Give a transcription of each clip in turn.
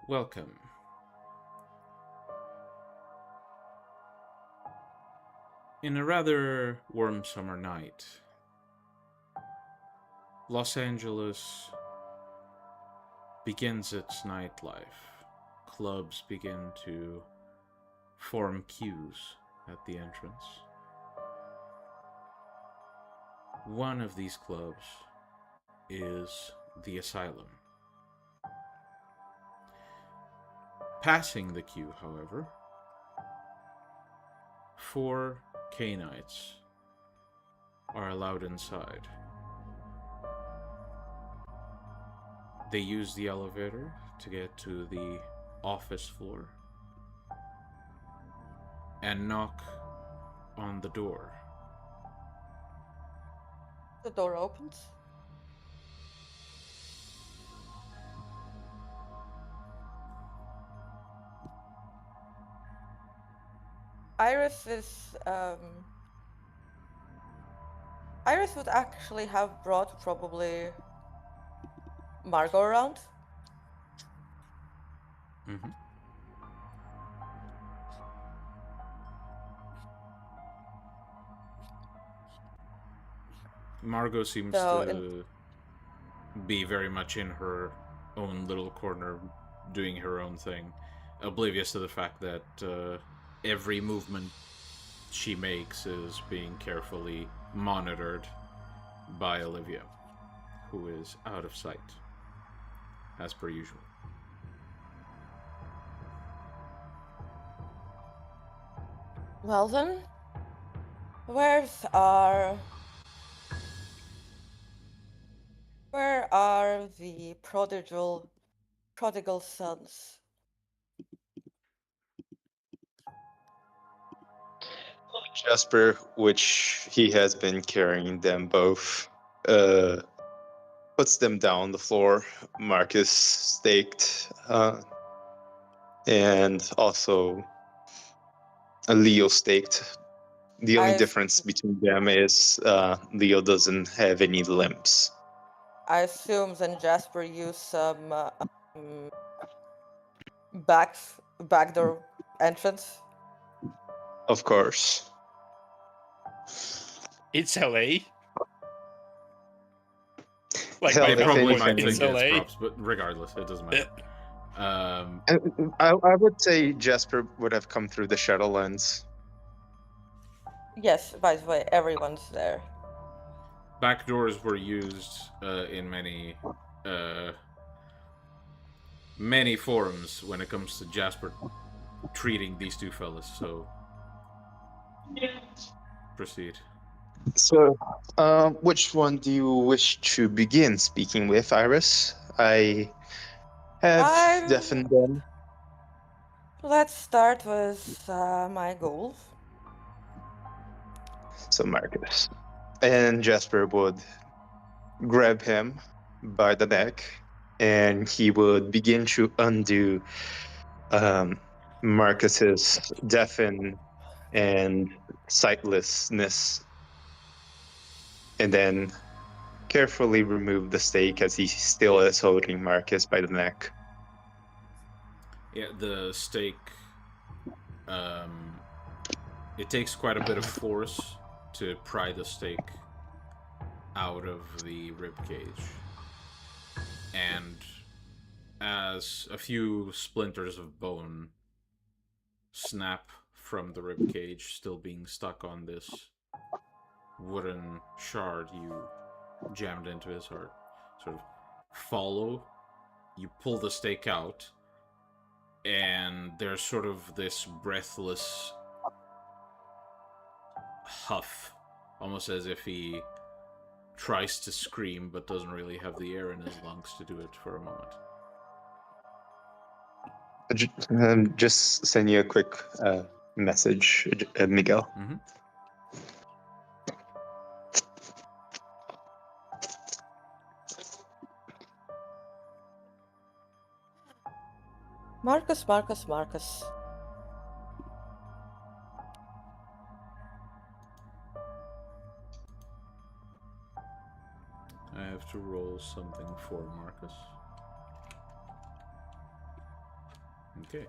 Welcome. In a rather warm summer night, Los Angeles begins its nightlife. Clubs begin to form queues at the entrance. One of these clubs is the Asylum. Passing the queue, however, 4 Cainites are allowed inside. They use the elevator to get to the office floor and knock on the door. The door opens. Iris is Iris would actually have brought probably Margot around. Mm-hmm. Margot seems to be very much in her own little corner, doing her own thing, oblivious to the fact that every movement she makes is being carefully monitored by Olivia, who is out of sight, as per usual. Well then, where are the prodigal sons? Jasper, which he has been carrying them both, puts them down on the floor. Marcus staked, and also Leo staked. The only difference between them is Leo doesn't have any limbs. I assume then Jasper used some backdoor entrance. Of course. It's LA. Like Hell, they probably might it's think LA. it's props, but regardless, it doesn't matter. I would say Jasper would have come through the Shadowlands. Yes, by the way, everyone's there. Backdoors were used in many forums when it comes to Jasper treating these two fellas, so proceed. So, which one do you wish to begin speaking with, Iris? I have deafened them. Let's start with my goals. So Marcus. And Jasper would grab him by the neck, and he would begin to undo Marcus's deafen and sightlessness, and then carefully remove the stake as he still is holding Marcus by the neck. Yeah, the stake, it takes quite a bit of force to pry the stake out of the ribcage. And as a few splinters of bone snap from the ribcage, still being stuck on this wooden shard you jammed into his heart, sort of follow, you pull the stake out, and there's sort of this breathless huff, almost as if he tries to scream but doesn't really have the air in his lungs to do it for a moment. Just send you a quick message, Miguel. Mm-hmm. Marcus. I have to roll something for Marcus. Okay.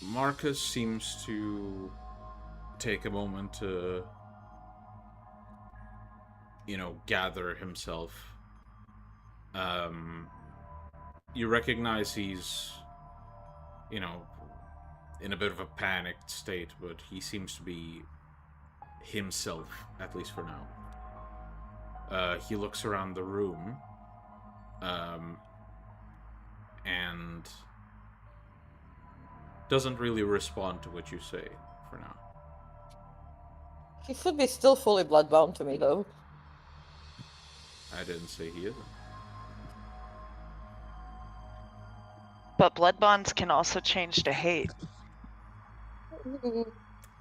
Marcus seems to take a moment to, gather himself. You recognize he's, in a bit of a panicked state, but he seems to be himself, at least for now. He looks around the room, and doesn't really respond to what you say for now. He should be still fully bloodbound to me, though. I didn't say he isn't. But blood bonds can also change to hate.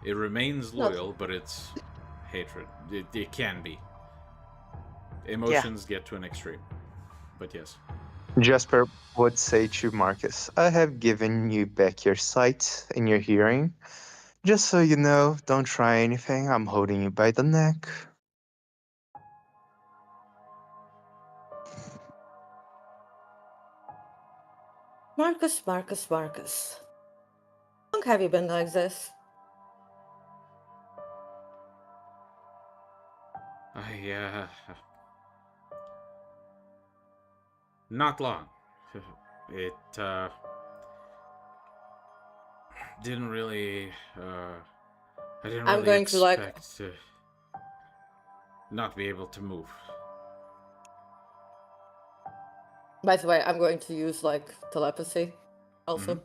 It remains loyal, but it's hatred. It can be. Emotions get to an extreme. But yes. Jasper would say to Marcus, I have given you back your sight and your hearing. Just so you know, don't try anything. I'm holding you by the neck. Marcus. How long have you been like this? Not long. It, didn't really, I didn't I'm really going to, expect to not be able to move. By the way, I'm going to use, telepathy also.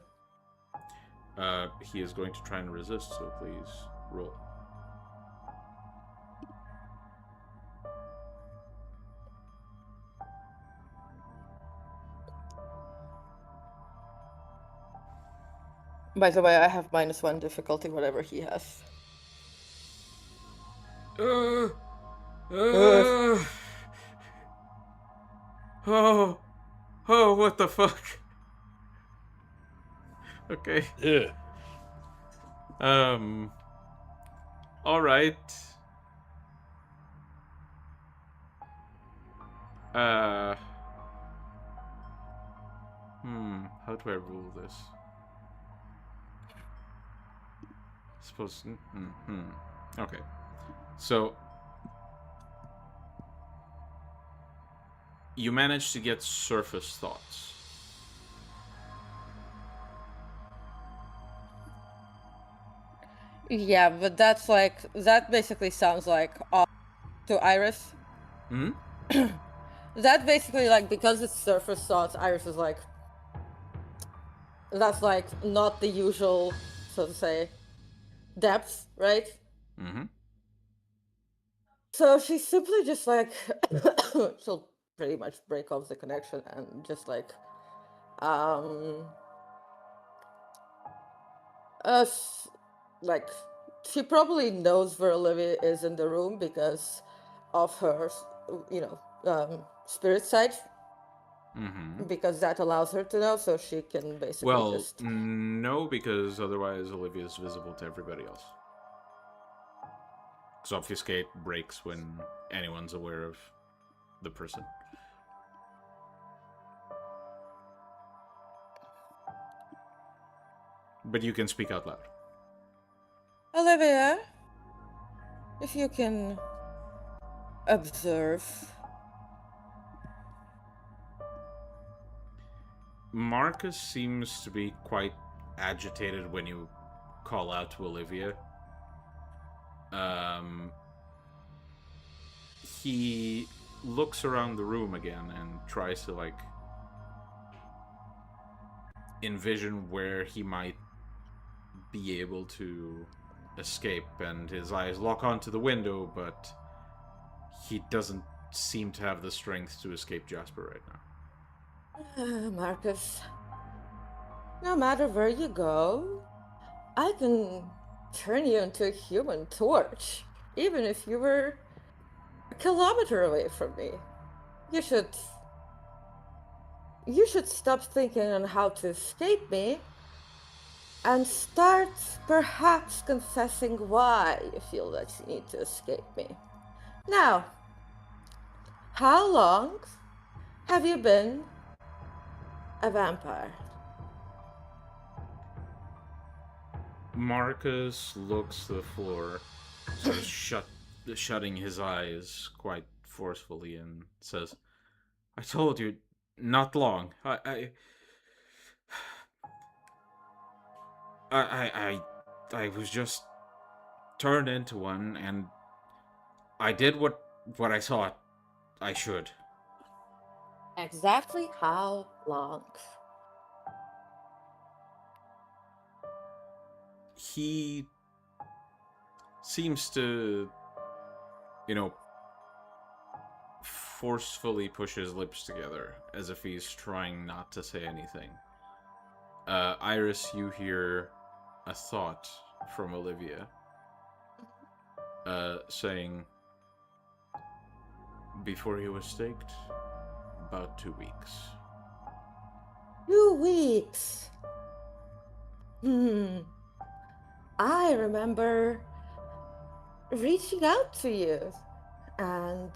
He is going to try and resist, so please roll. By the way, I have -1 difficulty, whatever he has. Oh, what the fuck? Okay. Yeah. All right. How do I rule this? Suppose. Okay. So you managed to get surface thoughts. Yeah, but that's that basically sounds like to Iris. Hmm? That basically, because it's surface thoughts, Iris is that's not the usual, so to say, depth, right? Mm-hmm. So she's simply just she'll pretty much break off the connection and just she probably knows where Olivia is in the room because of her, spirit side. Mm-hmm. Because that allows her to know, so she can basically just... no, because otherwise Olivia is visible to everybody else. Because obfuscate breaks when anyone's aware of the person. But you can speak out loud. Olivia, if you can observe. Marcus seems to be quite agitated when you call out to Olivia. He looks around the room again and tries to envision where he might be able to escape, and his eyes lock onto the window, but he doesn't seem to have the strength to escape Jasper right now. Marcus, no matter where you go, I can turn you into a human torch, even if you were a kilometer away from me. You should stop thinking on how to escape me and start perhaps confessing why you feel that you need to escape me. Now, how long have you been a vampire? Marcus looks to the floor, sort of shutting his eyes quite forcefully, and says, "I told you, not long. I was just turned into one, and I did what I thought I should." Exactly how long? He seems to, forcefully push his lips together as if he's trying not to say anything. Iris, you hear a thought from Olivia, saying, "Before he was staked, about 2 weeks." 2 weeks. I remember reaching out to you and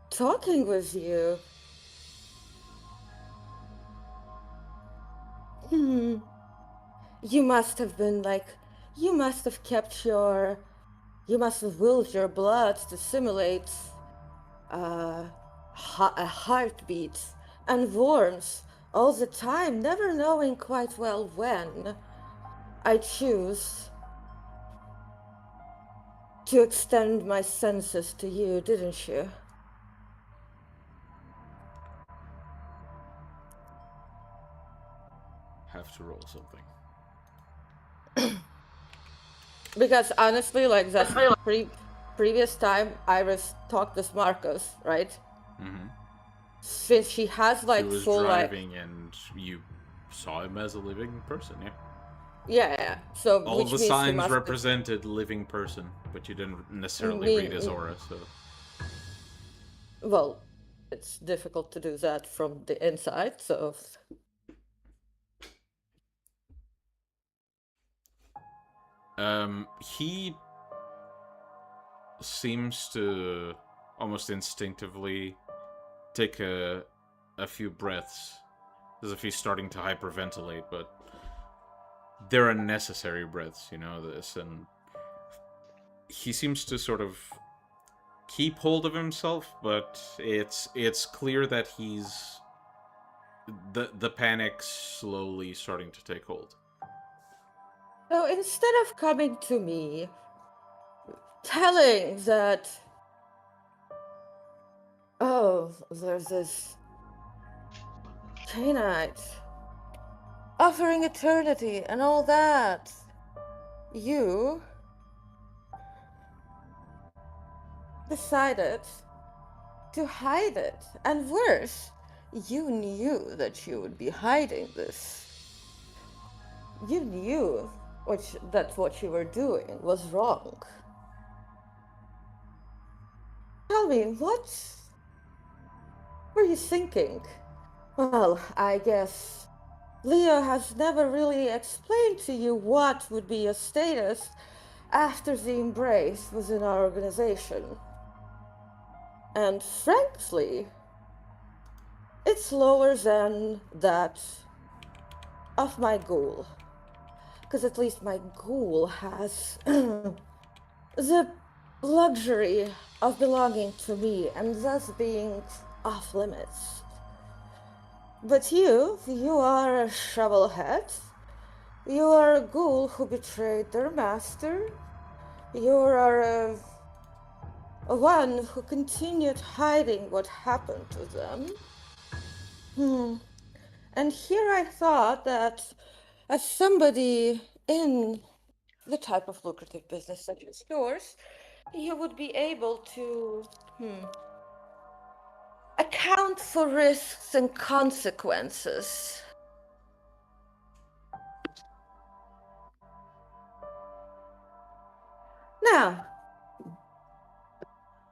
talking with you. You must have been you must have willed your blood to simulate a heartbeat and warmth all the time, never knowing quite well when I choose to extend my senses to you, didn't you? Have to roll something. Because honestly, that's previous time Iris talked with Marcos, right? Mm-hmm. Since she has She was full driving, and you saw him as a living person, yeah. Yeah. So All which the means signs represented living person, but you didn't necessarily read his aura, so. Well, it's difficult to do that from the inside, so. He seems to almost instinctively take a few breaths, as if he's starting to hyperventilate, but they're unnecessary breaths, this, and he seems to sort of keep hold of himself, but it's clear that he's the panic's slowly starting to take hold. So instead of coming to me, telling that, oh, there's this Cainite offering eternity and all that, you decided to hide it. And worse, you knew that you would be hiding this. You knew that what you were doing was wrong. Tell me, what were you thinking? Well, I guess Leo has never really explained to you what would be your status after the embrace within our organization. And frankly, it's lower than that of my ghoul. Because at least my ghoul has the luxury of belonging to me and thus being off limits. But you are a shovelhead. You are a ghoul who betrayed their master. You are a one who continued hiding what happened to them. And here I thought that as somebody in the type of lucrative business such as yours, you would be able to account for risks and consequences. Now,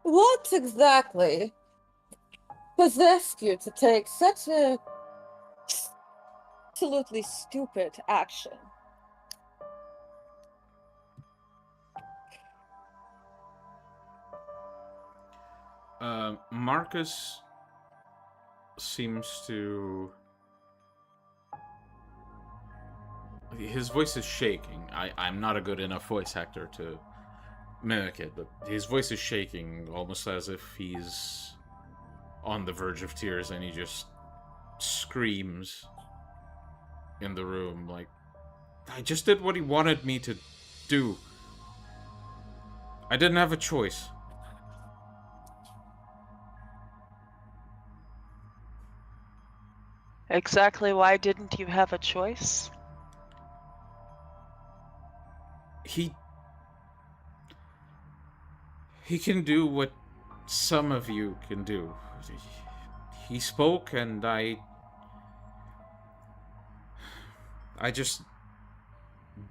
what exactly possessed you to take such a absolutely stupid action? Marcus seems to His voice is shaking. I'm not a good enough voice actor to mimic it, but his voice is shaking, almost as if he's on the verge of tears, and he just screams in the room like, I just did what he wanted me to do. I didn't have a choice. Exactly why didn't you have a choice? He can do what some of you can do. He spoke, and I just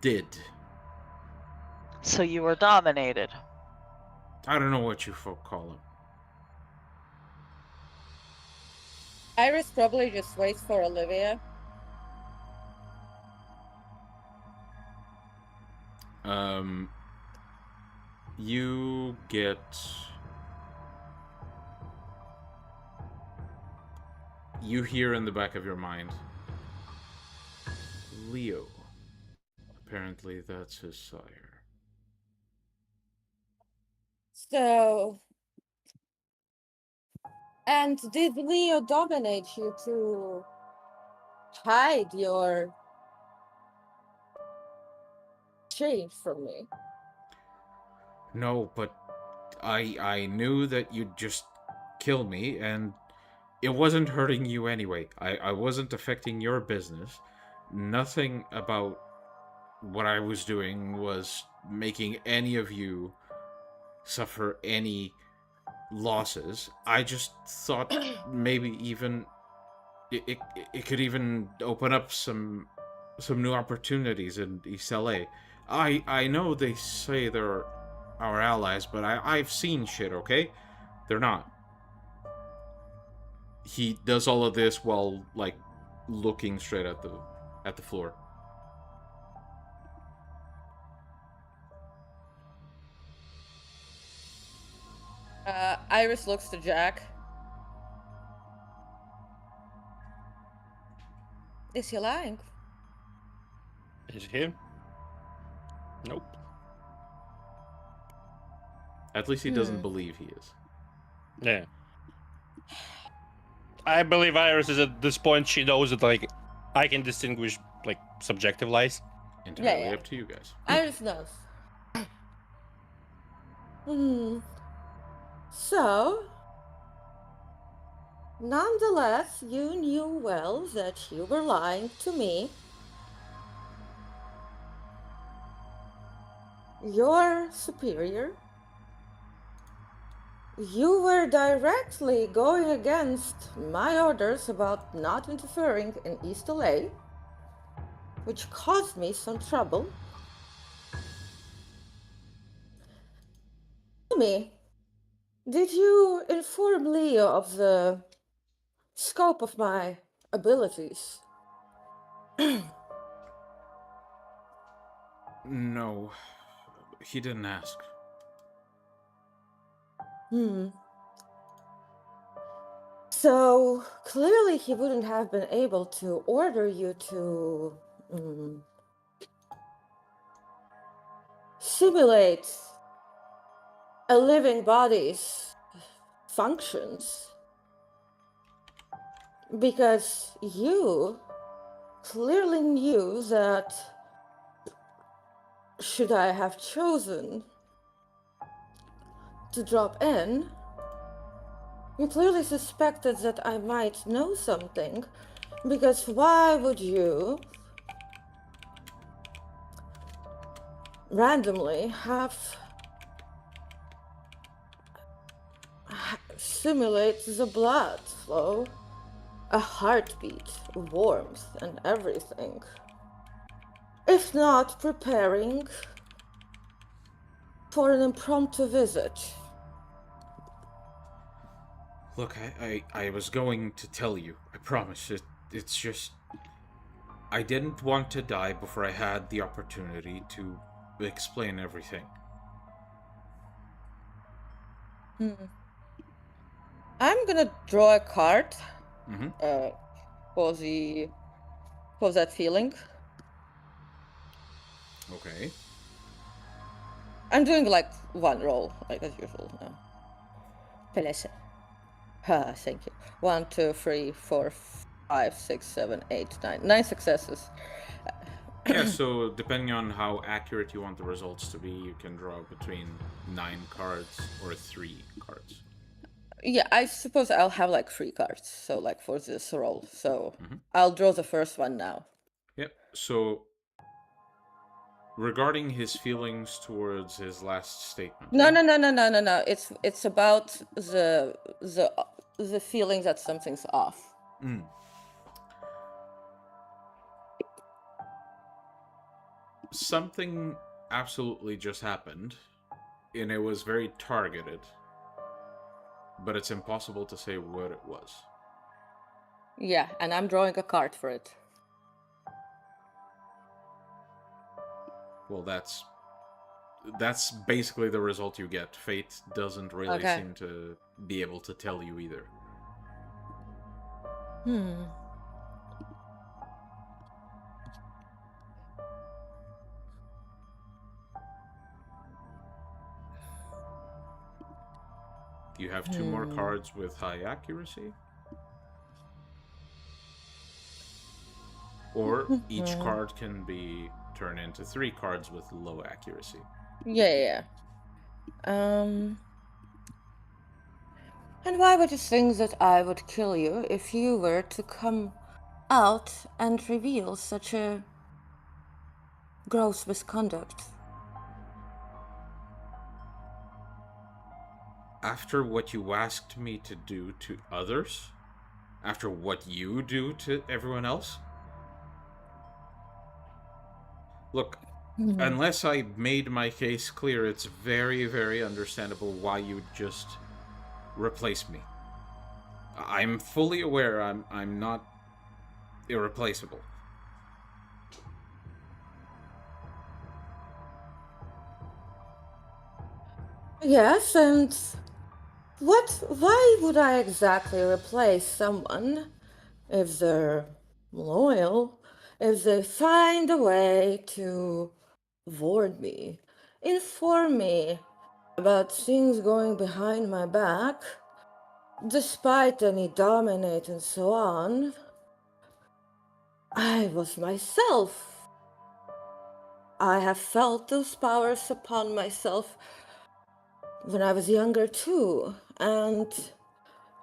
did. So you were dominated. I don't know what you folk call him. Iris probably just waits for Olivia. You get... You hear in the back of your mind, Leo. Apparently that's his sire. So... And did Leo dominate you to hide your change from me? No, but I knew that you'd just kill me, and it wasn't hurting you anyway. I wasn't affecting your business. Nothing about what I was doing was making any of you suffer any losses. I just thought maybe even it could even open up some new opportunities in East LA. I know they say they're our allies, but I've seen shit, okay? They're not. He does all of this while like looking straight at the floor. Iris looks to Jack. Is he lying? Is it him? Nope. At least he doesn't believe he is. Yeah. I believe Iris is at this point, she knows that, like, I can distinguish, like, subjective lies. Entirely up to you guys. Iris knows. So, nonetheless, you knew well that you were lying to me. Your superior. You were directly going against my orders about not interfering in East LA, which caused me some trouble. Tell me, did you inform Leo of the scope of my abilities? No, he didn't ask. So, clearly he wouldn't have been able to order you to simulate a living body's functions. Because you clearly knew that should I have chosen to drop in, you clearly suspected that I might know something, because why would you randomly simulate the blood flow, a heartbeat, warmth, and everything, if not preparing for an impromptu visit? Look, I was going to tell you. I promise. It's just... I didn't want to die before I had the opportunity to explain everything. I'm gonna draw a card Mm-hmm. for that feeling. Okay. I'm doing like one roll, like as usual now. Pelese. Ah, thank you. 1, 2, 3, 4, 5, 6, 7, 8, 9. 9 successes. Yeah, so depending on how accurate you want the results to be, you can draw between 9 cards or 3 cards. Yeah, I suppose I'll have like 3 cards, so like for this roll. So Mhm. I'll draw the first one now. Yep. So regarding his feelings towards his last statement. No, yeah? no. It's about the feeling that something's off. Mm. Something absolutely just happened, and it was very targeted, but it's impossible to say what it was. Yeah, and I'm drawing a card for it. Well, that's basically the result you get. Fate doesn't really Okay. seem to be able to tell you either. You have 2 more cards with high accuracy. Or each card can be turned into 3 cards with low accuracy. Yeah. And why would you think that I would kill you if you were to come out and reveal such a gross misconduct? After what you asked me to do to others? After what you do to everyone else? Look, unless I made my case clear, it's very, very understandable why you'd just replace me. I'm fully aware I'm not irreplaceable. Yes, and why would I exactly replace someone if they're loyal, if they find a way to warn me, inform me about things going behind my back, despite any dominate and so on? I was myself. I have felt those powers upon myself when I was younger too, and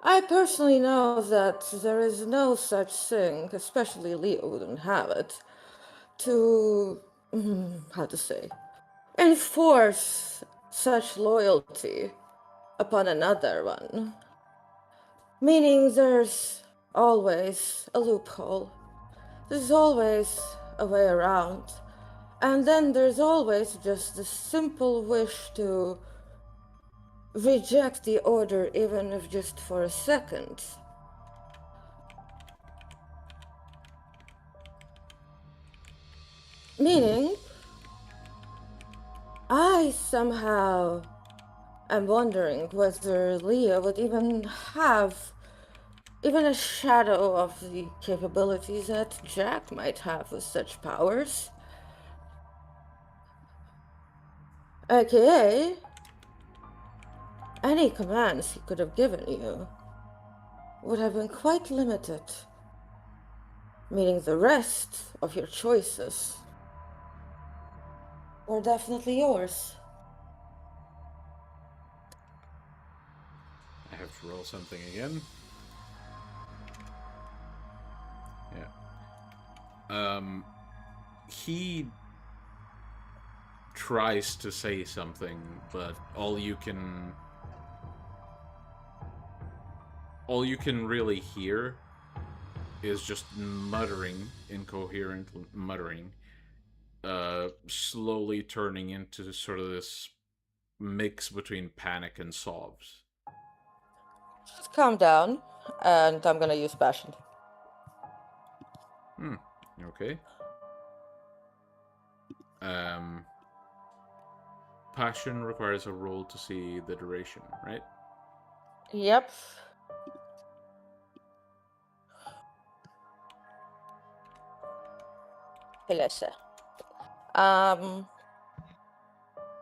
I personally know that there is no such thing, especially Leo wouldn't have it, to, how to say, enforce such loyalty upon another one. Meaning there's always a loophole, there's always a way around, and then there's always just the simple wish to reject the order, even if just for a second. Meaning, I somehow am wondering whether Leah would even have even a shadow of the capabilities that Jack might have with such powers. AKA, any commands he could have given you would have been quite limited, meaning the rest of your choices were definitely yours. I have to roll something again. Yeah. He tries to say something, but all you can really hear is just muttering, incoherent muttering, slowly turning into sort of this mix between panic and sobs. Just calm down, and I'm gonna use passion. Okay. Passion requires a roll to see the duration, right? Yep. Pelese.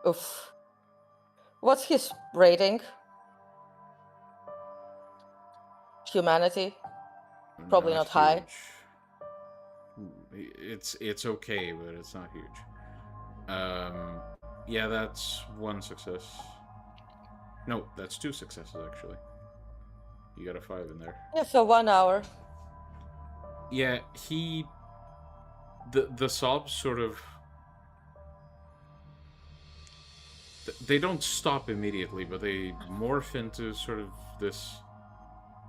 Oof. What's his rating? Humanity? Probably not high. Huge. It's okay, but it's not huge. Yeah, that's 1 success. No, that's 2 successes actually. You got a 5 in there. Yeah, so 1 hour. Yeah, the sobs sort of, they don't stop immediately, but they morph into sort of this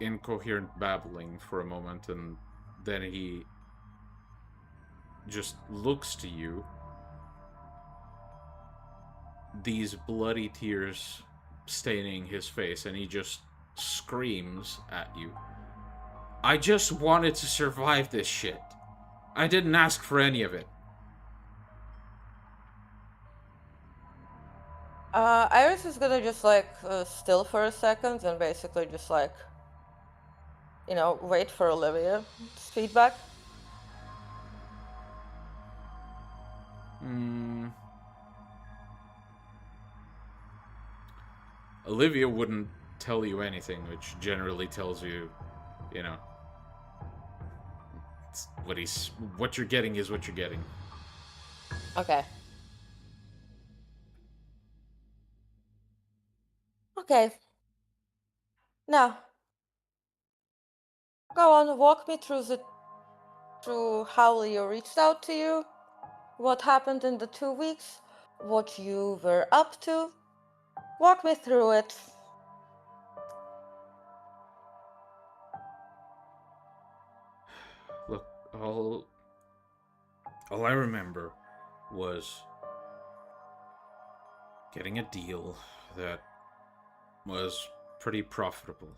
incoherent babbling for a moment, and then he just looks to you, these bloody tears staining his face, and he just screams at you. I just wanted to survive this shit. I didn't ask for any of it. Iris is gonna just like still for a second and basically just like, you know, wait for Olivia's feedback. Olivia wouldn't tell you anything, which generally tells you, you know, what you're getting is what you're getting. Okay. Okay. Now, go on, walk me through how Leo reached out to you, what happened in the 2 weeks, what you were up to. Walk me through it. Look, all I remember was getting a deal that was pretty profitable.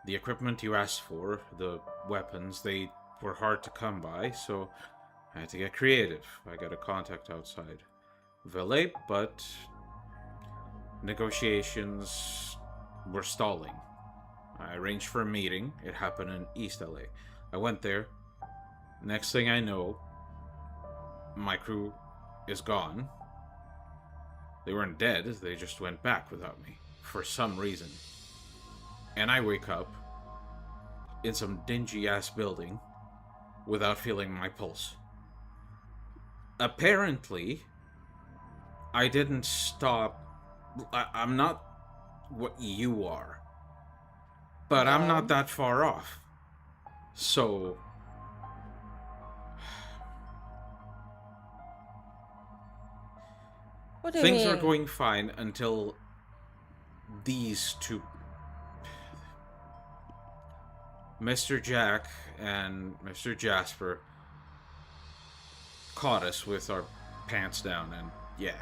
The equipment you asked for, the weapons, they were hard to come by, so I had to get creative. I got a contact outside of LA, but negotiations were stalling. I arranged for a meeting. It happened in East LA. I went there. Next thing I know, my crew is gone. They weren't dead, they just went back without me, for some reason. And I wake up in some dingy-ass building without feeling my pulse. Apparently, I didn't stop. I'm not what you are, but I'm not that far off. So What do you things mean? were going fine until these two, Mr. Jack and Mr. Jasper, caught us with our pants down, and yeah.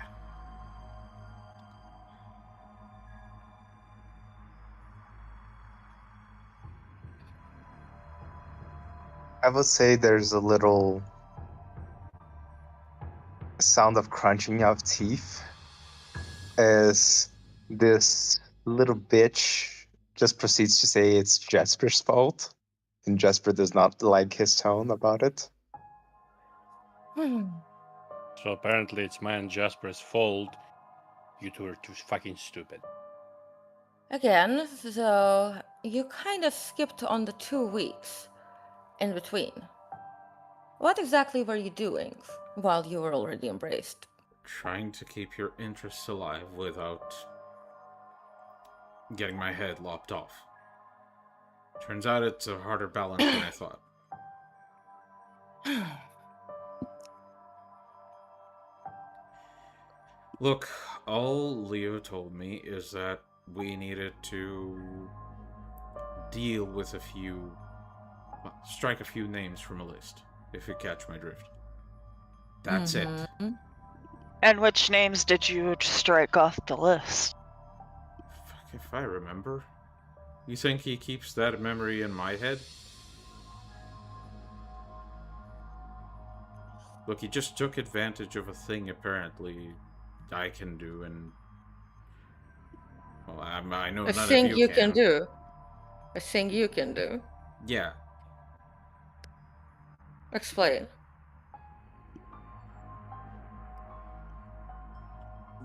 I would say there's a little sound of crunching of teeth as this little bitch just proceeds to say it's Jasper's fault, and Jasper does not like his tone about it. So apparently it's mine and Jasper's fault. You two are too fucking stupid. Again, so you kind of skipped on the 2 weeks in between. What exactly were you doing while you were already embraced? Trying to keep your interests alive without getting my head lopped off. Turns out it's a harder balance than I thought. Look, all Leo told me is that we needed to deal with strike a few names from a list, if you catch my drift. That's it. And which names did you strike off the list? Fuck if I remember. You think he keeps that memory in my head? Look, he just took advantage of a thing apparently I can do, and well, I know A none thing of you can do. A thing you can do. Yeah. Explain.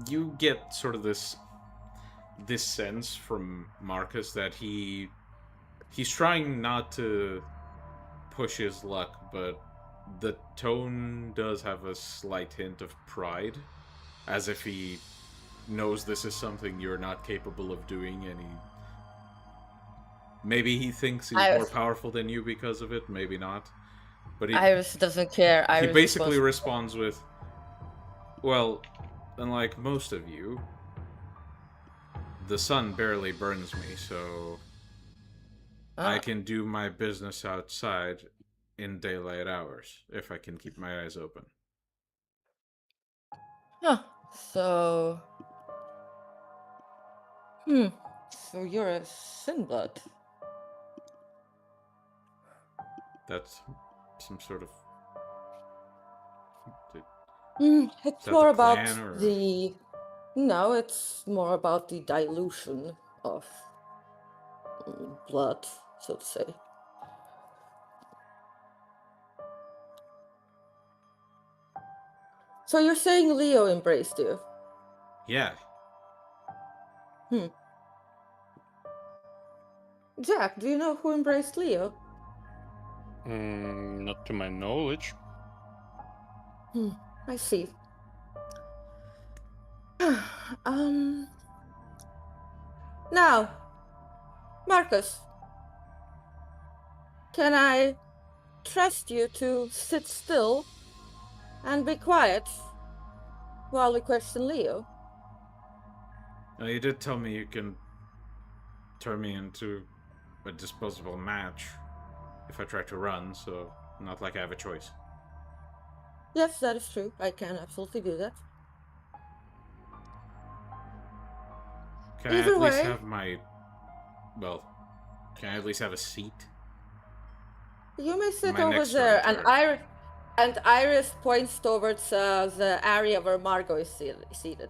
you get sort of this sense from Marcus that he's trying not to push his luck, but the tone does have a slight hint of pride, as if he knows this is something you're not capable of doing, and maybe he thinks he's more powerful than you because of it, maybe not. But Iris doesn't care. He basically responds with, well, unlike most of you, the sun barely burns me, so I can do my business outside in daylight hours, if I can keep my eyes open. Huh. So... So you're a Sinblood. That's some sort of... It's more about or... the... No, it's more about the dilution of blood, so to say. So you're saying Leo embraced you? Yeah. Jack, do you know who embraced Leo? Not to my knowledge. I see. Now, Marcus, can I trust you to sit still and be quiet while we question Leo? Now, you did tell me you can turn me into a disposable match if I try to run, so not like I have a choice. Yes, that is true. I can absolutely do that. Can I at least have my... Well, can I at least have a seat? You may sit over there, and Iris points towards the area where Margot is seated.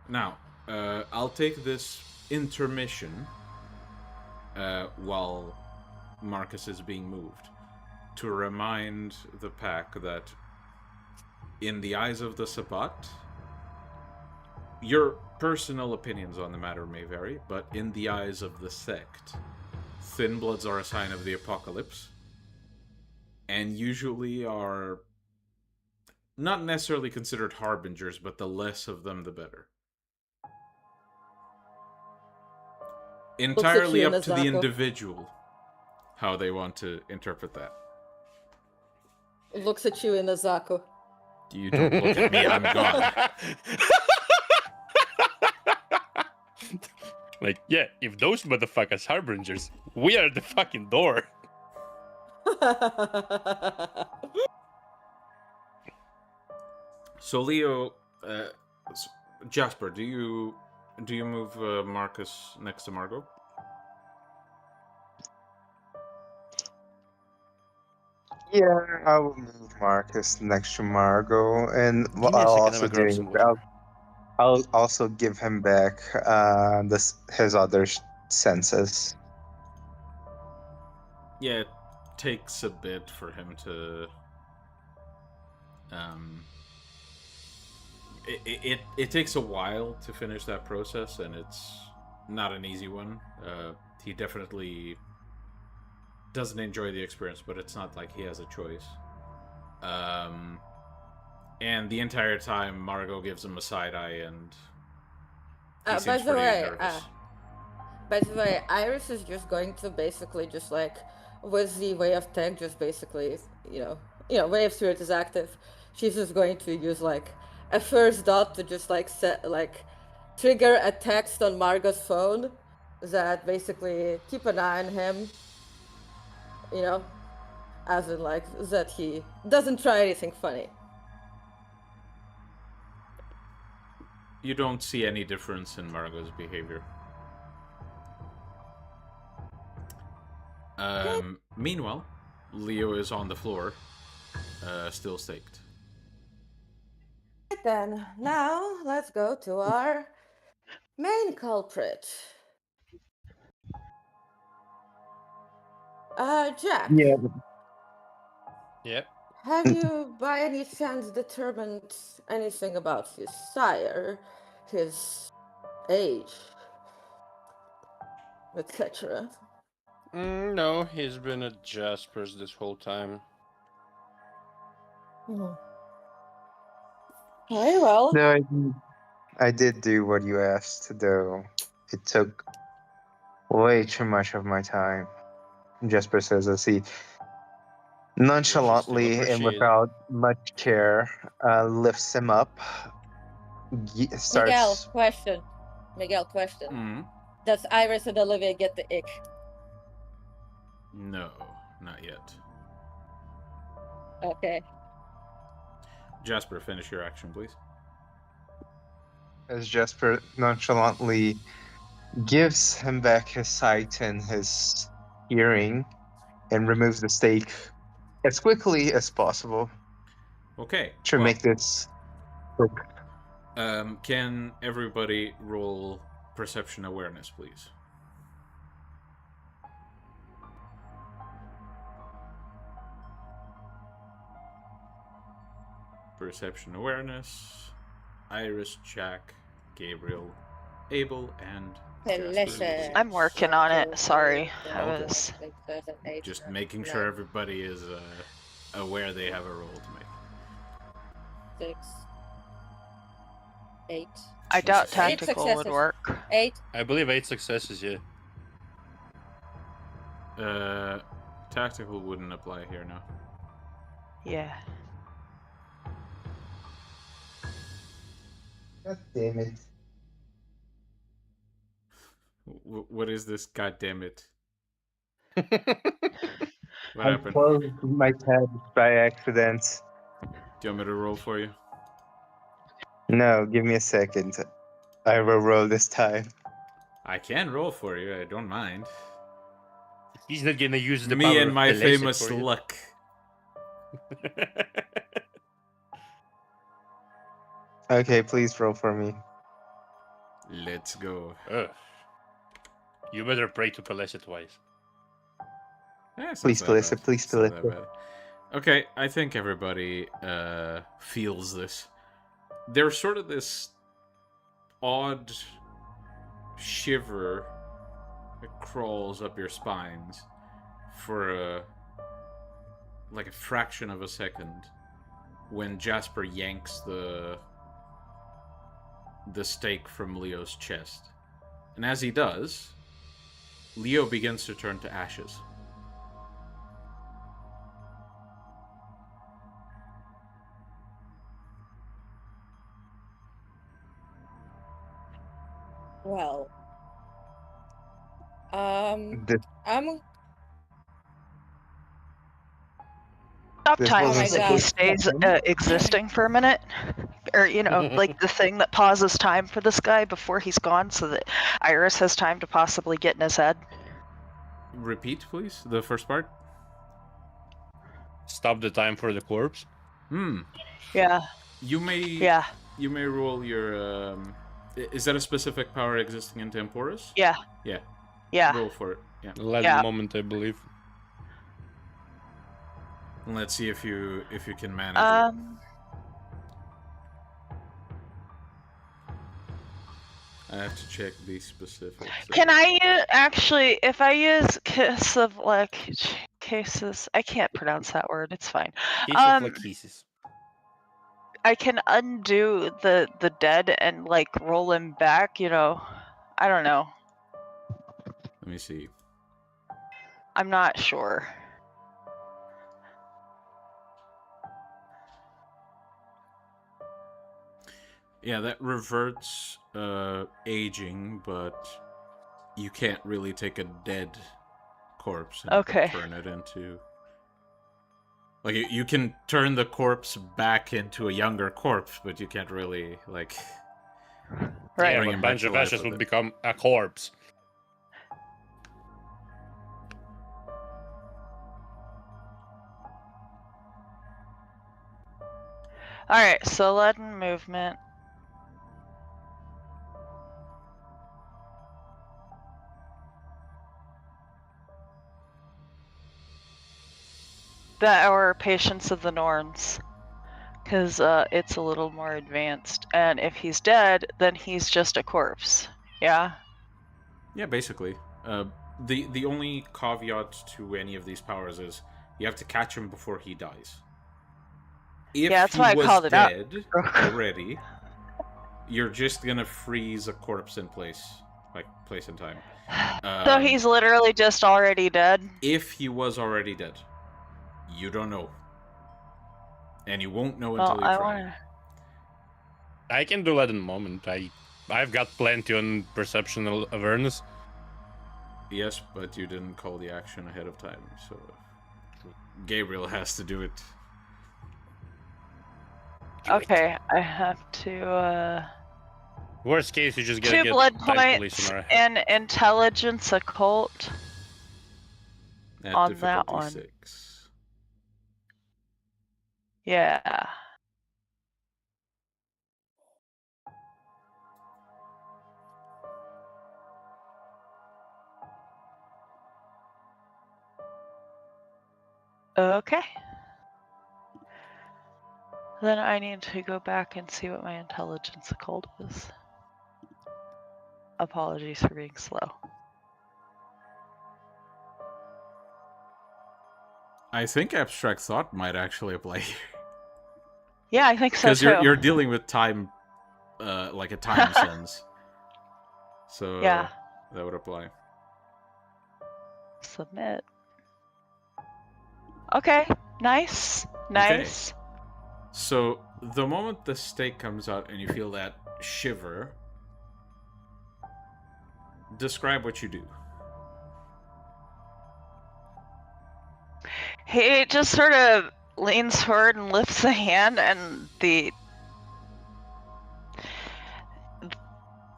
Now, I'll take this intermission while Marcus is being moved to remind the pack that in the eyes of the Sabbat, your personal opinions on the matter may vary, but in the eyes of the sect, thin bloods are a sign of the apocalypse, and usually are not necessarily considered harbingers, but the less of them, the better. Entirely up to the individual how they want to interpret that. Looks at you in Azako. You don't look at me, I'm gone. Like, yeah, if those motherfuckers harbingers, we are the fucking door. So Leo, Jasper, do you move Marcus next to Margot? Yeah, I will move Marcus next to Margot, and what I'll also give him back his other senses. Yeah, it takes a bit for him to. It takes a while to finish that process, and it's not an easy one. He definitely doesn't enjoy the experience, but it's not like he has a choice. And the entire time, Margot gives him a side eye, and he seems pretty nervous. By the way, Iris is just going to basically just like, with the way of tech, just basically, way of spirit is active. She's just going to use like a first dot to just like trigger a text on Margot's phone that basically keep an eye on him. As in like that he doesn't try anything funny. You don't see any difference in Margot's behavior. Meanwhile, Leo is on the floor, still staked. Then, now, let's go to our main culprit. Jack. Yeah. Yep. Have you by any chance determined anything about his sire, his age, etc.? No, he's been at Jasper's this whole time. Very well. No, I did do what you asked, though it took way too much of my time. Jesper says as he nonchalantly and appreciate it. without much care lifts him up. Miguel, Starts. question. Miguel, question. Hmm. Does Iris and Olivia get the ick? No, not yet. Okay. Jasper, finish your action, please. As Jesper nonchalantly gives him back his sight and his hearing and removes the stake as quickly as possible Okay. to well, make this quick. Can everybody roll perception awareness, please? Perception awareness. Iris, Jack, Gabriel, Abel, and Jasper. I'm working on it. Sorry, I Okay. was. Just making sure everybody is aware they have a roll to make. 6, 8. I doubt Jesus. tactical would successes. work. 8. I believe 8 successes, yeah. Tactical wouldn't apply here, no. Yeah. God damn it. What is this? God damn it! What I happened? closed my tab by accident. Do you want me to roll for you? No, give me a second. I will roll this time. I can roll for you. I don't mind. He's not gonna use the Me power and of my Telecet famous for you. luck. Okay, please roll for me. Let's go. Ugh. You better pray to Telecet twice. It's Please, not that Pelissa, bad. please, It's not that Pelissa. bad. Okay, I think everybody feels this. There's sort of this odd shiver that crawls up your spines for a fraction of a second when Jasper yanks the stake from Leo's chest. And as he does, Leo begins to turn to ashes. Well. This, I'm Stop This time wasn't so that he supposed stays to happen. existing for a minute. Or, like the thing that pauses time for this guy before he's gone so that Iris has time to possibly get in his head. Repeat, please, the first part. Stop the time for the corpse. Yeah. You may Yeah. You may roll your. Is that a specific power existing in Temporis? Yeah. Yeah. Yeah. Roll for it. Yeah. Last Yeah. moment, I believe. And let's see if you can manage it. I have to check the specifics. Can I actually, if I use Kiss of Cases, I can't pronounce that word, it's fine. Case of Lachesis. I can undo the dead and roll him back, I don't know. Let me see. I'm not sure. Yeah, that reverts aging, but you can't really take a dead corpse and turn it into. You can turn the corpse back into a younger corpse, but you can't really Right. Yeah, bring but him bunch back of to life ashes with would it. become a corpse. Alright, so leaden movement. or Patience of the Norns, because it's a little more advanced. And if he's dead, then he's just a corpse. Yeah. Yeah, basically. The only caveat to any of these powers is you have to catch him before he dies. If Yeah, that's he why I was called it out. dead already, you're just gonna freeze a corpse in place, like place and time. So he's literally just already dead? If he was already dead, you don't know, and you won't know Well, until you try. I can do that in a moment. I've got plenty on perceptual awareness. Yes, but you didn't call the action ahead of time, so Gabriel has to do it. Okay, I have to, Worst case, you just 2 get blood time police points in our head. and intelligence occult At on that difficulty one. 6. Yeah. Okay. Then I need to go back and see what my intelligence occult is. Apologies for being slow. I think abstract thought might actually apply here. Yeah, I think so Because too. you're dealing with time, like a time sense. So Yeah. that would apply. Submit. Okay, nice. Nice. So the moment the stake comes out and you feel that shiver, describe what you do. He just sort of leans forward and lifts a hand, and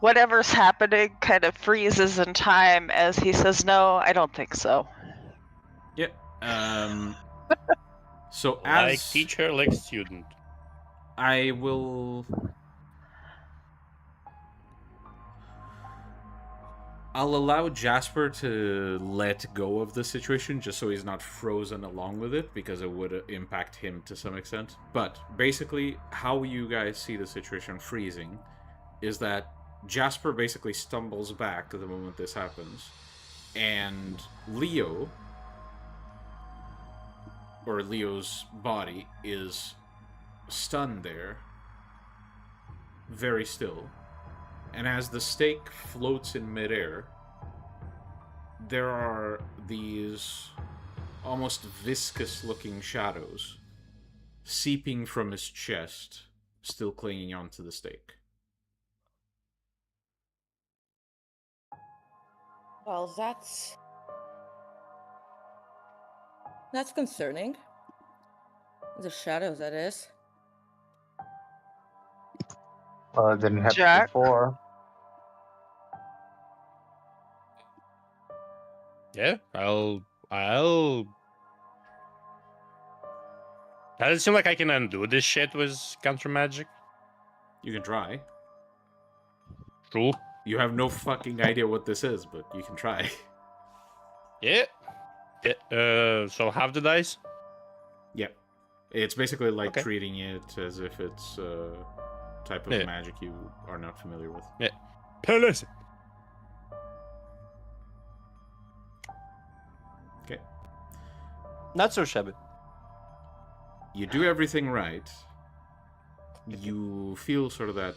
whatever's happening kind of freezes in time as he says, "No, I don't think so." Yeah. So Like as teacher, like student. I will... I'll allow Jasper to let go of the situation just so he's not frozen along with it, because it would impact him to some extent. But basically, how you guys see the situation freezing is that Jasper basically stumbles back the moment this happens, and Leo, or Leo's body, is stunned there, very still. And as the stake floats in midair, there are these almost viscous-looking shadows seeping from his chest, still clinging onto the stake. Well, that's concerning. The shadows, that is. Well, it didn't happen Jack? before. Yeah, I'll. Does it seem like I can undo this shit with counter magic? You can try. True. You have no fucking idea what this is, but you can try. Yeah. So half the dice? Yep. It's basically like Okay. treating it as if it's a type of magic you are not familiar with. Yeah. Police. Okay. Not so shabby. You do everything right. You feel sort of that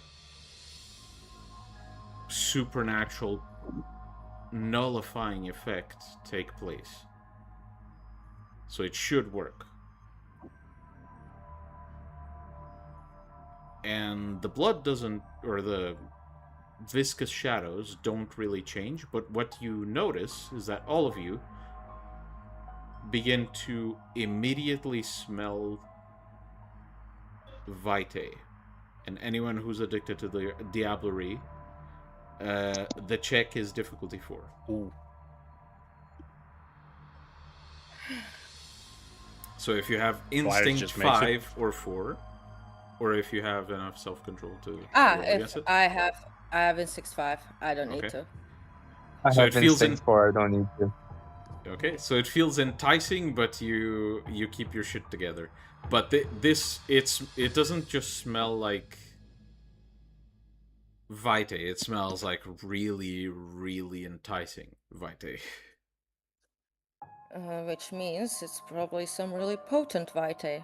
supernatural nullifying effect take place. So it should work. And the blood doesn't, or the viscous shadows don't really change, but what you notice is that all of you begin to immediately smell vitae. And anyone who's addicted to the diablerie, the check is difficulty 4. Ooh. So if you have instinct 5 or 4, or if you have enough self-control to roll against it. I have instinct 5, I don't need Okay. to. I So have it feels instinct 4, I don't need to. Okay, so it feels enticing, but you keep your shit together. But it doesn't just smell like Vitae. It smells like really, really enticing Vitae. Which means it's probably some really potent Vitae.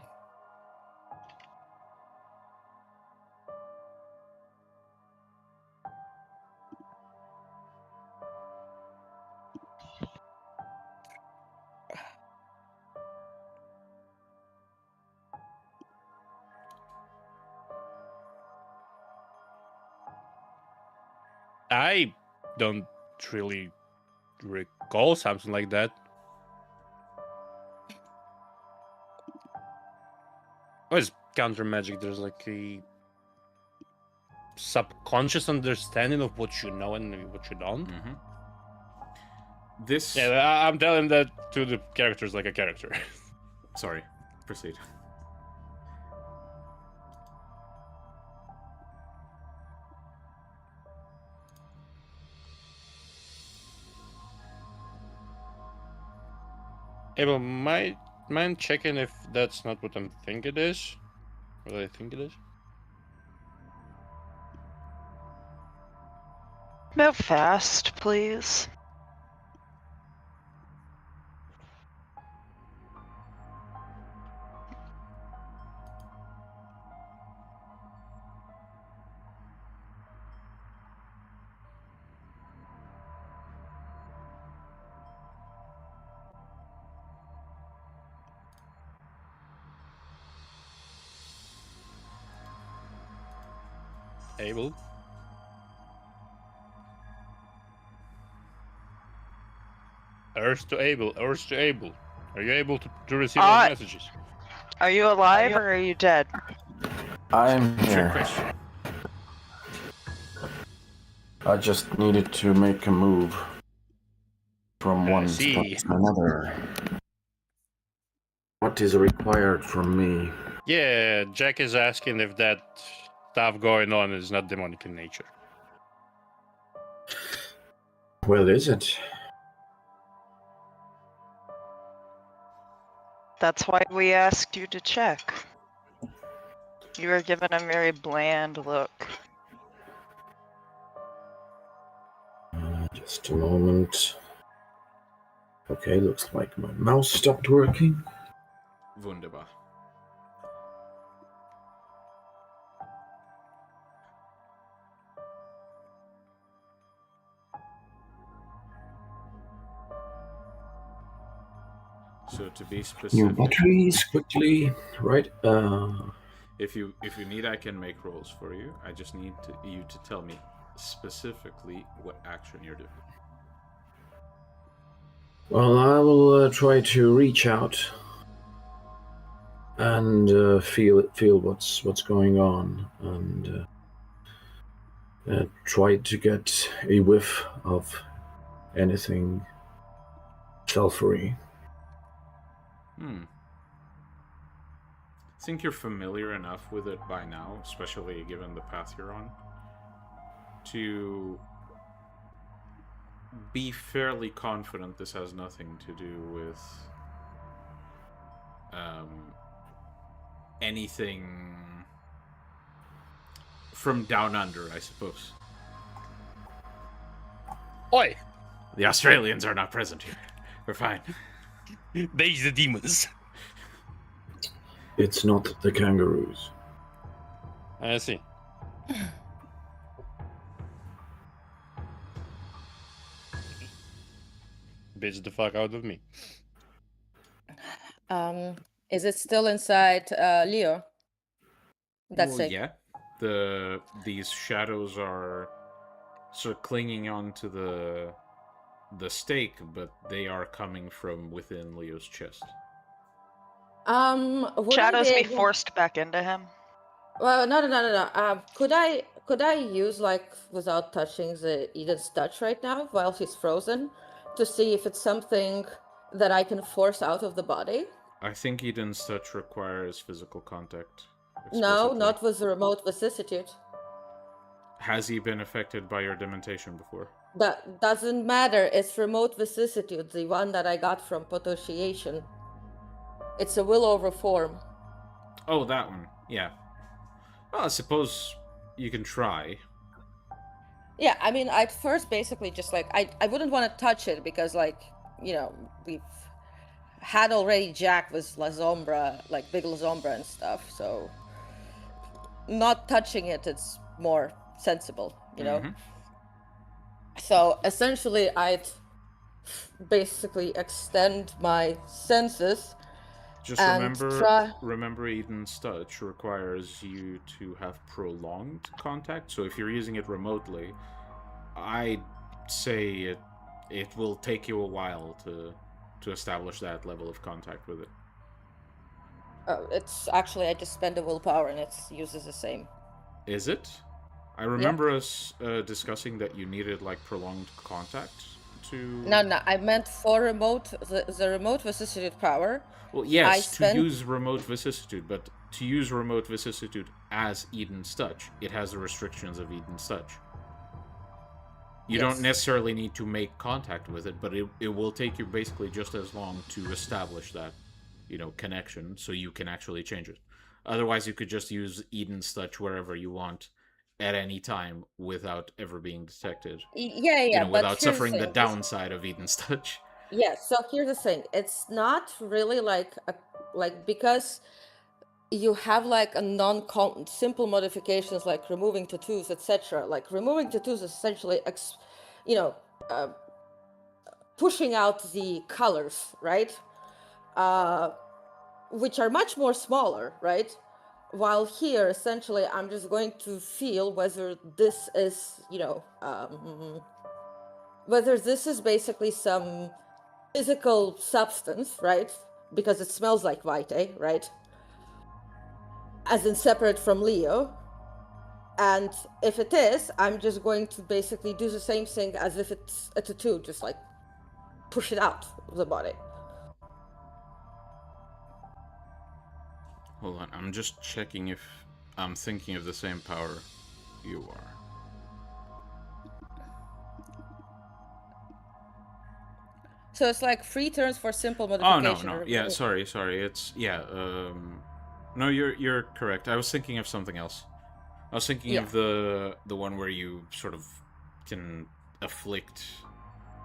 I don't really recall something like that. What is counter magic? There's like a subconscious understanding of what you know and what you don't. Mm-hmm. This. Yeah, I'm telling that to the characters like a character. Sorry, proceed. Hey, but mind checking if that's not what I'm thinking it is? What I think it is? Move fast, please. Able. Earth to able. Earth to able. Are you able to receive those messages? Are you alive or are you dead? I'm Trick here. question. I just needed to make a move from one spot see. to another. What is required from me? Yeah, Jack is asking if that stuff going on is not demonic in nature. Well, is it? That's why we asked you to check. You were given a very bland look. Just a moment. Okay, looks like my mouse stopped working. Wunderbar. So to be New specific, batteries, quickly. Right. if you need, I can make rolls for you. I just need you to tell me specifically what action you're doing. Well, I will try to reach out and feel what's going on, and try to get a whiff of anything sulfury. I think you're familiar enough with it by now, especially given the path you're on, to be fairly confident this has nothing to do with anything from down under, I suppose. Oi! The Australians are not present here. We're fine. They's the demons. It's not the kangaroos. I see. Bitch the fuck out of me. Is it still inside Leo? That's Well, it. yeah. These shadows are sort of clinging onto the stake, but they are coming from within Leo's chest. Would Shadows I be able... forced back into him. Well, no. Could I use, like, without touching the Eden's touch right now while she's frozen, to see if it's something that I can force out of the body? I think Eden's touch requires physical contact. No, explicitly. not with the remote vicissitude. Has he been affected by your dementation before? That doesn't matter. It's remote vicissitude, the one that I got from potentiation. It's a will over form. Oh, that one. Yeah. Well, I suppose you can try. Yeah, I mean, I'd first basically just like I wouldn't want to touch it because we've had already Jack with La Sombra, like Big La Sombra and stuff, so not touching it, it's more sensible, you know? So essentially I'd basically extend my senses. Just and remember Eden's touch requires you to have prolonged contact. So if you're using it remotely, I'd say it will take you a while to establish that level of contact with it. It's actually, I just spend a willpower and it uses the same. Is it? I remember us discussing that you needed like prolonged contact to. No, I meant for the remote vicissitude power. Well, yes, to use remote vicissitude, but to use remote vicissitude as Eden's touch, it has the restrictions of Eden's touch. You don't necessarily need to make contact with it, but it will take you basically just as long to establish that, connection, so you can actually change it. Otherwise, you could just use Eden's touch wherever you want, at any time, without ever being detected. Yeah. Without suffering the downside of Eden's touch. Yeah. So here's the thing: it's not really because you have like a simple modifications like removing tattoos, etc. Like removing tattoos is essentially, pushing out the colors, right? Which are much more smaller, right? While here, essentially, I'm just going to feel whether this is, whether this is basically some physical substance, right? Because it smells like Vitae, right? As in separate from Leo. And if it is, I'm just going to basically do the same thing as if it's a tattoo, just like push it out of the body. Hold on, I'm just checking if I'm thinking of the same power you are. So it's like 3 turns for simple modification. Oh, no. Yeah, sorry. It's, no, you're correct. I was thinking of something else. I was thinking of the one where you sort of can afflict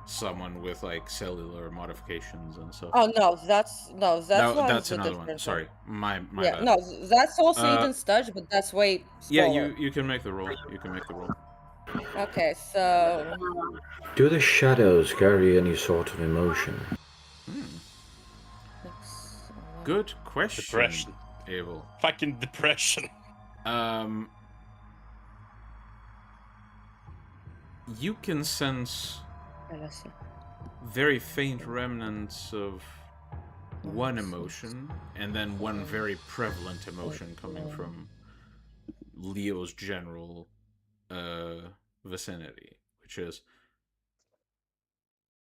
someone with like cellular modifications and stuff. Oh no, that's another one. Sorry, my bad. No, that's also Eden's touch, but that's way smaller. Yeah, you can make the roll. Okay, so do the shadows carry any sort of emotion? Good question. Depression. Abel. Fucking depression. You can sense very faint remnants of one emotion, and then one very prevalent emotion coming from Leo's general vicinity, which is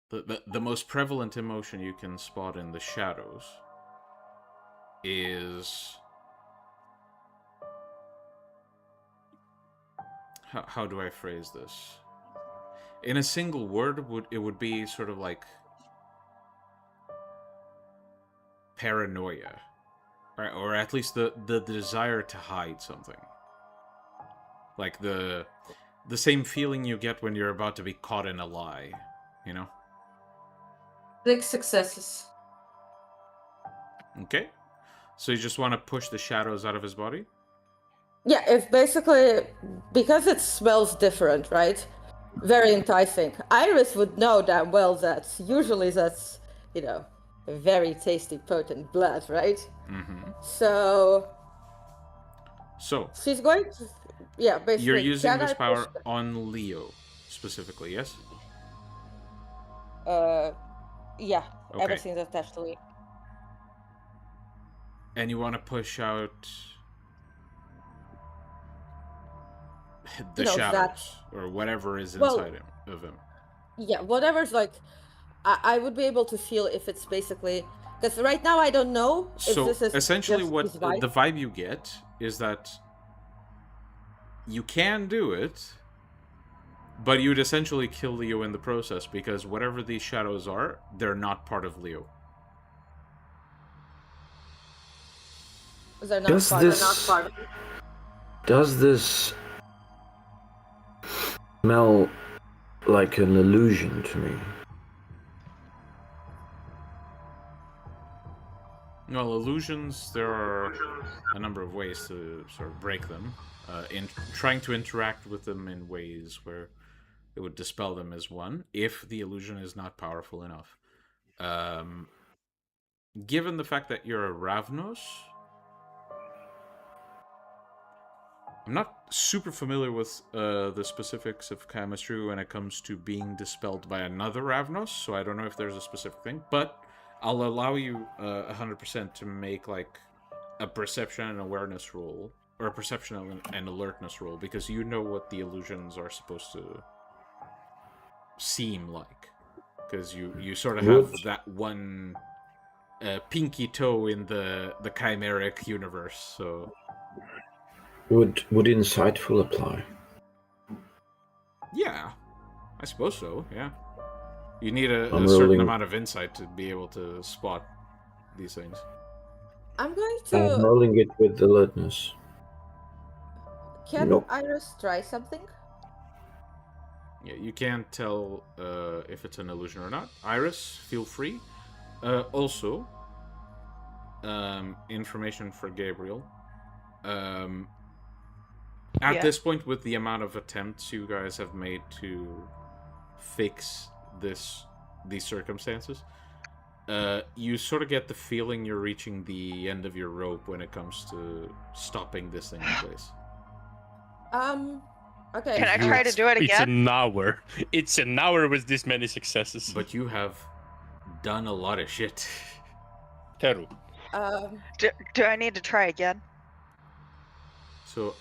the most prevalent emotion you can spot in the shadows is... How do I phrase this? In a single word, it would be sort of like paranoia, right? Or at least the desire to hide something, like the same feeling you get when you're about to be caught in a lie, 6 successes. Okay, so you just want to push the shadows out of his body? Yeah, if basically, because it smells different, right? Very enticing. Iris would know damn well that usually that's, very tasty, potent blood, right? Mm-hmm. So she's going to, basically. You're using this power on Leo, specifically, yes? Yeah, okay. Everything's attached to Leo. And you want to push out the shadows, or whatever is inside of him. Yeah, whatever's like, I would be able to feel if it's basically, because right now I don't know if this is essentially just what his vibe. The vibe you get is that you can do it, But you'd essentially kill Leo in the process, because whatever these shadows are, they're not part of Leo. They're not part of Does this smell like an illusion to me? Well, illusions, there are a number of ways to sort of break them. In trying to interact with them in ways where it would dispel them is one, if the illusion is not powerful enough. Given the fact that you're a Ravnos, I'm not super familiar with the specifics of chemistry when it comes to being dispelled by another Ravnos, so I don't know if there's a specific thing, but I'll allow you 100% to make like a perception and awareness roll, or a perception and alertness roll, because you know what the illusions are supposed to seem like, because you sort of have that one pinky toe in the chimeric universe. So Would insightful apply? yeah, I suppose so. Yeah, you need a I'm certain rolling- amount of insight to be able to spot these things. I'm going I'm to. rolling it with alertness. Can Nope. Iris try something? Yeah, you can't tell if it's an illusion or not. Iris, feel free. Also, information for Gabriel. At this point, with the amount of attempts you guys have made to fix these circumstances, you sort of get the feeling you're reaching the end of your rope when it comes to stopping this thing in place. Okay. Can I try to do it It's again? an hour. It's an hour with this many successes. But you have done a lot of shit. Teru. Do I need to try again? So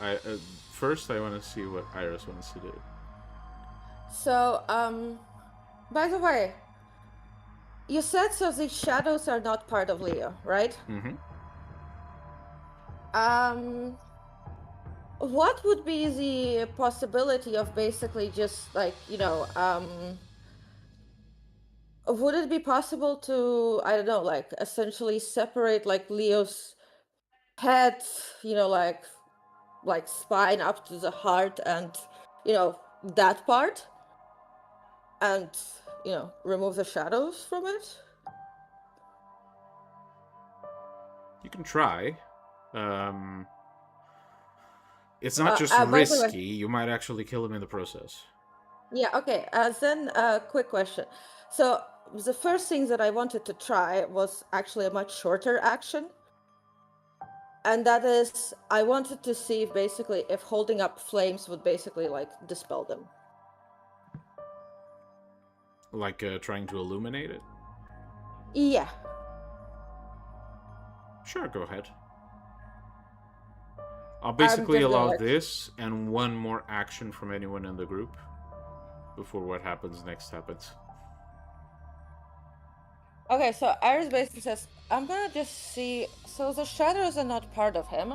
first I want to see what Iris wants to do. So, by the way, you said so the shadows are not part of Leo, right? Mm-hmm. What would be the possibility of basically just like, would it be possible to, I don't know, like essentially separate like Leo's head, like spine up to the heart and, that part? And, remove the shadows from it? You can try. It's not just by the way- risky. You might actually kill him in the process. Yeah, okay. Then quick question. So the first thing that I wanted to try was actually a much shorter action. And that is, I wanted to see if holding up flames would basically like dispel them. Like trying to illuminate it? Yeah. Sure, go ahead. I'll basically just allow gonna, like- this and one more action from anyone in the group before what happens next happens. Okay, so Iris basically says, I'm gonna just see. So the shadows are not part of him.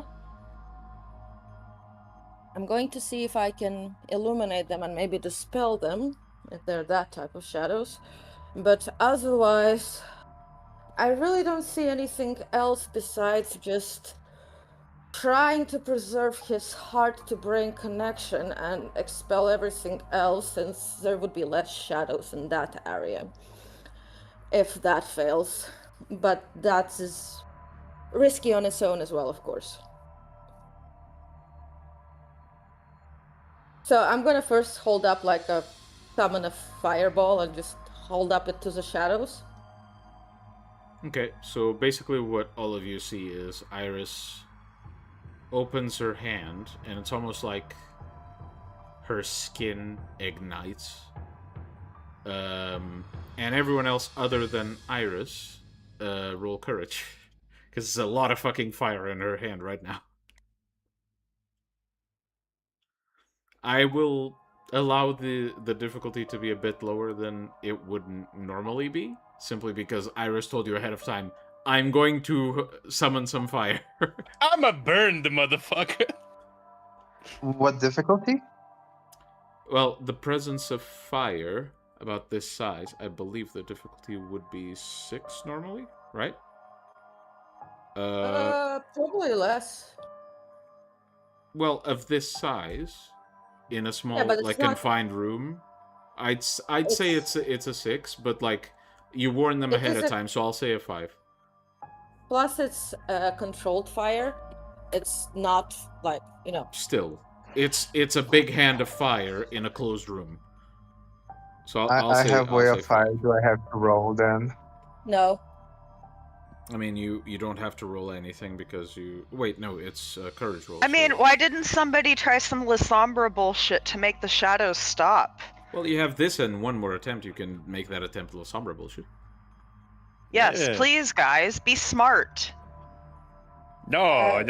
I'm going to see if I can illuminate them and maybe dispel them, if they're that type of shadows. But otherwise, I really don't see anything else besides just trying to preserve his heart to brain connection and expel everything else, since there would be less shadows in that area if that fails. But that is risky on its own as well, of course. So I'm gonna first hold up summon a fireball and just hold up it to the shadows. Okay, so basically what all of you see is Iris opens her hand, and it's almost like her skin ignites. And everyone else other than Iris, roll courage. Because there's a lot of fucking fire in her hand right now. I will allow the difficulty to be a bit lower than it would normally be, simply because Iris told you ahead of time, I'm going to summon some fire. I'ma burn the motherfucker. What difficulty? Well, the presence of fire about this size, I believe the difficulty would be 6 normally, right? Probably less. Well, of this size, in a Yeah, small, but like, it's not. confined room, I'd say it's a 6, but like you warn them It ahead of isn't- time, so I'll say a 5. Plus, it's controlled fire. It's not like Still, it's a big hand of fire in a closed room. So I'll I say have way I'll of say fire. 5. Do I have to roll then? No. I mean, you don't have to roll anything because you... Wait, no, it's a courage roll. I mean, so... why didn't somebody try some Lissombra bullshit to make the shadows stop? Well, you have this and one more attempt. You can make that attempt a little Sombra bullshit. Yes, Yeah. please, guys, be smart. No.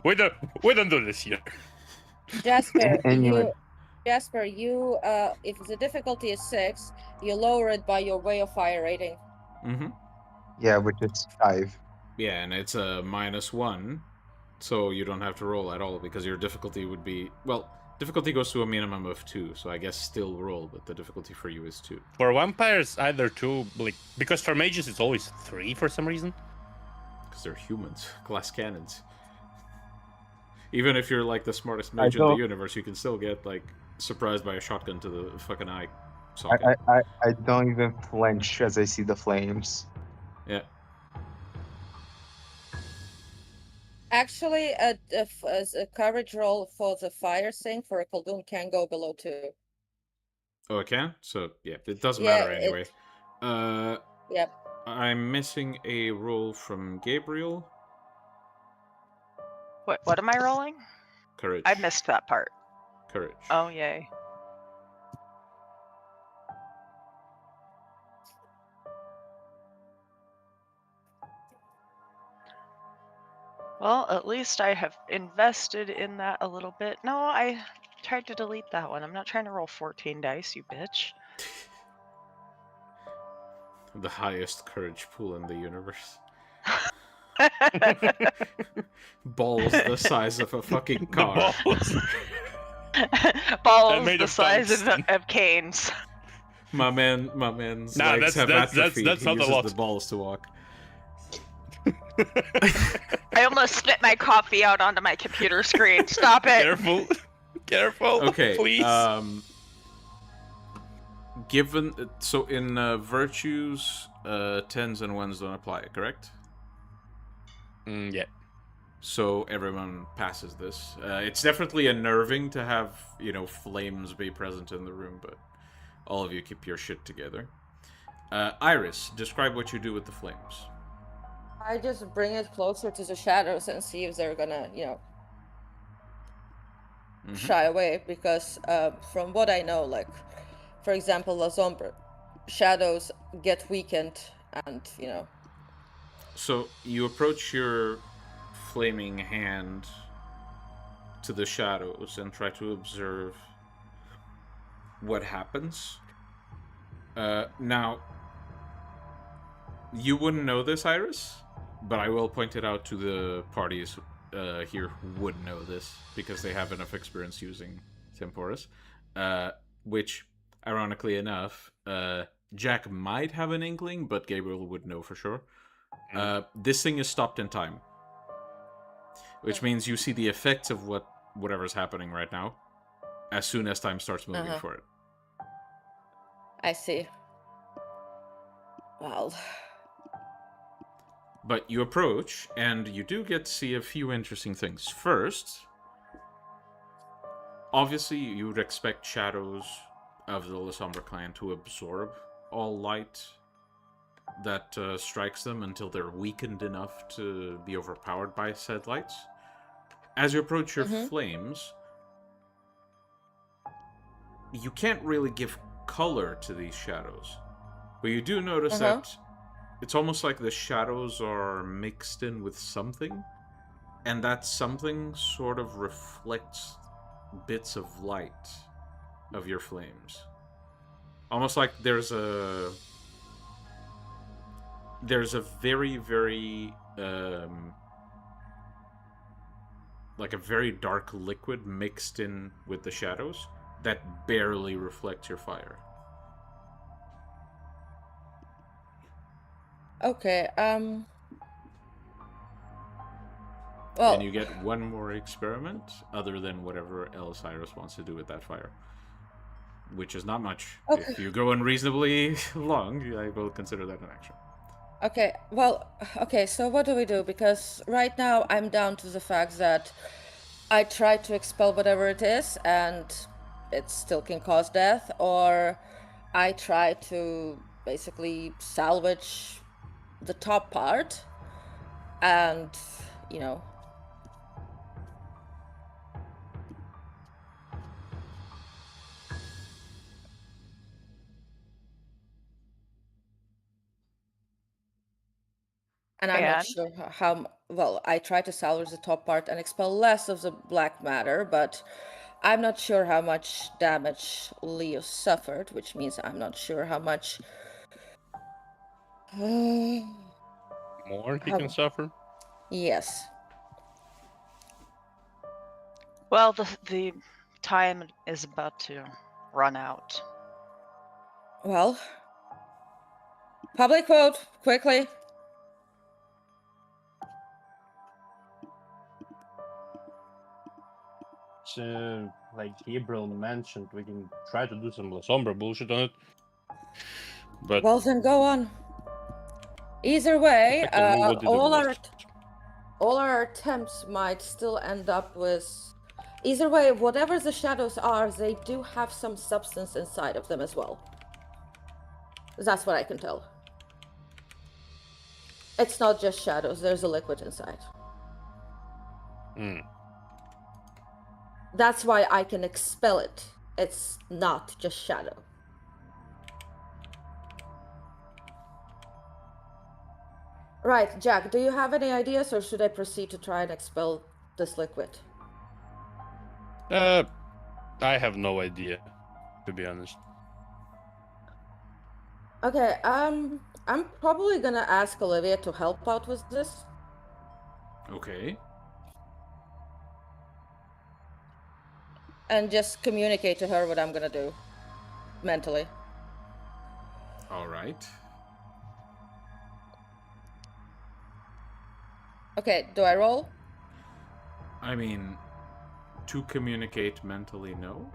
We don't do this here. Jasper, Anyway. you if the difficulty is 6, you lower it by your way of fire rating. Mm-hmm. Yeah, which is 5. Yeah, and it's a -1, so you don't have to roll at all because your difficulty would be... Well, difficulty goes to a minimum of 2, so I guess still roll, but the difficulty for you is 2. For vampires, either 2, like, because for mages it's always 3 for some reason. Because they're humans. Glass cannons. Even if you're, like, the smartest mage in the universe, you can still get, like, surprised by a shotgun to the fucking eye socket. I don't even flinch as I see the flames. Yeah. Actually, a courage roll for the fire thing for a Khaldun can go below 2. Oh, it can? So, yeah, it doesn't Yeah, matter anyway. Yep. I'm missing a roll from Gabriel. What am I rolling? Courage. I missed that part. Courage. Oh, yay. Well, at least I have invested in that a little bit. No, I tried to delete that one. I'm not trying to roll 14 dice, you bitch. The highest courage pool in the universe. Balls the size of a fucking car. Balls made the of size tungsten. of canes. My man's Nah, legs have that's atrophied. not He a uses lot. the balls to walk. I almost spit my coffee out onto my computer screen. Stop it. Careful. Careful. Okay. Please. Given so in virtues, 10s and 1s don't apply, correct? Yeah. So everyone passes this. It's definitely unnerving to have, flames be present in the room, but all of you keep your shit together. Iris, describe what you do with the flames. I just bring it closer to the shadows and see if they're gonna, shy away. Because from what I know, like, for example, La Sombra, shadows get weakened and, So you approach your flaming hand to the shadows and try to observe what happens. Now, you wouldn't know this, Iris, but I will point it out to the parties here who would know this because they have enough experience using Temporis, which, ironically enough, Jack might have an inkling, but Gabriel would know for sure. This thing is stopped in time, which means you see the effects of whatever's happening right now as soon as time starts moving for it. I see. Well, but you approach, and you do get to see a few interesting things. First, obviously, you would expect shadows of the La Sombra clan to absorb all light that strikes them until they're weakened enough to be overpowered by said lights. As you approach your flames, you can't really give color to these shadows, but you do notice that it's almost like the shadows are mixed in with something, and that something sort of reflects bits of light of your flames. Almost like there's a very, very like a very dark liquid mixed in with the shadows, that barely reflect your fire. Okay, well, And you get one more experiment, other than whatever else Iris wants to do with that fire. Which is not much. Okay. If you go unreasonably long, I will consider that an action. okay, well, okay, so what do we do? Because right now I'm down to the fact that I try to expel whatever it is and it still can cause death, or I try to basically salvage the top part and, you know. And I'm not And? sure how well. I try to salvage the top part and expel less of the black matter, but I'm not sure how much damage Leo suffered, which means I'm not sure how much. More he can suffer. Yes. Well, the time is about to run out. Well, public vote, quickly. So, like Gabriel mentioned, we can try to do some La Sombra bullshit on it. But Well, then go on. Either way, I can move what did all our attempts might still end up with. Either way, whatever the shadows are, they do have some substance inside of them as well. That's what I can tell. It's not just shadows, there's a liquid inside. That's why I can expel it. It's not just shadow. Right, Jack, do you have any ideas, or should I proceed to try and expel this liquid? I have no idea, to be honest. Okay, I'm probably gonna ask Olivia to help out with this. Okay. And just communicate to her what I'm gonna do. Mentally. Alright. Okay, do I roll? I mean, to communicate mentally, no?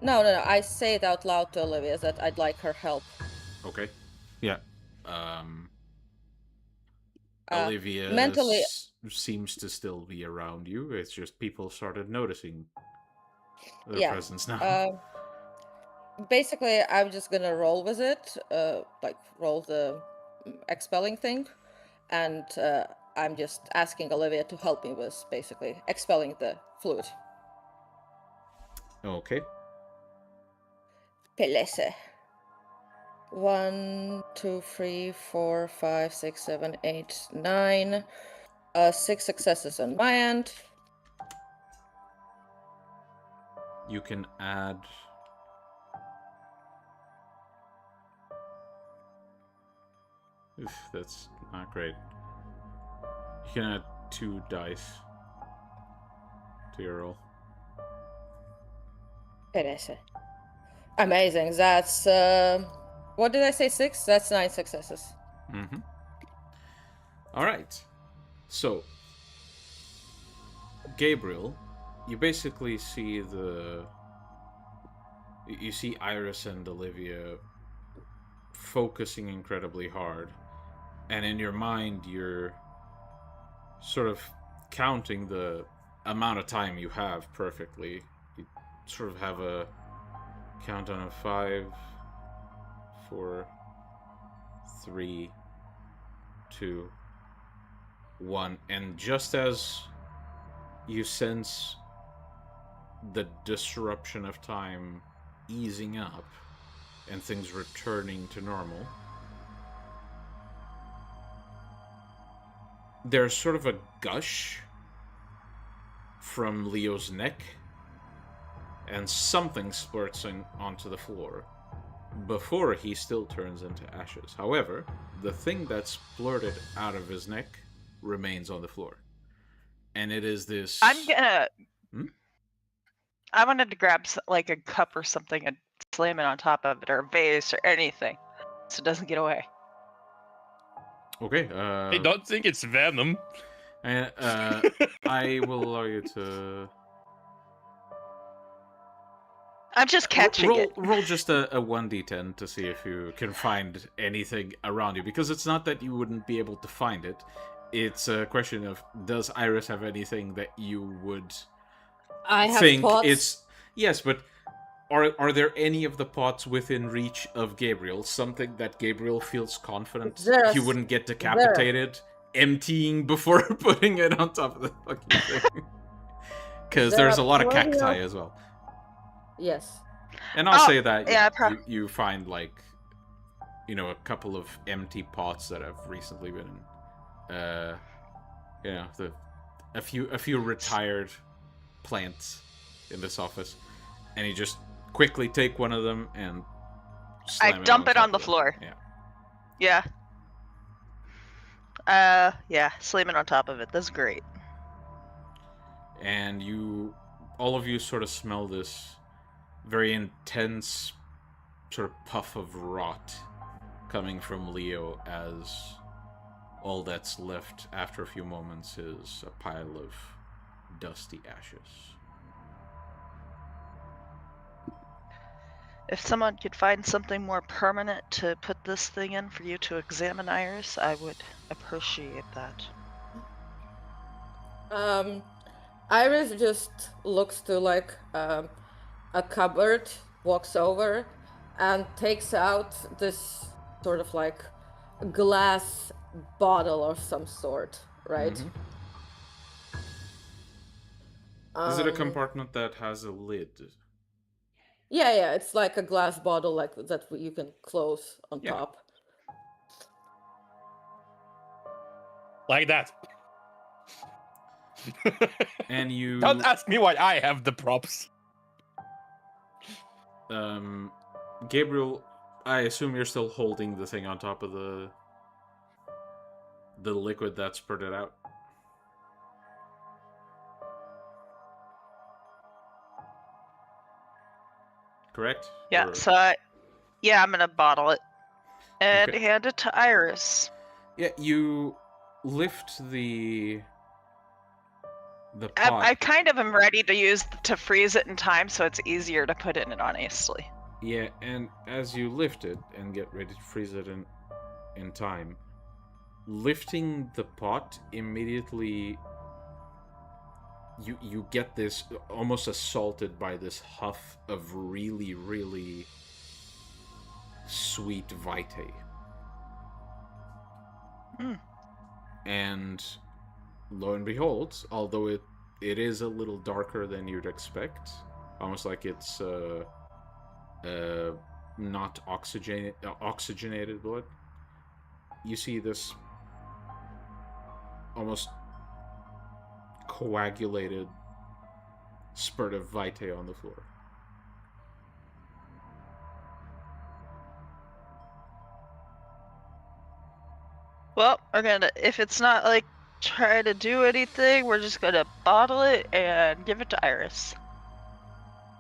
No, I say it out loud to Olivia that I'd like her help. Okay. Yeah. Olivia mentally, seems to still be around you. It's just people started noticing their presence now. Basically, I'm just gonna roll with it, like roll the expelling thing, and I'm just asking Olivia to help me with basically expelling the fluid. Okay. Pelese. 1, 2, 3, 4, 5, 6, 7, 8, 9. 6 successes on my end. You can add... Oof, that's not great. You can add 2 dice to your roll. Pelese. Amazing. That's what did I say? 6? That's 9 successes. Mm-hmm. All right. So, Gabriel, you basically see you see Iris and Olivia focusing incredibly hard, and in your mind you're sort of counting the amount of time you have perfectly. You sort of have a countdown of 5, 4, 3, 2, 1, and just as you sense the disruption of time easing up and things returning to normal, there's sort of a gush from Leo's neck, and something splurts onto the floor before he still turns into ashes. However, the thing that splurted out of his neck remains on the floor. And it is this... I'm gonna... I wanted to grab like a cup or something and slam it on top of it, or a vase or anything, so it doesn't get away. Okay. I don't think it's venom. I will allow you to I'm just catching it. roll just a 1d10 to see if you can find anything around you, because it's not that you wouldn't be able to find it. It's a question of, does Iris have anything that you would I have think pots. it's... Yes, but are there any of the pots within reach of Gabriel? Something that Gabriel feels confident There's- he wouldn't get decapitated, emptying before putting it on top of the fucking thing? Because There there's a are lot of plenty cacti of- as well. Yes. And I'll Oh, say that yeah, you find, like, you know, a couple of empty pots that have recently been, you know, a few retired plants in this office, and you just quickly take one of them and slam dump it top on the of them. floor. Yeah. Yeah, slam it on top of it. That's great. And all of you sort of smell this very intense sort of puff of rot coming from Leo, as all that's left after a few moments is a pile of dusty ashes. If someone could find something more permanent to put this thing in for you to examine, Iris, I would appreciate that. Iris just looks to like a cupboard, walks over, and takes out this sort of like glass bottle of some sort, right? Is it a compartment that has a lid? Yeah, it's like a glass bottle like that you can close on Yeah. top. Like that. And you... Don't ask me why I have the props. Gabriel, I assume you're still holding the thing on top of the liquid that's spurted out. Correct? Yeah, Or- so I'm gonna bottle it and Okay. hand it to Iris. Yeah, you lift the pot. I kind of am ready to freeze it in time, so it's easier to put it in, honestly. Yeah, and as you lift it and get ready to freeze it in time, lifting the pot immediately, you get this almost assaulted by this huff of really, really sweet vitae. And lo and behold, although it is a little darker than you'd expect, almost like it's not oxygenated blood, you see this almost coagulated spurt of vitae on the floor. Well, we're gonna, if it's not like try to do anything, we're just gonna bottle it and give it to Iris.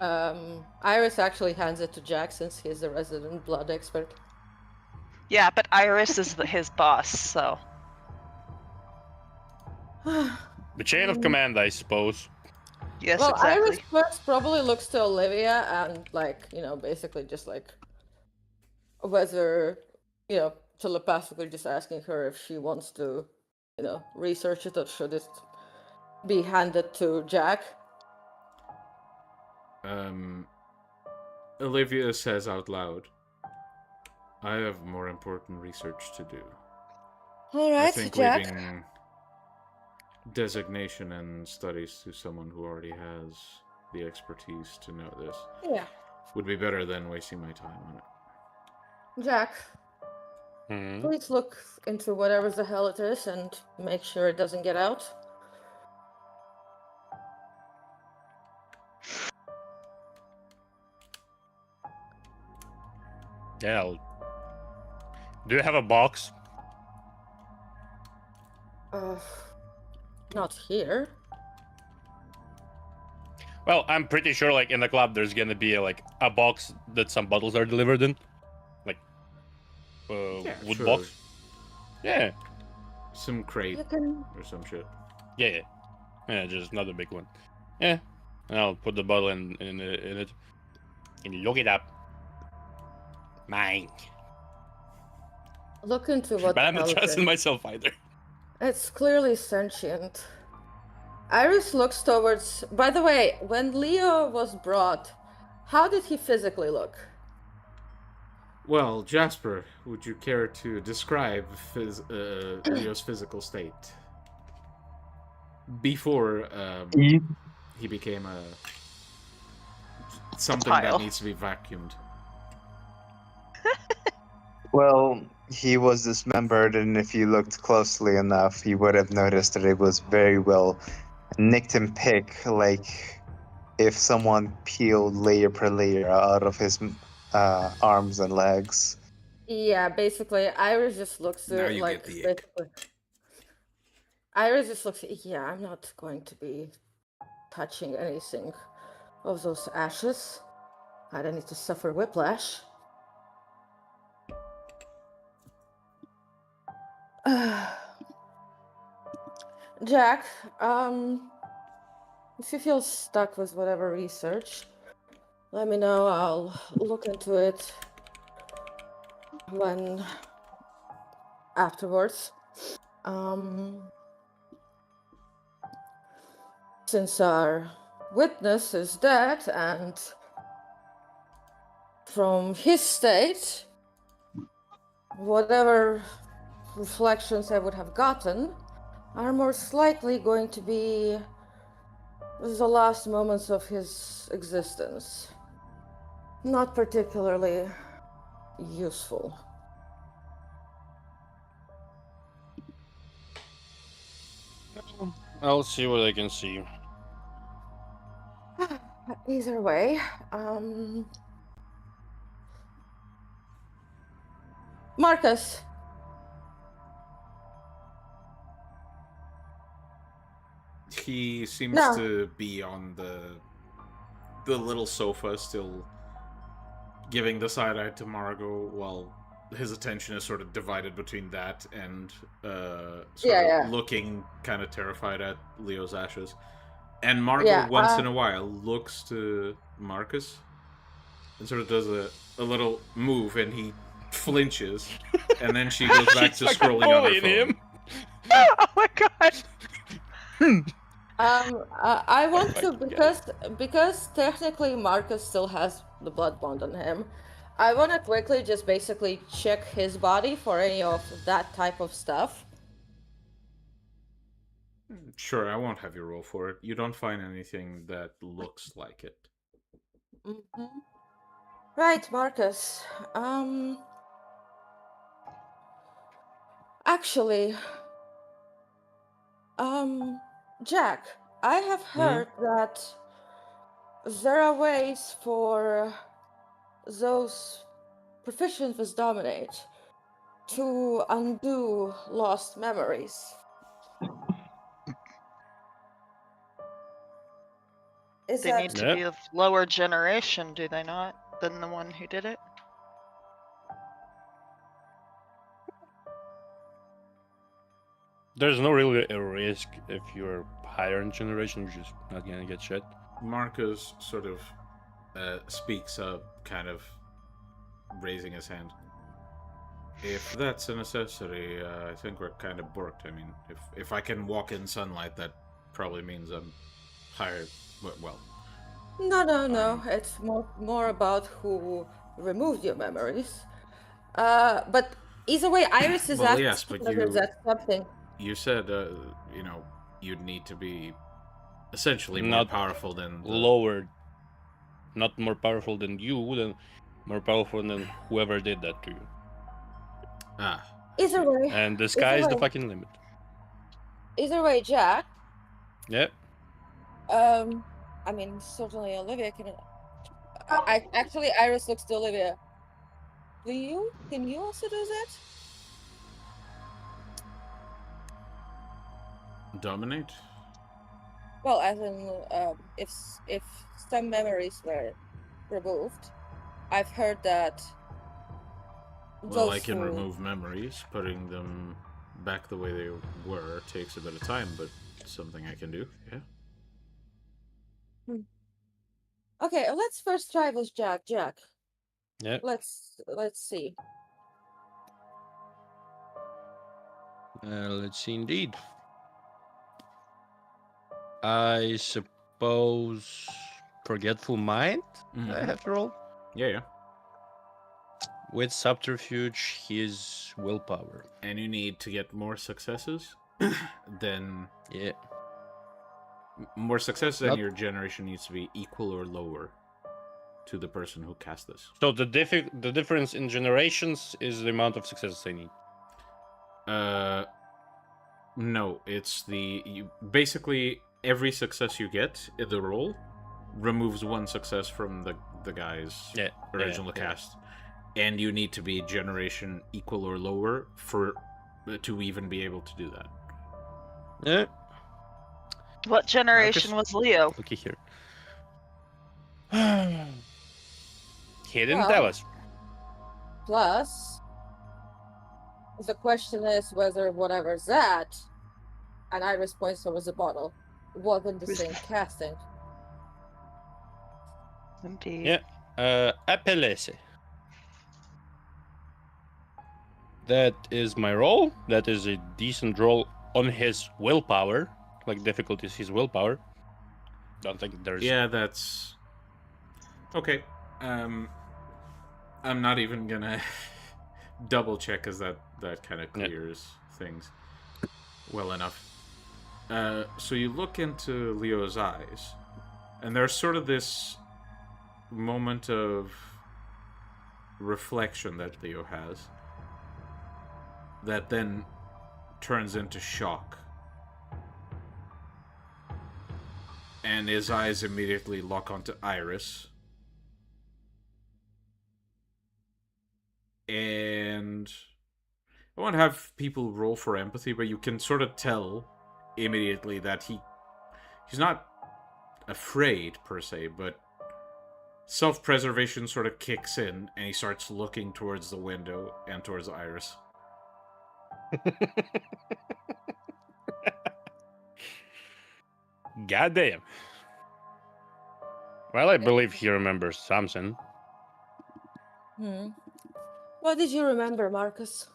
Iris actually hands it to Jack since he's the resident blood expert. Yeah, but Iris is his boss, so. The chain of command, I suppose. Yes, Well, exactly. Iris first probably looks to Olivia and, like, you know, basically just like whether, you know, telepathically just asking her if she wants to, you know, research it, or should it be handed to Jack. Olivia says out loud, I have more important research to do. All I right, think Jack. leaving designation and studies to someone who already has the expertise to know this Yeah, would be better than wasting my time on it. Jack, Hmm. please look into whatever the hell it is and make sure it doesn't get out. Yeah. Do you have a box? Not here. Well, I'm pretty sure, like, in the club, there's gonna be, like, a box that some bottles are delivered in. Like, wood sure. box. Yeah. Some crate You can. or some shit. Yeah. Yeah, just not a big one. Yeah. And I'll put the bottle in it. And look it up. Mine. Look into what But the I'm not hell it trusting is. myself either. It's clearly sentient. Iris looks towards. By the way, when Leo was brought, how did he physically look? Well, Jasper, would you care to describe Leo's physical state before he became something pile. that needs to be vacuumed? Well, he was dismembered, and if you looked closely enough, you would have noticed that it was very well nicked and picked, like if someone peeled layer per layer out of his arms and legs. Yeah, basically, Iris just looks Now through you like get the ick. basically. Iris just looks. Yeah, I'm not going to be touching anything of those ashes. I don't need to suffer whiplash. Jack, if you feel stuck with whatever research, let me know. I'll look into it when afterwards. Since our witness is dead and from his state, whatever reflections I would have gotten are most likely going to be the last moments of his existence. Not particularly useful. I'll see what I can see. Either way, Marcus. He seems No. to be on the little sofa, still giving the side eye to Margot, while his attention is sort of divided between that and looking kind of terrified at Leo's ashes. And Margot, once in a while, looks to Marcus and sort of does a little move, and he flinches, and then she goes back to scrolling on her phone. Him. Oh my god! I want to because technically Marcus still has the blood bond on him. I want to quickly just basically check his body for any of that type of stuff. Sure, I won't have you roll for it. You don't find anything that looks like it. Mm-hmm. Right, Marcus. Actually, Jack, I have heard that there are ways for those proficient with Dominate to undo lost memories. They need to be of lower generation, do they not, than the one who did it? There's no really a risk if you're higher in generation, you're just not gonna get shit. Marcus sort of speaks up, kind of raising his hand. If that's a necessity, I think we're kind of borked. I mean, if I can walk in sunlight, that probably means I'm higher. Well. No. It's more about who removed your memories. But either way, Iris is asking yes, but whether that's something. You said, you'd need to be essentially more powerful than lower, not more powerful than you, then more powerful than whoever did that to you. Either way. And the sky is the fucking limit. Either way, Jack. Yep. I mean, certainly Olivia can. Actually, Iris looks to Olivia. Can you also do that? Dominate? Well, as in, if some memories were removed, I've heard that Well, I those can who... remove memories. Putting them back the way they were takes a bit of time, but it's something I can do, yeah. Okay, let's first try with Jack. Jack, Yeah. let's see. Let's see, indeed. I suppose Forgetful Mind I have to roll. Yeah. With Subterfuge, his willpower. And you need to get more successes than... Yeah. More success than Not- your generation needs to be equal or lower to the person who cast this. So the difference in generations is the amount of successes I need. No, it's basically every success you get in the roll removes one success from the guy's original cast, and you need to be generation equal or lower to even be able to do that. Yeah. What generation was Leo? Looky here. He didn't tell us. Plus, the question is whether whatever's that, and Iris points towards the bottle, wasn't the same casting. Indeed. Yeah. Apelese. That is my roll. That is a decent roll on his willpower. Like, difficulty is his willpower. Don't think there's... Yeah, that's... Okay. I'm not even gonna double check, because that kind of clears things well enough. So you look into Leo's eyes, and there's sort of this moment of reflection that Leo has that then turns into shock. And his eyes immediately lock onto Iris. And I won't have people roll for empathy, but you can sort of tell immediately that he's not afraid per se, but self-preservation sort of kicks in, and he starts looking towards the window and towards Iris. Goddamn. Well, I believe he remembers something. What did you remember, Marcus?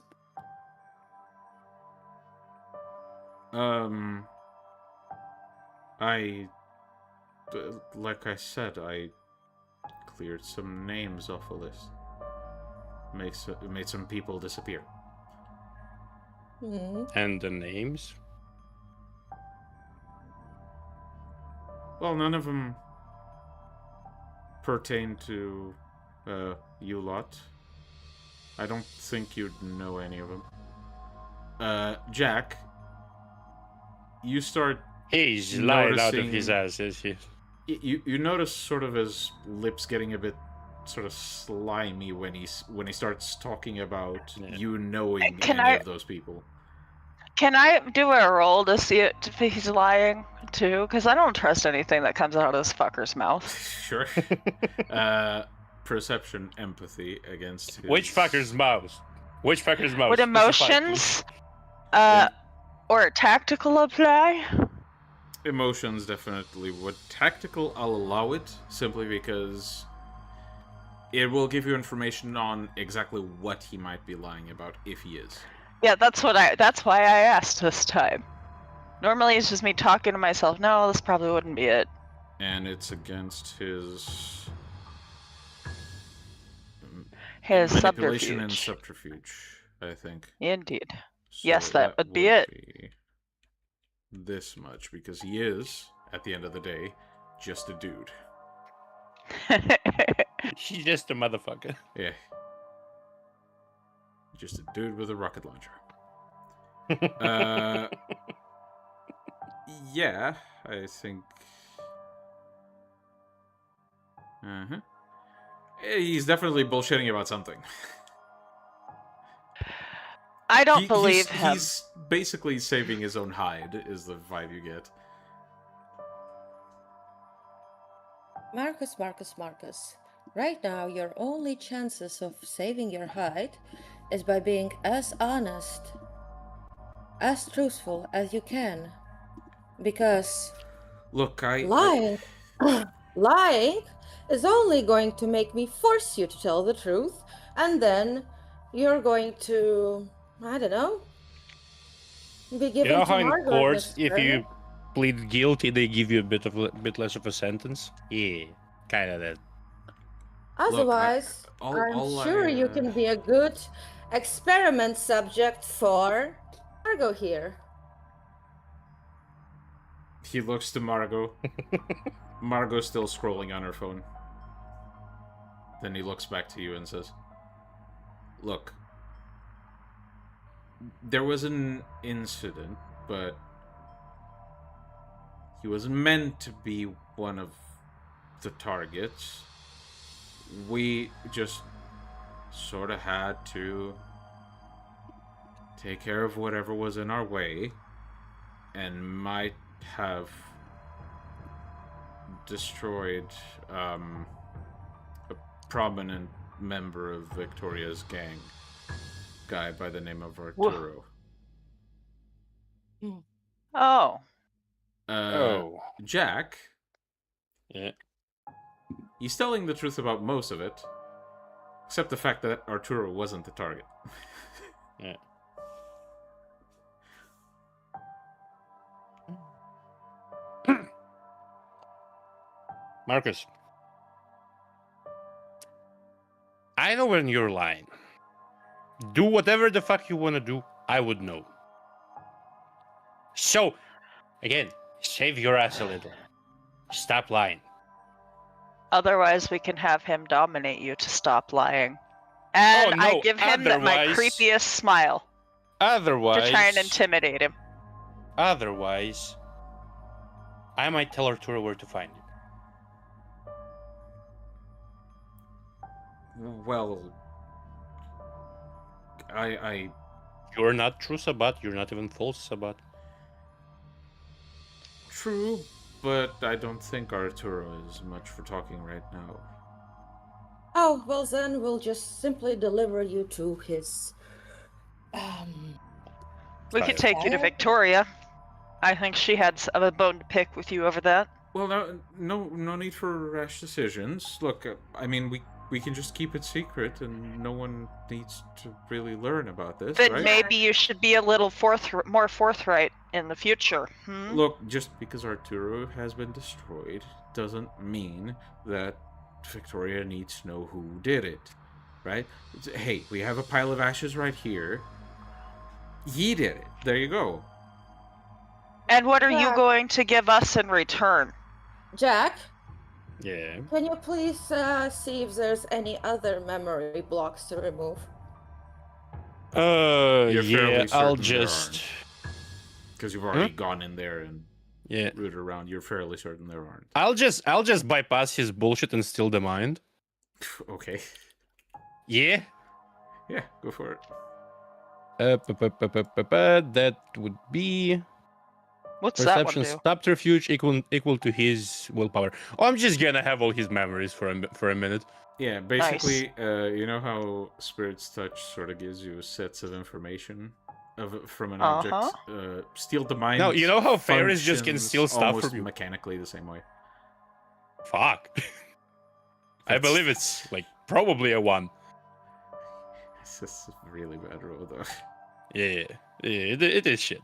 Like I said, I cleared some names off a list. Made some people disappear. And the names? Well, none of them pertain to you lot. I don't think you'd know any of them. Jack, you start... He's lying out of his ass, is he? You notice sort of his lips getting a bit sort of slimy when he starts talking about you knowing any of those people. Can I do a roll to see if he's lying too? Because I don't trust anything that comes out of this fucker's mouth. Sure. Perception, empathy against his... Which fucker's mouth? Which fucker's mouth? Would emotions or tactical apply? Emotions definitely would. Tactical, I'll allow it, simply because it will give you information on exactly what he might be lying about, if he is. Yeah, that's why I asked this time. Normally it's just me talking to myself. No, this probably wouldn't be it. And it's against his subterfuge. manipulation and subterfuge, I think. Indeed. So yes, that would be it. Be this much, because he is, at the end of the day, just a dude. He's just a motherfucker. Yeah. Just a dude with a rocket launcher. Yeah, I think... He's definitely bullshitting about something. I don't believe him. He's basically saving his own hide, is the vibe you get. Marcus. Right now, your only chances of saving your hide is by being as honest, as truthful as you can. Because Look, lying lying is only going to make me force you to tell the truth, and then you're going to, I don't know, be You given know to how in Margaret courts, next if term? you plead guilty, they give you a bit less of a sentence? Yeah, kind of that. Otherwise, I'm sure you can be a good experiment subject for Margot here. He looks to Margot. Margot's still scrolling on her phone. Then he looks back to you and says, "Look, there was an incident, but he wasn't meant to be one of the targets. We just sort of had to take care of whatever was in our way, and might have destroyed a prominent member of Victoria's gang, guy by the name of Arturo." Oh. Jack. Yeah. He's telling the truth about most of it, except the fact that Arturo wasn't the target. Yeah. Marcus, I know when you're lying. Do whatever the fuck you want to do, I would know. So, again, save your ass a little. Stop lying. Otherwise, we can have him dominate you to stop lying. And I give him my creepiest smile. Otherwise... to try and intimidate him. Otherwise, I might tell Arturo where to find him. Well, I... You're not true Sabbat, you're not even false Sabbat. True, but I don't think Arturo is much for talking right now. Oh, well then we'll just simply deliver you to his... We could take you to Victoria. I think she had a bone to pick with you over that. Well, no need for rash decisions. Look, I mean, we can just keep it secret, and no one needs to really learn about this, Then right? maybe you should be a little more forthright in the future. Look, just because Arturo has been destroyed doesn't mean that Victoria needs to know who did it, right? Hey, we have a pile of ashes right here. He did it. There you go. And what are you going to give us in return? Jack? Yeah? Can you please see if there's any other memory blocks to remove? Yeah, I'll just... Because you've already gone in there and yeah, rooted around. You're fairly certain there aren't. I'll just bypass his bullshit and steal the mind. Okay. Yeah? Yeah, go for it. That would be... What's Perception that one do? subterfuge equal to his willpower. Oh, I'm just gonna have all his memories for a minute. Yeah, basically, you know how Spirit's Touch sort of gives you sets of information from an object? Steal the Mind. No, you know how fairies just can steal stuff almost from you? mechanically the same way. Fuck. I believe it's, like, probably a 1. This is a really bad roll, though. Yeah, it is shit.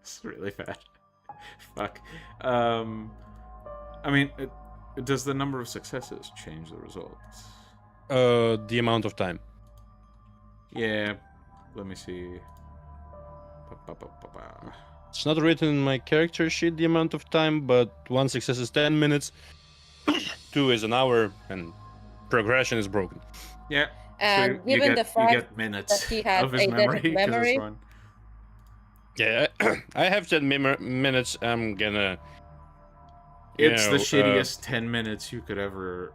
It's really bad. Fuck. I mean, does the number of successes change the results? The amount of time. Yeah. Let me see. It's not written in my character sheet, the amount of time, but 1 success is 10 minutes, 2 is an hour, and progression is broken. Yeah. And so given the fact you get minutes that he had of his a memory. Yeah, I have 10 minutes. I'm gonna. It's the shittiest 10 minutes you could ever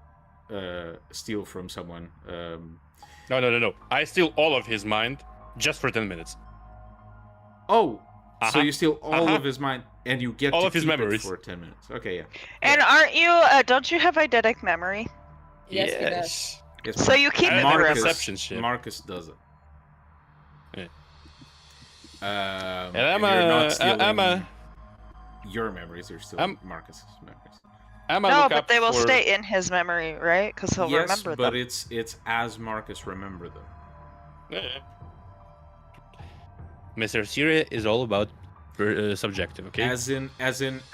steal from someone. No. I steal all of his mind just for 10 minutes. Oh, so you steal all of his mind And you get all to of his keep it memories for 10 minutes. Okay, yeah. And aren't you? Don't you have eidetic memory? Yes, he does. Yes, So you keep I it have forever. perception shit. Marcus doesn't. Yeah. And I'm you're not a- stealing I'm a- your memories, you're stealing Marcus's memories. No, but they will stay in his memory, right? Because he'll Yes, remember but them. it's as Marcus remember them. Yeah. Mr. Syria is all about subjective, okay? As in,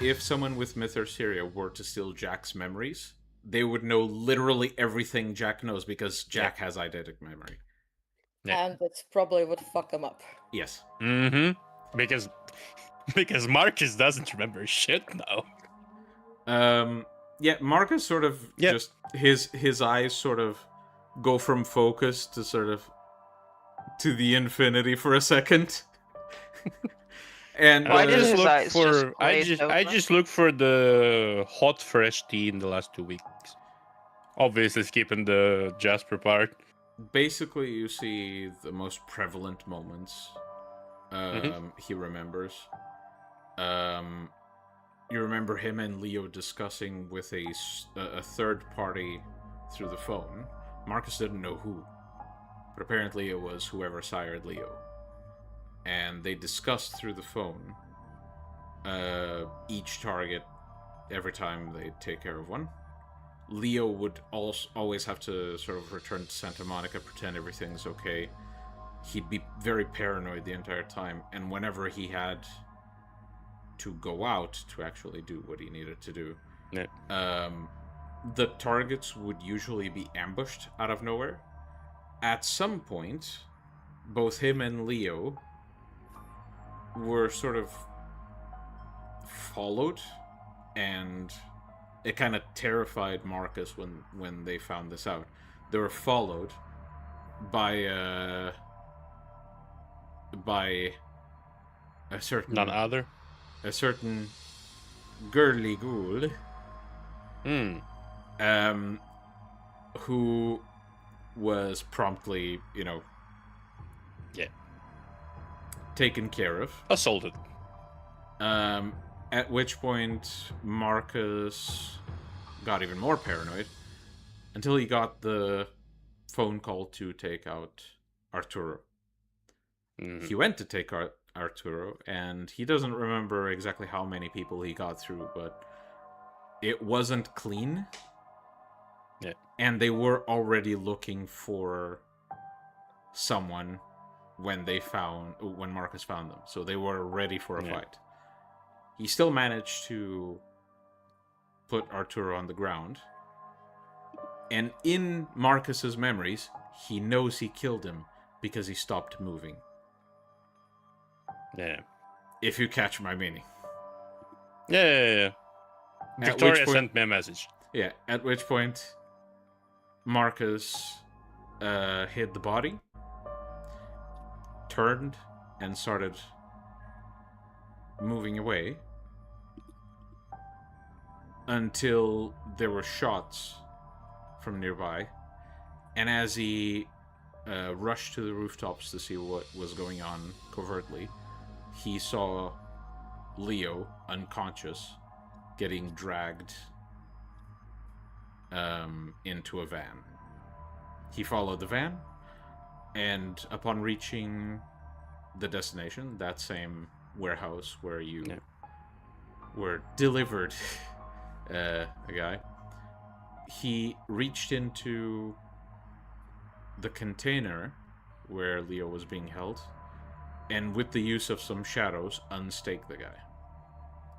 if someone with Mythosyria were to steal Jack's memories, they would know literally everything Jack knows because Jack has eidetic memory. Yeah. And it probably would fuck him up. Yes. Mm-hmm. Because Marcus doesn't remember shit now. Yeah, Marcus sort of just his eyes sort of go from focus to sort of to the infinity for a second. And Why did his eyes just I just look for the hot fresh tea in the last 2 weeks. Obviously skipping the Jasper part. basically you see the most prevalent moments he remembers. You remember him and Leo discussing with a third party through the phone. Marcus didn't know who, but apparently it was whoever sired Leo. And they discussed through the phone each target every time they take care of one. Leo would always have to sort of return to Santa Monica, pretend everything's okay. He'd be very paranoid the entire time, and whenever he had to go out to actually do what he needed to do, the targets would usually be ambushed out of nowhere. At some point, both him and Leo were sort of followed, and it kind of terrified Marcus when they found this out. They were followed by a certain None other. A certain girly ghoul, who was promptly, taken care of. Assaulted. At which point Marcus got even more paranoid until he got the phone call to take out Arturo. He went to take out Arturo, and he doesn't remember exactly how many people he got through, but it wasn't clean. Yeah. And they were already looking for someone when Marcus found them. So they were ready for a fight. He still managed to put Arturo on the ground. And in Marcus's memories, he knows he killed him because he stopped moving. Yeah. If you catch my meaning. Yeah. Victoria sent me a message. Yeah, at which point Marcus hid the body, turned, and started moving away until there were shots from nearby. And as he rushed to the rooftops to see what was going on covertly, he saw Leo, unconscious, getting dragged into a van. He followed the van, and upon reaching the destination, that same warehouse where you were delivered a guy, he reached into the container where Leo was being held, and with the use of some shadows, unstaked the guy.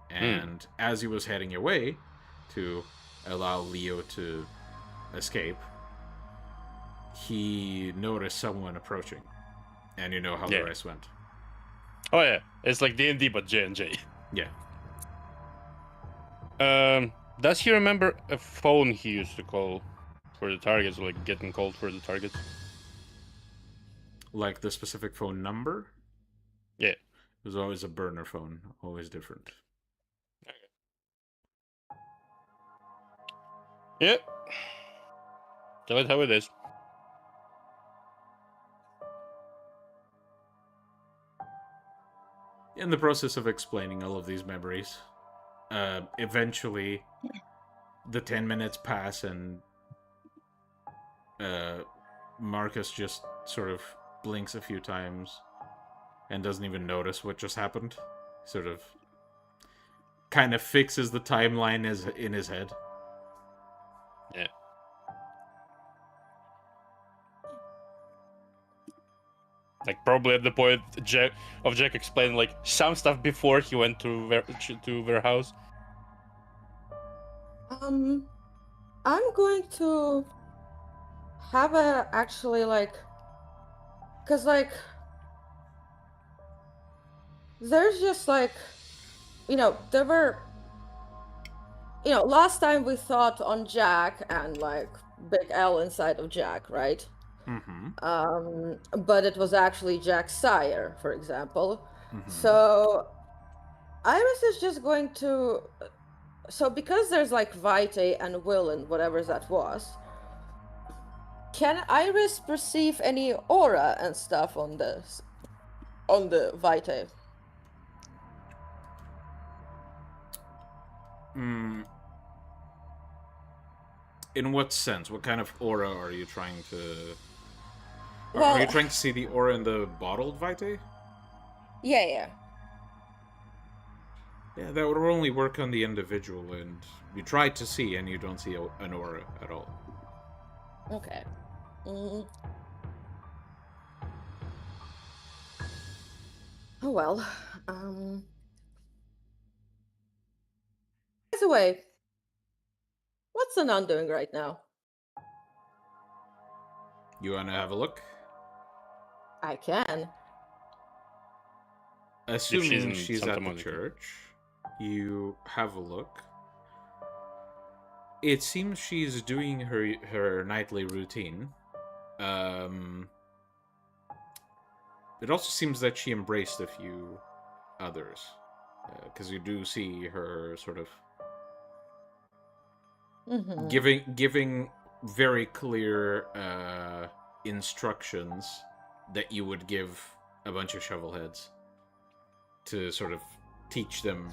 And as he was heading away to allow Leo to escape, he noticed someone approaching. And you know how the rest went. Oh yeah, it's like D&D but J&J. Yeah. Does he remember a phone he used to call for the targets, like getting called for the targets? Like the specific phone number? Yeah. It was always a burner phone, always different. Yep. Tell it how it is. in the process of explaining all of these memories, eventually the 10 minutes pass and Marcus just sort of blinks a few times and doesn't even notice what just happened. Sort of kind of fixes the timeline in his head. Yeah. Like, probably at the point Jack explained, like, some stuff before he went to their house. I'm going to have actually, like, because, like, there's just, like, there were, last time we thought on Jack and, like, Big L inside of Jack, right? Mm-hmm. But it was actually Jack's sire, for example. Mm-hmm. So Iris is just going to, so because there's like Vitae and Will and whatever that was, can Iris perceive any aura and stuff on the Vitae? In what sense? What kind of aura are you trying to... Well, are you trying to see the aura in the bottled Vitae? Yeah. Yeah, that would only work on the individual, and you try to see, and you don't see an aura at all. Okay. Oh well. By the way, what's the nun doing right now? You want to have a look? I can. Assuming she's she's Santa at the Monica. church, you have a look. It seems she's doing her nightly routine. It also seems that she embraced a few others, because you do see her sort of giving very clear instructions that you would give a bunch of shovelheads to sort of teach them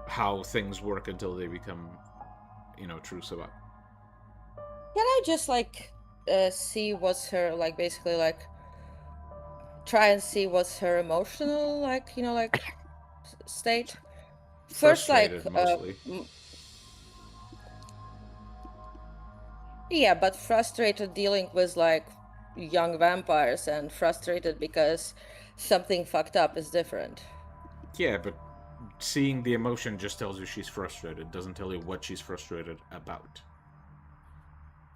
how things work until they become, true Sabbat. Can I just like see what's her like basically like try and see what's her emotional like state? First, like Frustrated, mostly. Yeah, but frustrated dealing with like young vampires and frustrated because something fucked up is different. Yeah, but seeing the emotion just tells you she's frustrated. Doesn't tell you what she's frustrated about.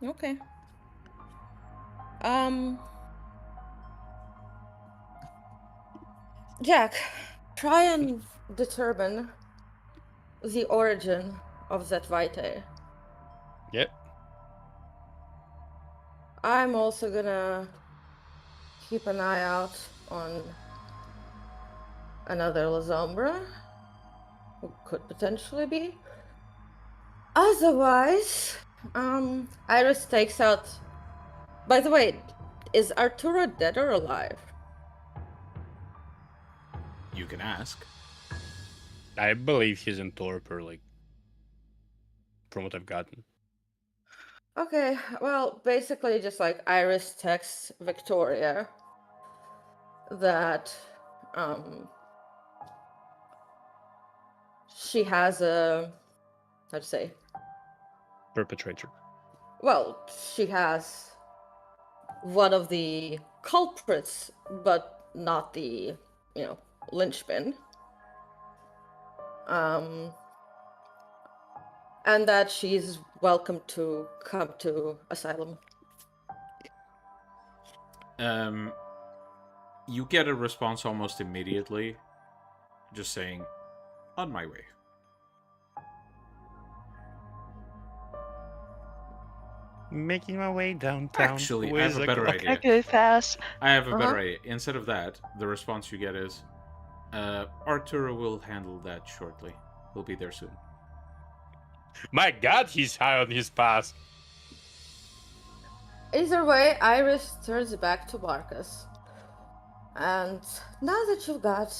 Okay. Jack, try and determine the origin of that Vitae. Yep. I'm also gonna keep an eye out on another La Sombra, who could potentially be. Otherwise, Iris takes out... By the way, is Arturo dead or alive? You can ask. I believe he's in torpor, like, from what I've gotten. Okay, well, basically just like Iris texts Victoria that she has a, how'd you say? Perpetrator. Well, she has one of the culprits, but not the, linchpin. And that she's welcome to come to Asylum. You get a response almost immediately, just saying, "On my way." Making my way downtown. Actually, I have a better idea. I go fast. I have a better idea. Instead of that, the response you get is, Arturo will handle that shortly. He'll be there soon. My God, he's high on his pass. Either way, Iris turns back to Marcus. And now that you've got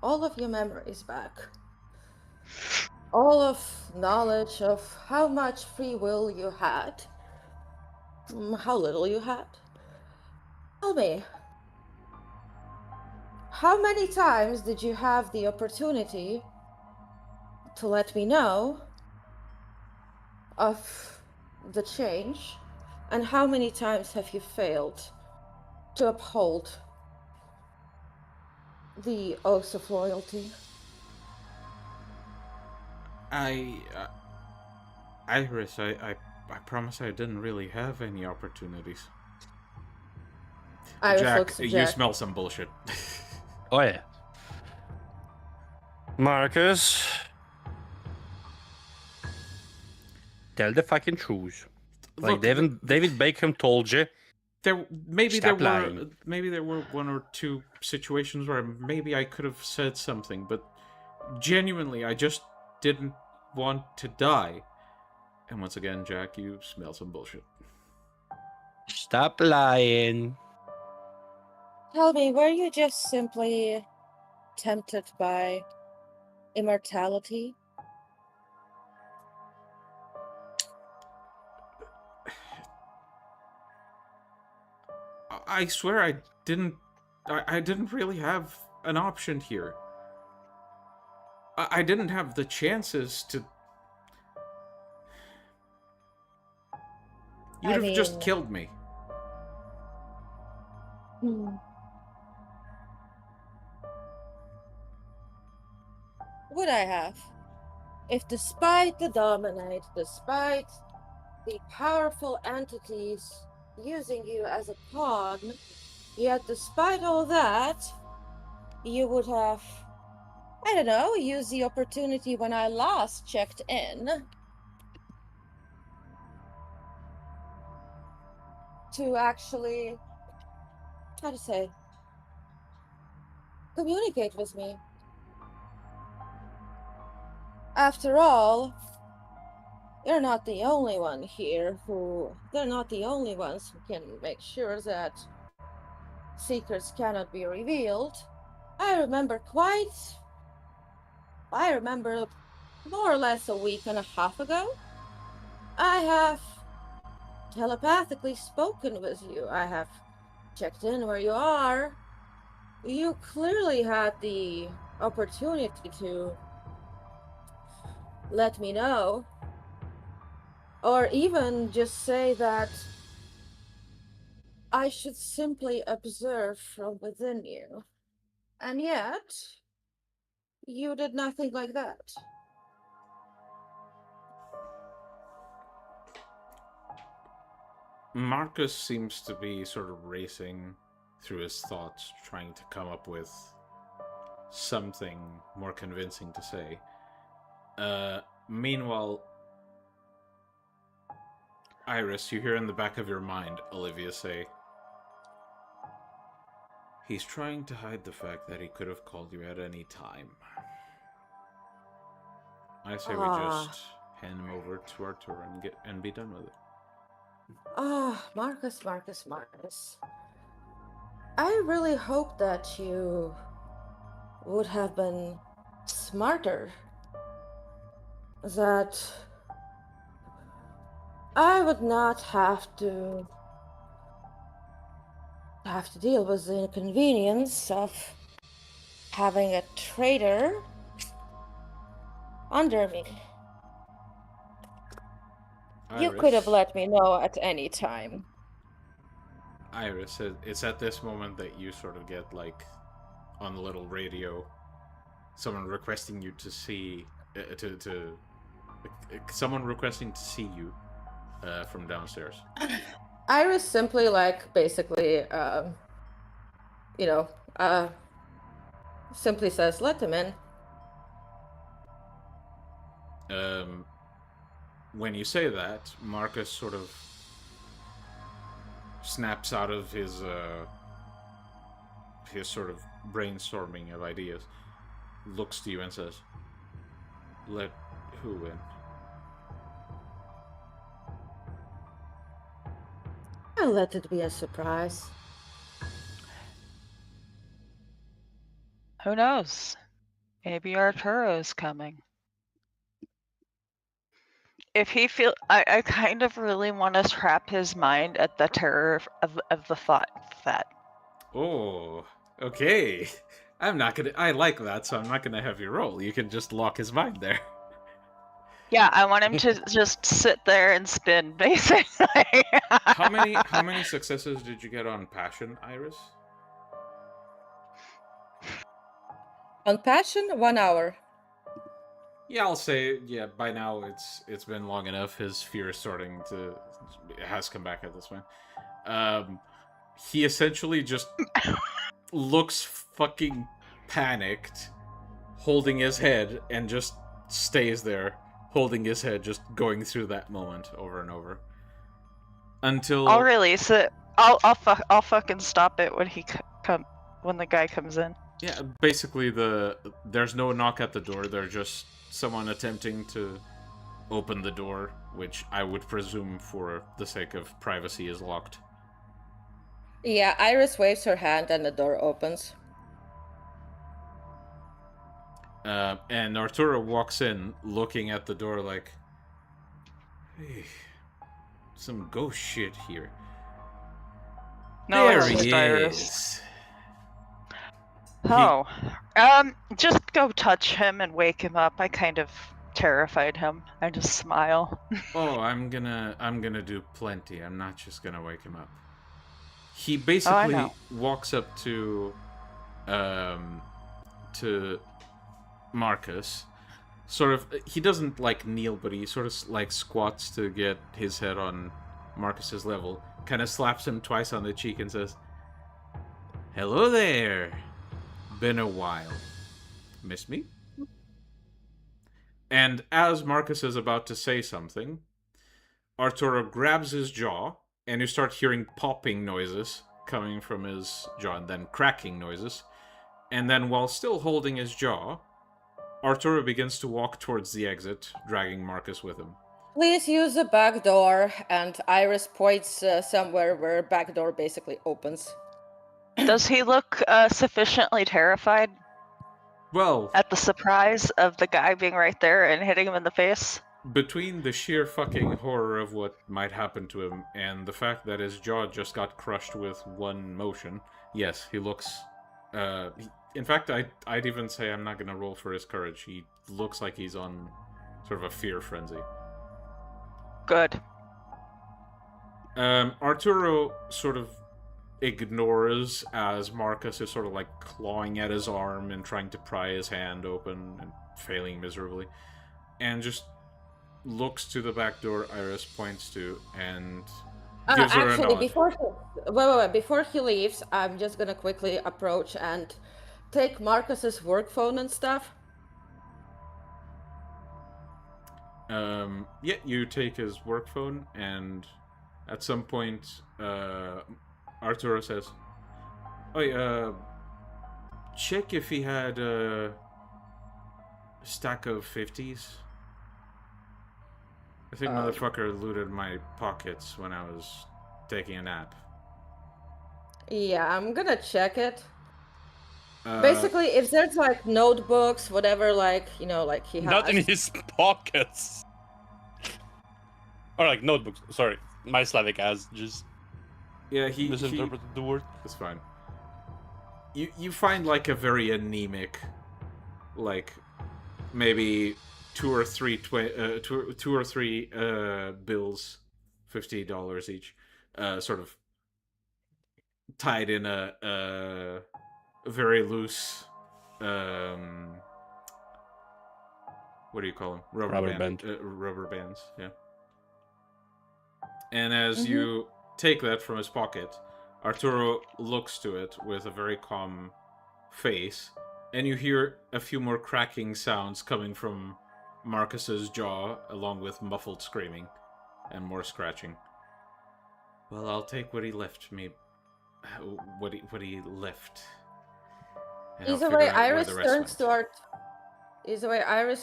all of your memories back. All of knowledge of how much free will you had, how little you had. Tell me, how many times did you have the opportunity to let me know of the change, and how many times have you failed to uphold the oaths of loyalty? Iris, I promise I didn't really have any opportunities. Iris Jack, looks at you Jack. smell some bullshit. Oh yeah. Marcus, tell the fucking truth. Like Look, David Beckham told you. Maybe Stop there lying. were one or two situations where maybe I could have said something, but genuinely I just didn't want to die. And once again, Jack, you smell some bullshit. Stop lying. Tell me, were you just simply tempted by immortality? I swear I didn't really have an option here. I didn't have the chances to. You'd have just killed me. Would I have? If despite the dominate, despite the powerful entities using you as a pawn, yet despite all that, you would have, I don't know, used the opportunity when I last checked in to actually, how to say, communicate with me. After all, you're not the only one here they're not the only ones who can make sure that secrets cannot be revealed. I remember more or less a week and a half ago, I have telepathically spoken with you. I have checked in where you are. You clearly had the opportunity to let me know, or even just say that I should simply observe from within you. And yet, you did nothing like that. Marcus seems to be sort of racing through his thoughts, trying to come up with something more convincing to say. Meanwhile, Iris, you hear in the back of your mind Olivia say, "He's trying to hide the fact that he could have called you at any time." I say we just hand him over to Artur and be done with it. Marcus. I really hope that you would have been smarter. That I would not have to deal with the inconvenience of having a traitor under me. Iris, you could have let me know at any time. Iris, it's at this moment that you sort of get, like, on the little radio, someone requesting you to see, someone requesting to see you from downstairs. Iris simply, basically, simply says, "Let them in." When you say that, Marcus sort of snaps out of his sort of brainstorming of ideas, looks to you and says, "Let who in?" I'll let it be a surprise. Who knows? Maybe Arturo's coming. If he I kind of really want to trap his mind at the terror of the thought that. Oh, okay. I like that, so I'm not gonna have you roll. You can just lock his mind there. Yeah, I want him to just sit there and spin, basically. How many successes did you get on passion, Iris? On passion, 1 hour. Yeah, I'll say by now it's been long enough. His fear is has come back at this point. He essentially just looks fucking panicked, holding his head, and just stays there, holding his head, just going through that moment over and over. Until I'll release it. I'll fucking stop it when the guy comes in. Yeah, basically there's no knock at the door. There's just someone attempting to open the door, which I would presume for the sake of privacy is locked. Yeah, Iris waves her hand and the door opens. And Arturo walks in, looking at the door like, hey, some ghost shit here. No, there it's he just Iris. is. Oh, just go touch him and wake him up. I kind of terrified him. I just smile. Oh, I'm gonna do plenty. I'm not just gonna wake him up. He basically walks up to Marcus. Sort of, he doesn't like kneel, but he sort of like squats to get his head on Marcus's level. Kind of slaps him twice on the cheek and says, "Hello there. Been a while. Miss me?" And as Marcus is about to say something, Arturo grabs his jaw, and you start hearing popping noises coming from his jaw, and then cracking noises. And then, while still holding his jaw, Arturo begins to walk towards the exit, dragging Marcus with him. Please use the back door, and Iris points somewhere where back door basically opens. Does he look sufficiently terrified? Well, at the surprise of the guy being right there and hitting him in the face? Between the sheer fucking horror of what might happen to him and the fact that his jaw just got crushed with one motion, yes, he looks... in fact, I'd even say I'm not going to roll for his courage. He looks like he's on sort of a fear frenzy. Good. Arturo sort of ignores as Marcus is sort of like clawing at his arm and trying to pry his hand open and failing miserably, and just looks to the back door Iris points to and gives her a nod. Before he leaves, I'm just gonna quickly approach and take Marcus's work phone and stuff. Yeah, you take his work phone, and at some point, Arturo says, "Oh, check if he had a stack of 50s. I think motherfucker looted my pockets when I was taking a nap." Yeah, I'm gonna check it. Basically, if there's like notebooks, whatever, like, you know, like he has... Not in his pockets. Or like notebooks. Sorry, my Slavic ass just... Yeah, he misinterpreted the word. It's fine. You find like a very anemic, like maybe two or three bills, $50 each, sort of tied in a very loose, what do you call them? Rubber band. Rubber bands, yeah. And as you take that from his pocket, Arturo looks to it with a very calm face, and you hear a few more cracking sounds coming from Marcus's jaw, along with muffled screaming and more scratching. "Well, I'll take what he left me. What he left." Either way, Iris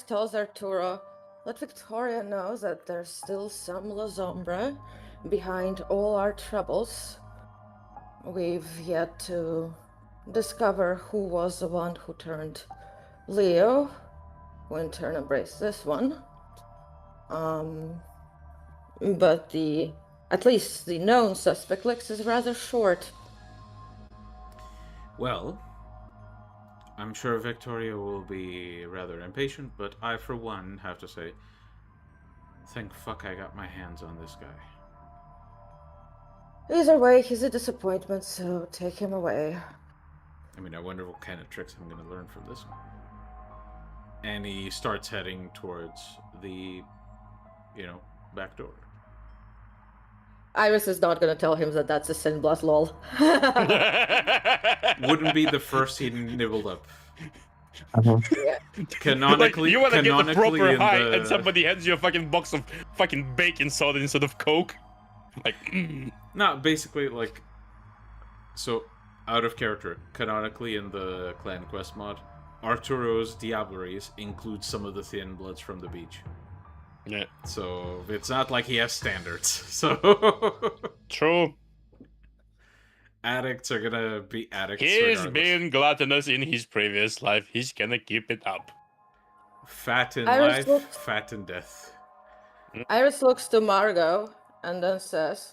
tells Arturo, "Let Victoria know that there's still some La Sombra behind all our troubles. We've yet to discover who was the one who turned Leo will in turn embrace this one. But at least the known suspect Lix is rather short. Well, I'm sure Victoria will be rather impatient, but I, for one, have to say, thank fuck I got my hands on this guy. Either way, he's a disappointment, so take him away. I mean, I wonder what kind of tricks I'm going to learn from this one. And he starts heading towards the, back door. Iris is not gonna tell him that that's a sin blood, lol. Wouldn't be the first he nibbled up. Yeah. Canonically, you wanna get the proper high, the... and somebody hands you a fucking box of fucking bacon soda instead of Coke. No, basically, so, out of character, canonically in the Clan Quest mod, Arturo's Diableries includes some of the thin bloods from the beach. Yeah. So, it's not like he has standards, so... True. Addicts are gonna be addicts He's regardless. been gluttonous in his previous life, he's gonna keep it up. Fat in Iris life, fat in death. Iris looks to Margot and then says,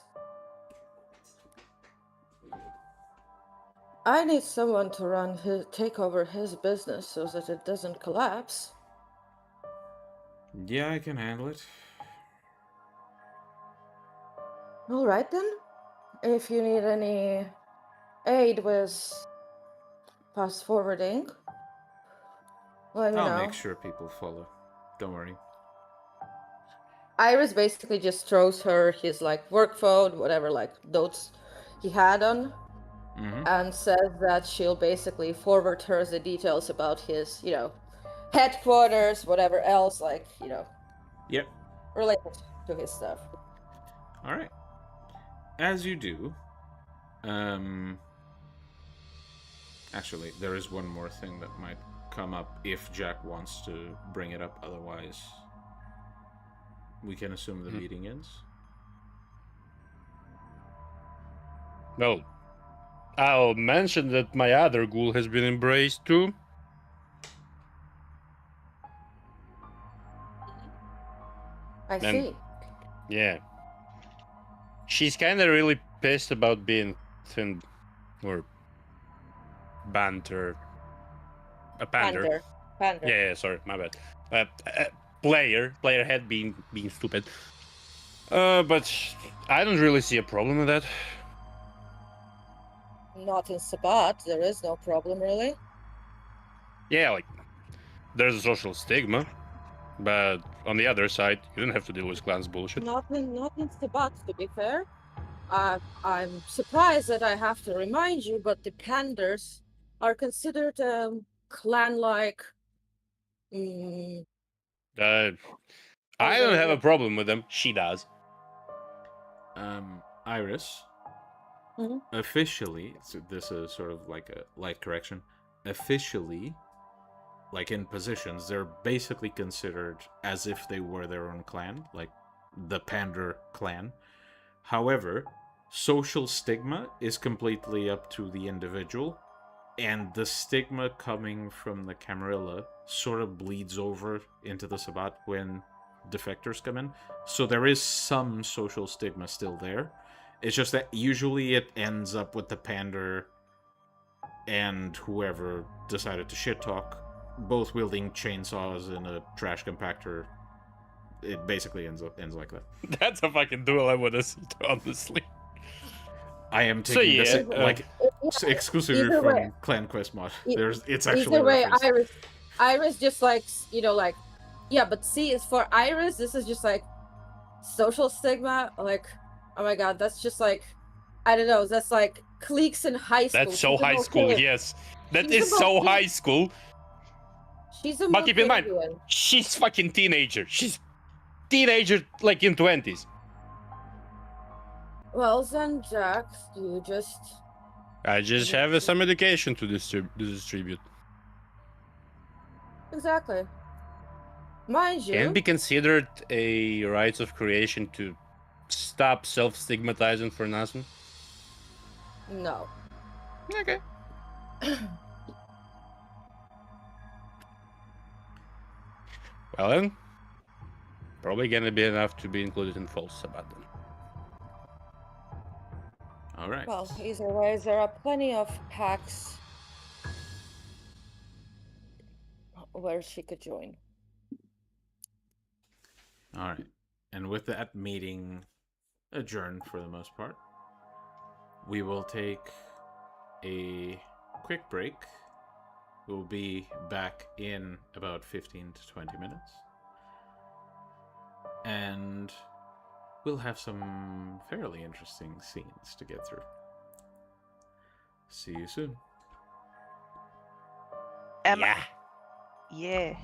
I need someone to take over his business so that it doesn't collapse. Yeah, I can handle it. All right then. If you need any aid with fast forwarding, let me know. I'll make sure people follow. Don't worry. Iris basically just throws her his work phone, whatever notes he had on, and says that she'll basically forward her the details about his, headquarters, whatever else, Yep. related to his stuff. All right. As you do, actually, there is one more thing that might come up if Jack wants to bring it up. Otherwise, we can assume the meeting ends. Well, I'll mention that my other ghoul has been embraced too. I see. Yeah. She's kind of really pissed about being thin, or banter. A pander. Pander. Yeah, sorry, my bad. Player head being stupid. But I don't really see a problem with that. Not in Sabbat, there is no problem really. Yeah, there's a social stigma, but on the other side, you don't have to deal with clans bullshit. Not in Sabbat, to be fair. I'm surprised that I have to remind you, but the Panders are considered clan-like. I don't have a problem with them. She does. Iris. Mhm. Officially, so this is sort of like a light correction. Officially, in positions, they're basically considered as if they were their own clan, like the Pander clan. However, social stigma is completely up to the individual, and the stigma coming from the Camarilla sort of bleeds over into the Sabbat when defectors come in. So there is some social stigma still there. It's just that usually it ends up with the Pander and whoever decided to shit talk, both wielding chainsaws in a trash compactor. It basically ends like that. That's a fucking duel I would have seen, honestly. I am taking this exclusively Either from way. Clan Quest mod. E- It's actually Either way, referenced. Iris just yeah, but see, it's for Iris, this is just social stigma, oh my god, that's just I don't know, that's cliques in high school. That's so She's high about school, to- yes. That she's is so about to- high school. She's a But keep in mind, Mulgarian. she's fucking teenager. She's teenager, in 20s. Well then, Jack, you just... I just have some medication to distribute. Exactly. Mind you... Can be considered a rites of creation to stop self-stigmatizing for nothing. No. Okay. Well then, probably gonna be enough to be included in false Sabbat then. All right. Well, either way, there are plenty of packs where she could join. All right. And with that meeting adjourned for the most part, we will take a quick break. We'll be back in about 15 to 20 minutes. And we'll have some fairly interesting scenes to get through. See you soon. Yeah. Yeah.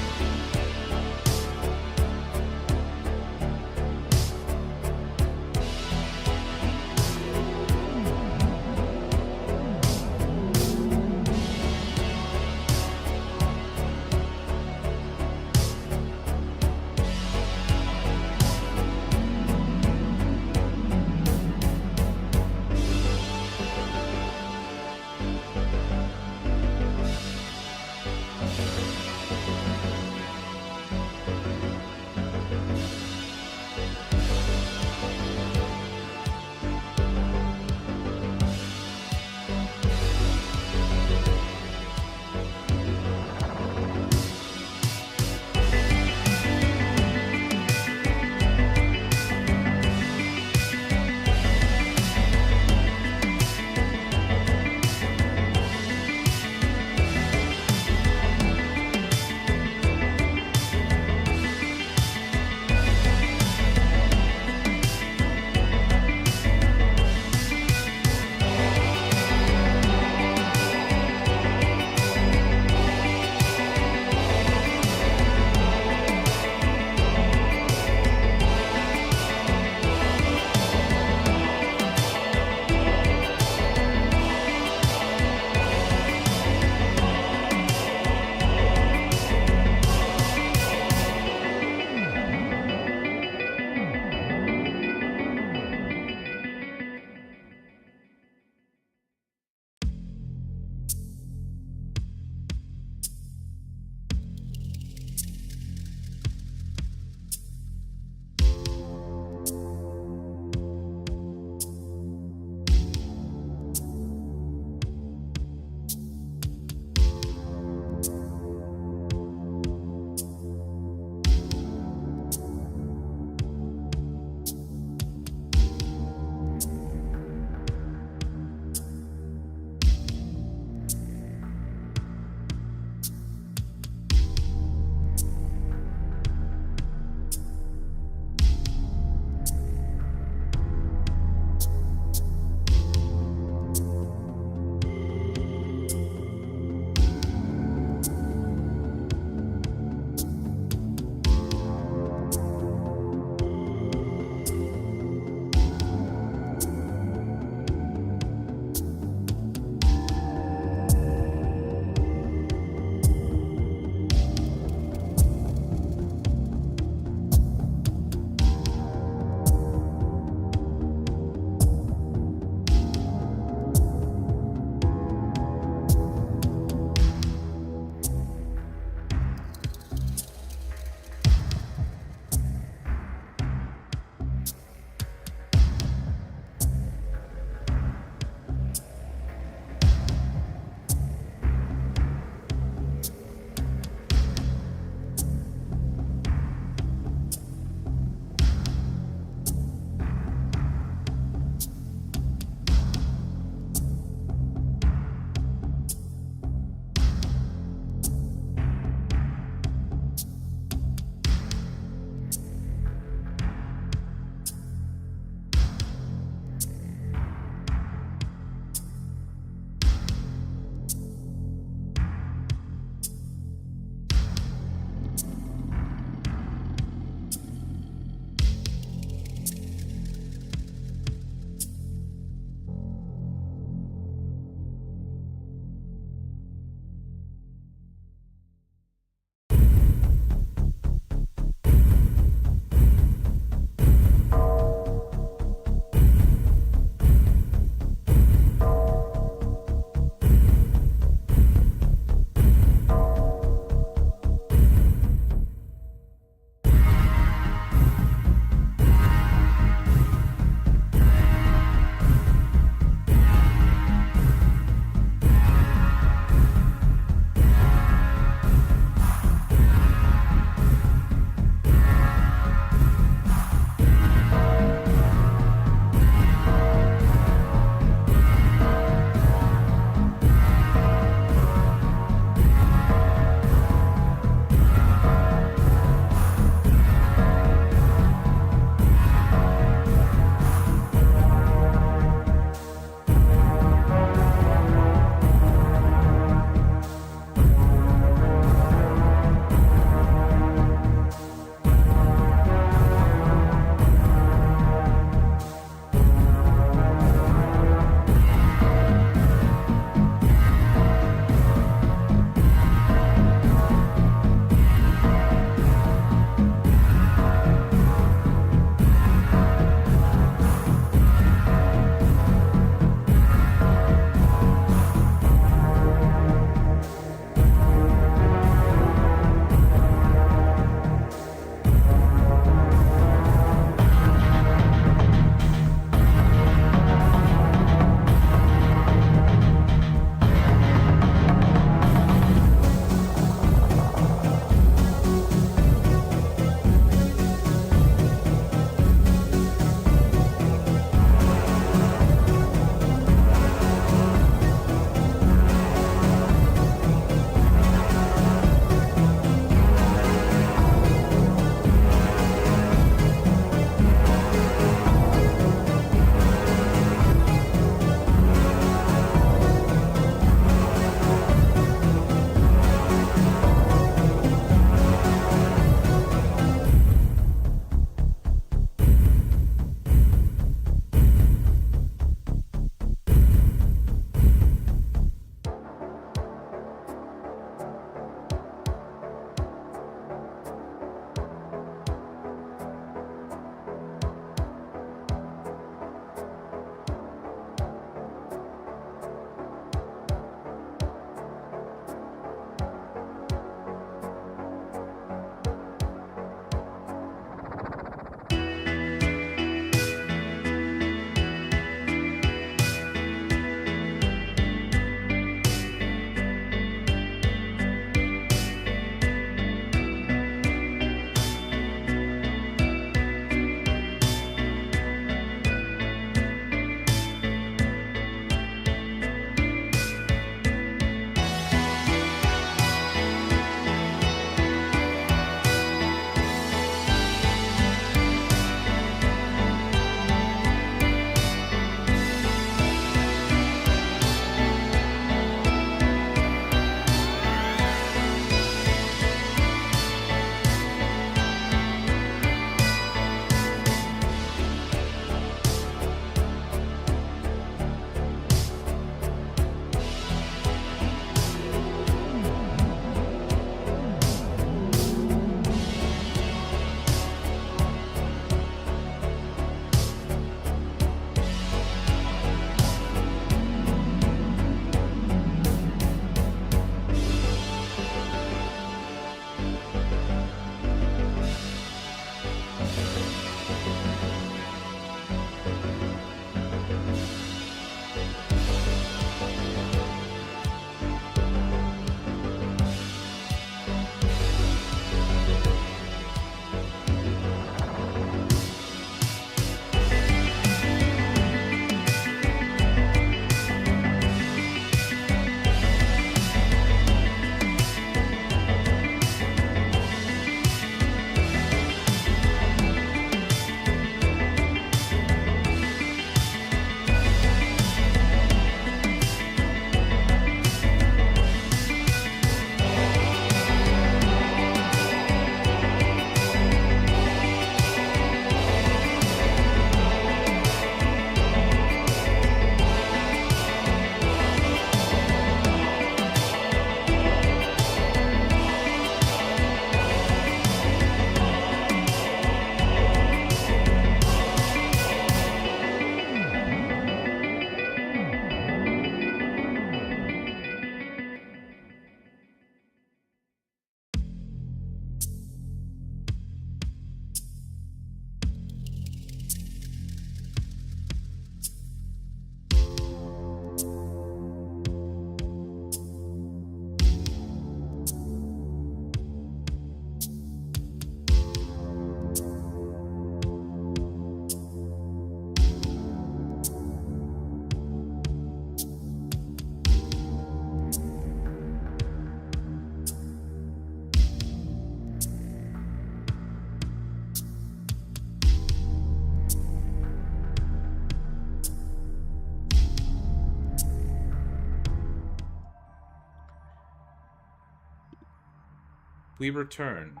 we return.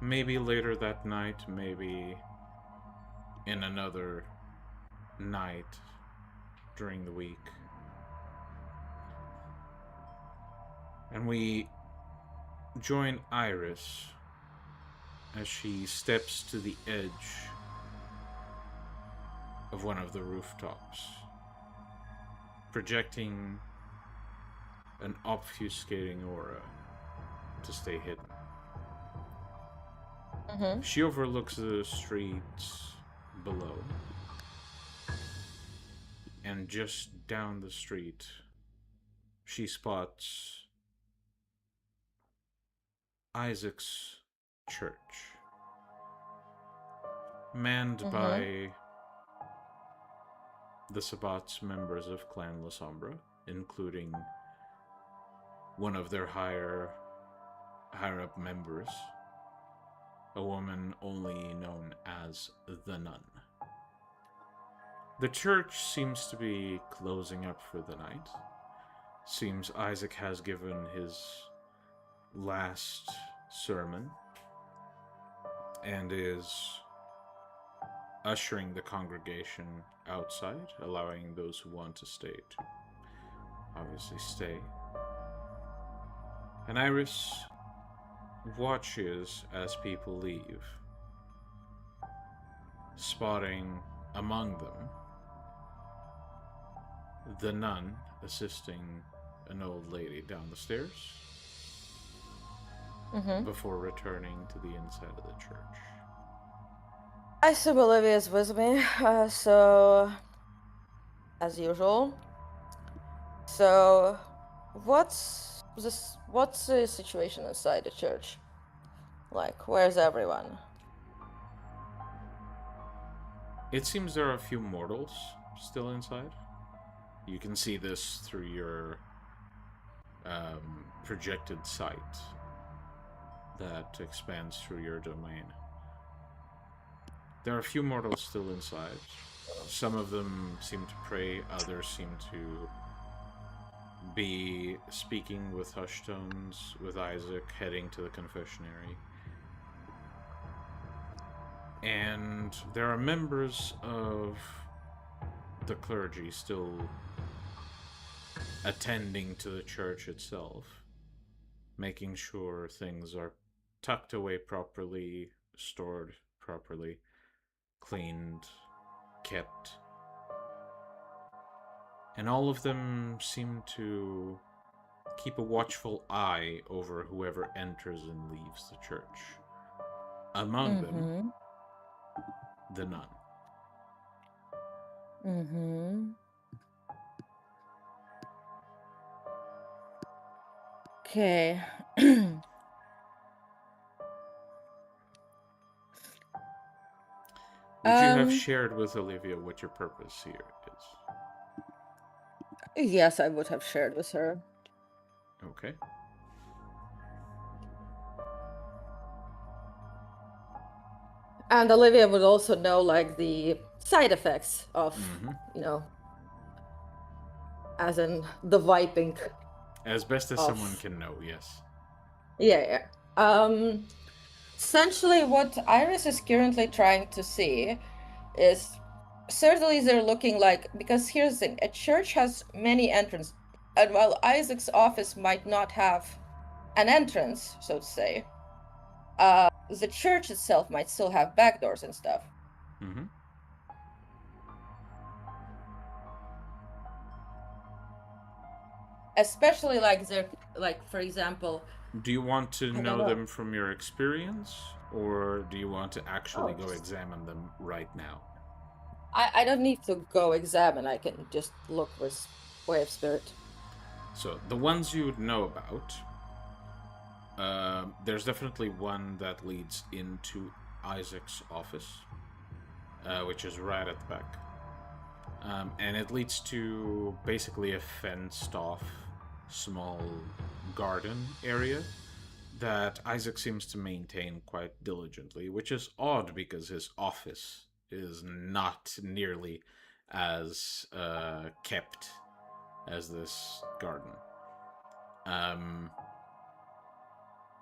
Maybe later that night, maybe in another night during the week. And we join Iris as she steps to the edge of one of the rooftops, projecting an obfuscating aura to stay hidden. Mm-hmm. She overlooks the streets below, and just down the street, she spots Isaac's church, manned by the Sabbat's members of Clan La Sombra, including one of their higher up members, a woman only known as the Nun. The church seems to be closing up for the night. Seems Isaac has given his last sermon and is ushering the congregation outside, allowing those who want to stay to obviously stay. And Iris watches as people leave, spotting among them the nun assisting an old lady down the stairs before returning to the inside of the church. I assume Olivia is with me, so as usual. So, what's the situation inside the church? Like, where's everyone? It seems there are a few mortals still inside. You can see this through your projected sight that expands through your domain. There are a few mortals still inside. Some of them seem to pray, others seem to be speaking with hushed tones with Isaac, heading to the confessionary. And there are members of the clergy still attending to the church itself, making sure things are tucked away properly, stored properly, cleaned, kept. And all of them seem to keep a watchful eye over whoever enters and leaves the church. Among them, the nun. Okay. Would you have shared with Olivia what your purpose here is? Yes, I would have shared with her. Okay. And Olivia would also know, like, the side effects of, you know, as in the viping. As best as someone can know, yes. Yeah. Essentially, what Iris is currently trying to see is, certainly they're looking like, because here's the thing, a church has many entrances, and while Isaac's office might not have an entrance, so to say, the church itself might still have back doors and stuff. Especially like they're, like, for example. Do you want to know them from your experience, or do you want to actually go examine them right now? I don't need to go examine, I can just look with Way of Spirit. So, the ones you would know about, there's definitely one that leads into Isaac's office, which is right at the back. And it leads to basically a fenced-off small garden area that Isaac seems to maintain quite diligently, which is odd because his office is not nearly as kept as this garden.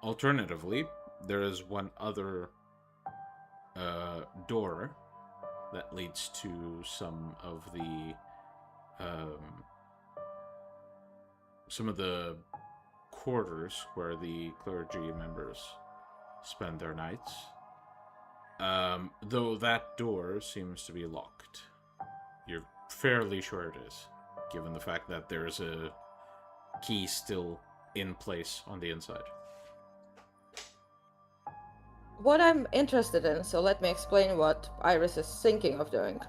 Alternatively, there is one other door that leads to some of the quarters where the clergy members spend their nights. Though that door seems to be locked. You're fairly sure it is, given the fact that there's a key still in place on the inside. What I'm interested in, so let me explain what Iris is thinking of doing.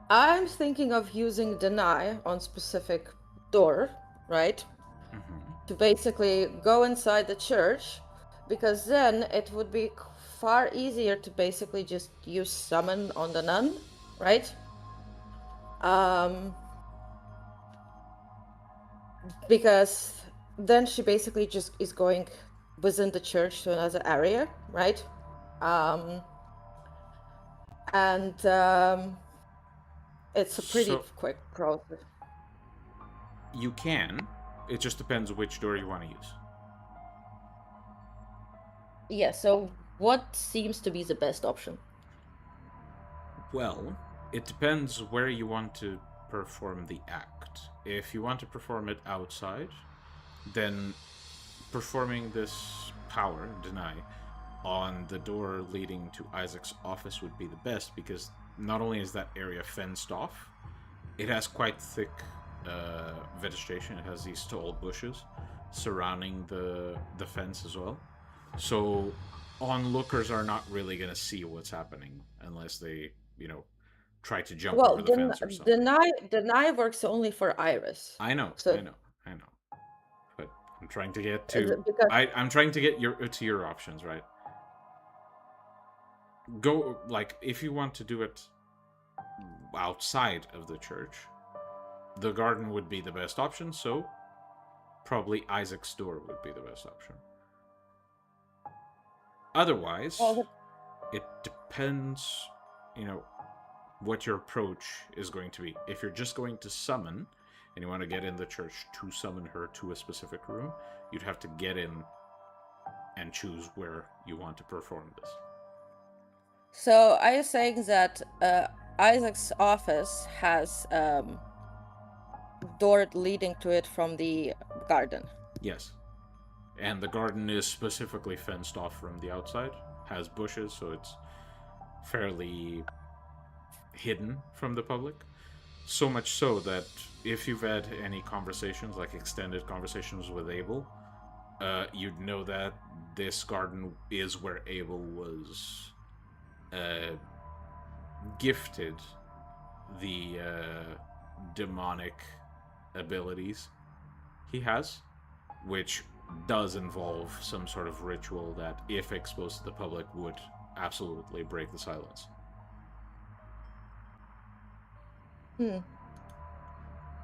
I'm thinking of using deny on specific door, right? To basically go inside the church, because then it would be far easier to basically just use summon on the nun, right? Because then she basically just is going within the church to another area, right? It's a pretty quick process. You can. It just depends which door you want to use. Yeah, so what seems to be the best option? Well, it depends where you want to perform the act. If you want to perform it outside, then performing this power, deny, on the door leading to Isaac's office would be the best, because not only is that area fenced off, it has quite thick vegetation. It has these tall bushes surrounding the fence as well. So onlookers are not really going to see what's happening unless they, try to jump over the fence or something. Deny works only for Iris. I know. But I'm trying to get to I'm trying to get to your options, right? Go, if you want to do it outside of the church, the garden would be the best option, so probably Isaac's door would be the best option. Otherwise, it depends, what your approach is going to be. If you're just going to summon, and you want to get in the church to summon her to a specific room, you'd have to get in and choose where you want to perform this. So are you saying that Isaac's office has door leading to it from the garden? Yes. And the garden is specifically fenced off from the outside, has bushes, so it's fairly hidden from the public. So much so that if you've had any conversations, like extended conversations with Abel, you'd know that this garden is where Abel was gifted the demonic abilities he has, which does involve some sort of ritual that, if exposed to the public, would absolutely break the silence.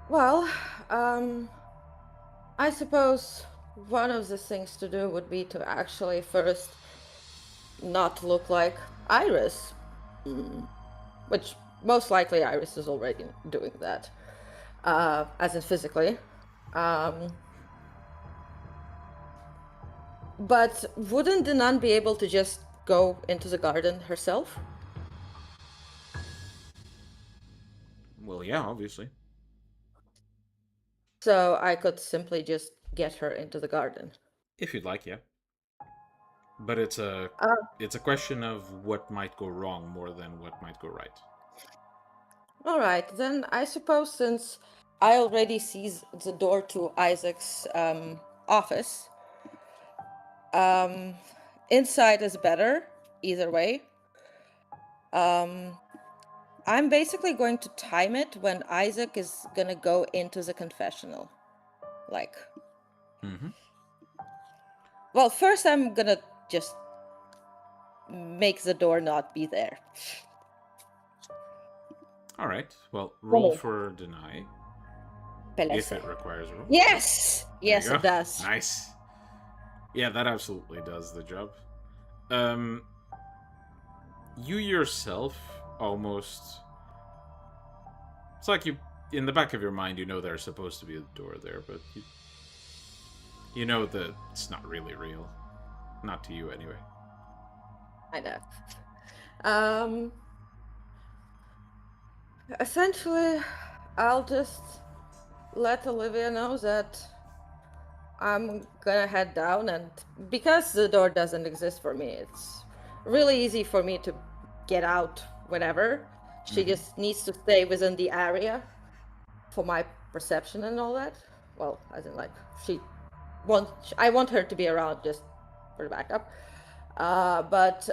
Well, I suppose one of the things to do would be to actually first not look like Iris. Which most likely Iris is already doing that, as in physically. But wouldn't the nun be able to just go into the garden herself? Well, yeah, obviously. So I could simply just get her into the garden. If you'd like, yeah. But it's a question of what might go wrong more than what might go right. All right, then I suppose since I already see the door to Isaac's office, inside is better, either way. I'm basically going to time it when Isaac is gonna go into the confessional. Well, first I'm gonna just make the door not be there. All right. Well, roll for deny. If it requires a roll. Yes! Yes, it does. Nice. Yeah, that absolutely does the job. You yourself almost... It's like you, in the back of your mind, you know there's supposed to be a door there, but you know that it's not really real. Not to you, anyway. I know. Essentially, I'll just let Olivia know that I'm gonna head down, and because the door doesn't exist for me, it's really easy for me to get out whenever. She just needs to stay within the area for my perception and all that. Well, as in, like, I want her to be around just for the backup. But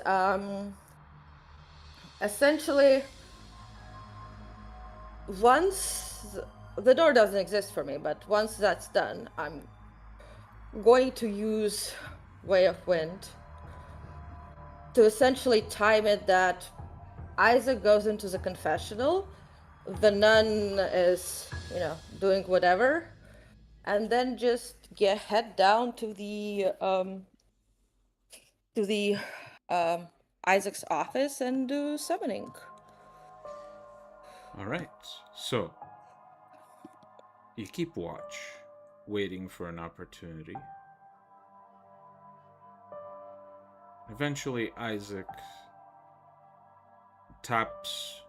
essentially, once the door doesn't exist for me, but once that's done, I'm going to use Way of Wind to essentially time it that Isaac goes into the confessional, the nun is, doing whatever, and then just head down to the Isaac's office and do summoning. All right. So you keep watch, waiting for an opportunity. Eventually, Isaac taps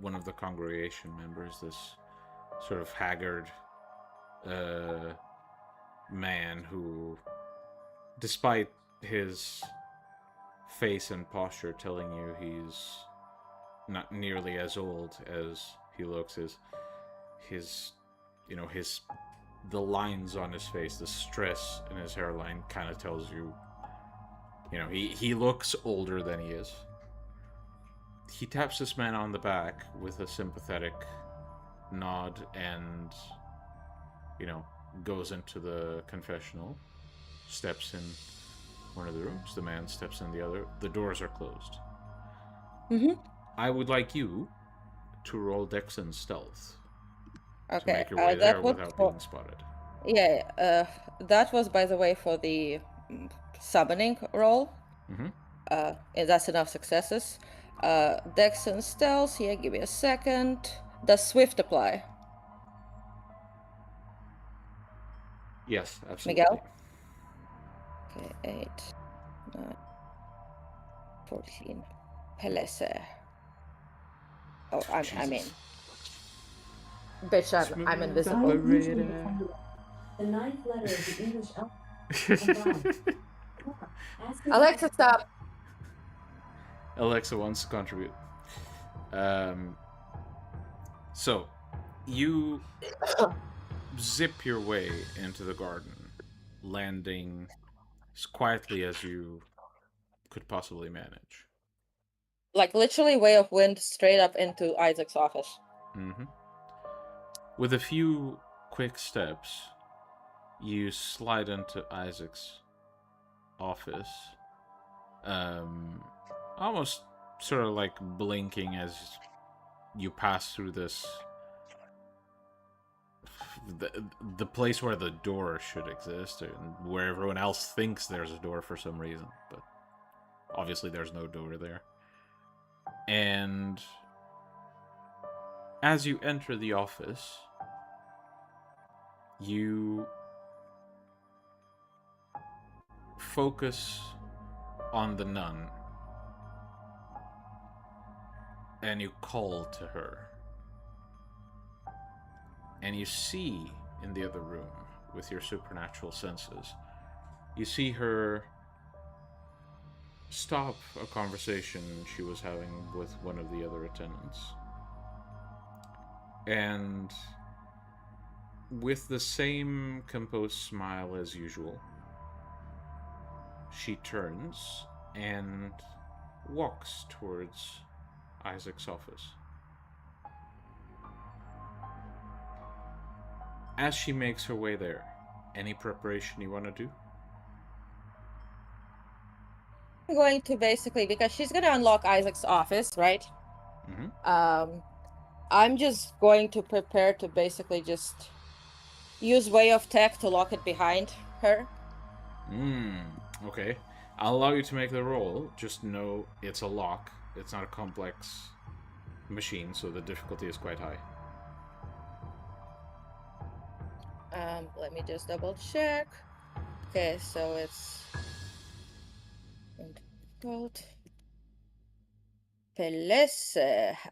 one of the congregation members, this sort of haggard man who, despite his face and posture telling you he's not nearly as old as he looks, the lines on his face, the stress in his hairline kind of tells you, he looks older than he is. He taps this man on the back with a sympathetic nod and, goes into the confessional, steps in one of the rooms, the man steps in the other, the doors are closed. I would like you to roll Dex and Stealth to make your way there without being spotted. Yeah, that was, by the way, for the summoning roll. That's enough successes. Dex and Stealth, yeah, give me a second. Does Swift apply? Yes, absolutely. Miguel? Okay, 8, 9, 14. Pelese. Oh, I mean... Bitch, I'm invisible. The ninth letter of the English alphabet. Alexa, stop! Alexa wants to contribute. So, you zip your way into the garden, landing as quietly as you could possibly manage. Like, literally Way of Wind straight up into Isaac's office. With a few quick steps, you slide into Isaac's office, almost sort of like blinking as you pass through this the place where the door should exist, and where everyone else thinks there's a door for some reason, but obviously there's no door there. And as you enter the office, you focus on the nun and you call to her. And you see in the other room, with your supernatural senses, you see her stop a conversation she was having with one of the other attendants. And with the same composed smile as usual, she turns and walks towards Isaac's office. As she makes her way there, any preparation you want to do? I'm going to basically, because she's going to unlock Isaac's office, right? I'm just going to prepare to basically just use Way of Tech to lock it behind her. Okay. I'll allow you to make the roll. Just know it's a lock. It's not a complex machine, so the difficulty is quite high. Let me just double check. Okay, so it's called Pelesse,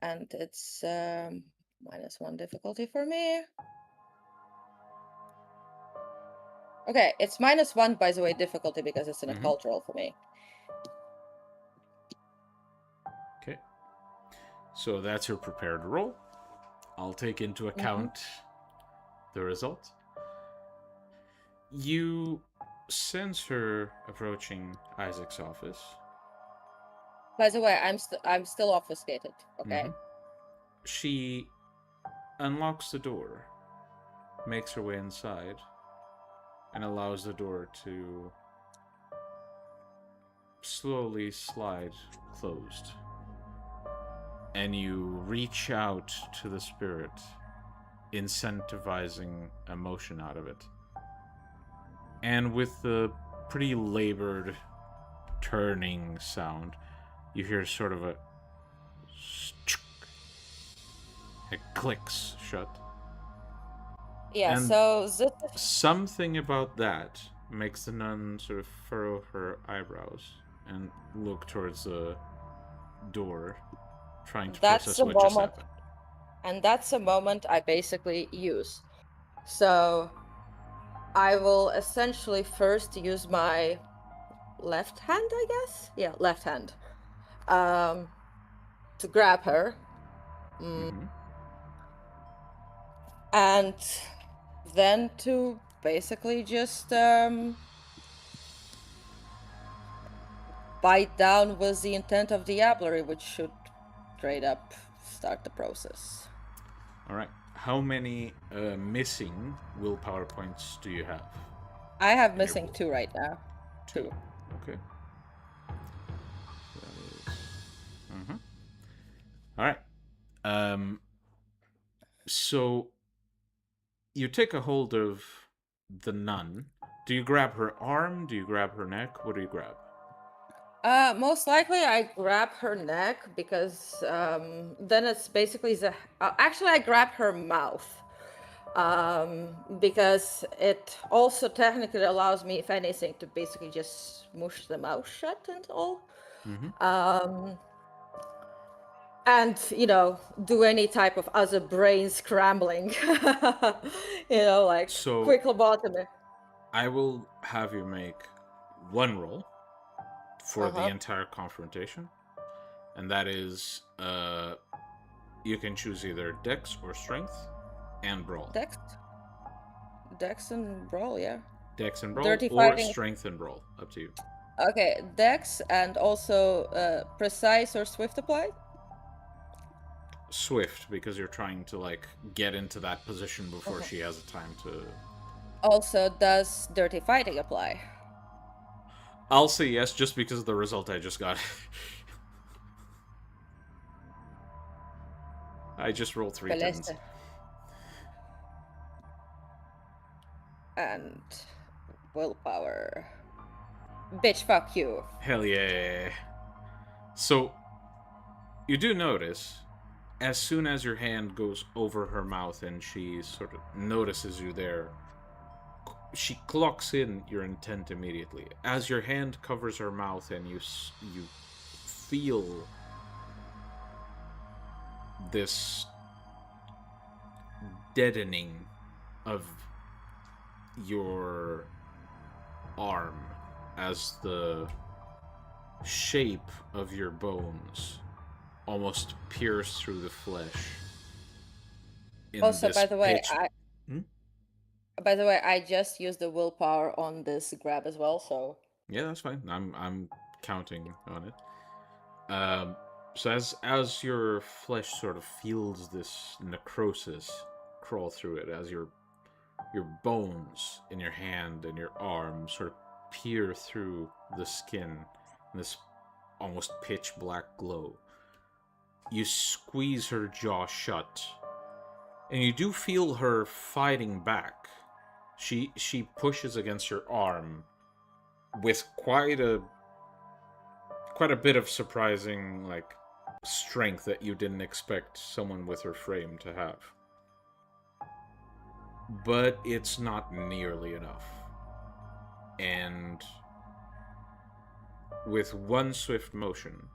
and it's -1 difficulty for me. Okay, it's -1, by the way, difficulty because it's in a cultural for me. Okay. So that's your prepared roll. I'll take into account the result. You sense her approaching Isaac's office. By the way, I'm still obfuscated. Okay. She unlocks the door, makes her way inside, and allows the door to slowly slide closed. And you reach out to the spirit, incentivizing emotion out of it. And with the pretty labored turning sound, you hear sort of a... It clicks shut. Yeah, and so something about that makes the nun sort of furrow her eyebrows and look towards the door, trying to process what just happened. And that's a moment I basically use. So I will essentially first use my left hand, I guess? Yeah, left hand. To grab her. And then to basically just bite down with the intent of diablerie, which should straight up start the process. Alright. How many missing willpower points do you have? I have missing 2 right now. 2. Okay. That is... Alright. So you take a hold of the nun. Do you grab her arm? Do you grab her neck? What do you grab? Most likely I grab her neck because then it's basically actually I grab her mouth. Because it also technically allows me, if anything, to basically just smush the mouth shut and all. And, do any type of other brain scrambling. Like So, quick lobotomy. I will have you make 1 roll for the entire confrontation. And that is, you can choose either Dex or Strength and Brawl. Dex and Brawl, yeah. Dex and Brawl, Dirty or fighting. Strength and Brawl. Up to you. Okay, Dex and also Precise or Swift apply? Swift, because you're trying to, get into that position before she has a time to... Also, does Dirty Fighting apply? I'll say yes, just because of the result I just got. I just rolled 3 tens. And willpower. Bitch, fuck you. Hell yeah. So, you do notice, as soon as your hand goes over her mouth and she sort of notices you there, she clocks in your intent immediately. As your hand covers her mouth and you feel this deadening of your arm as the shape of your bones almost pierce through the flesh. Also, by the way, I just used the willpower on this grab as well, so... Yeah, that's fine. I'm counting on it. So as your flesh sort of feels this necrosis crawl through it, as your bones in your hand and your arm sort of peer through the skin in this almost pitch black glow, you squeeze her jaw shut, and you do feel her fighting back. She pushes against your arm with quite a bit of surprising strength that you didn't expect someone with her frame to have. But it's not nearly enough. and with one swift motion,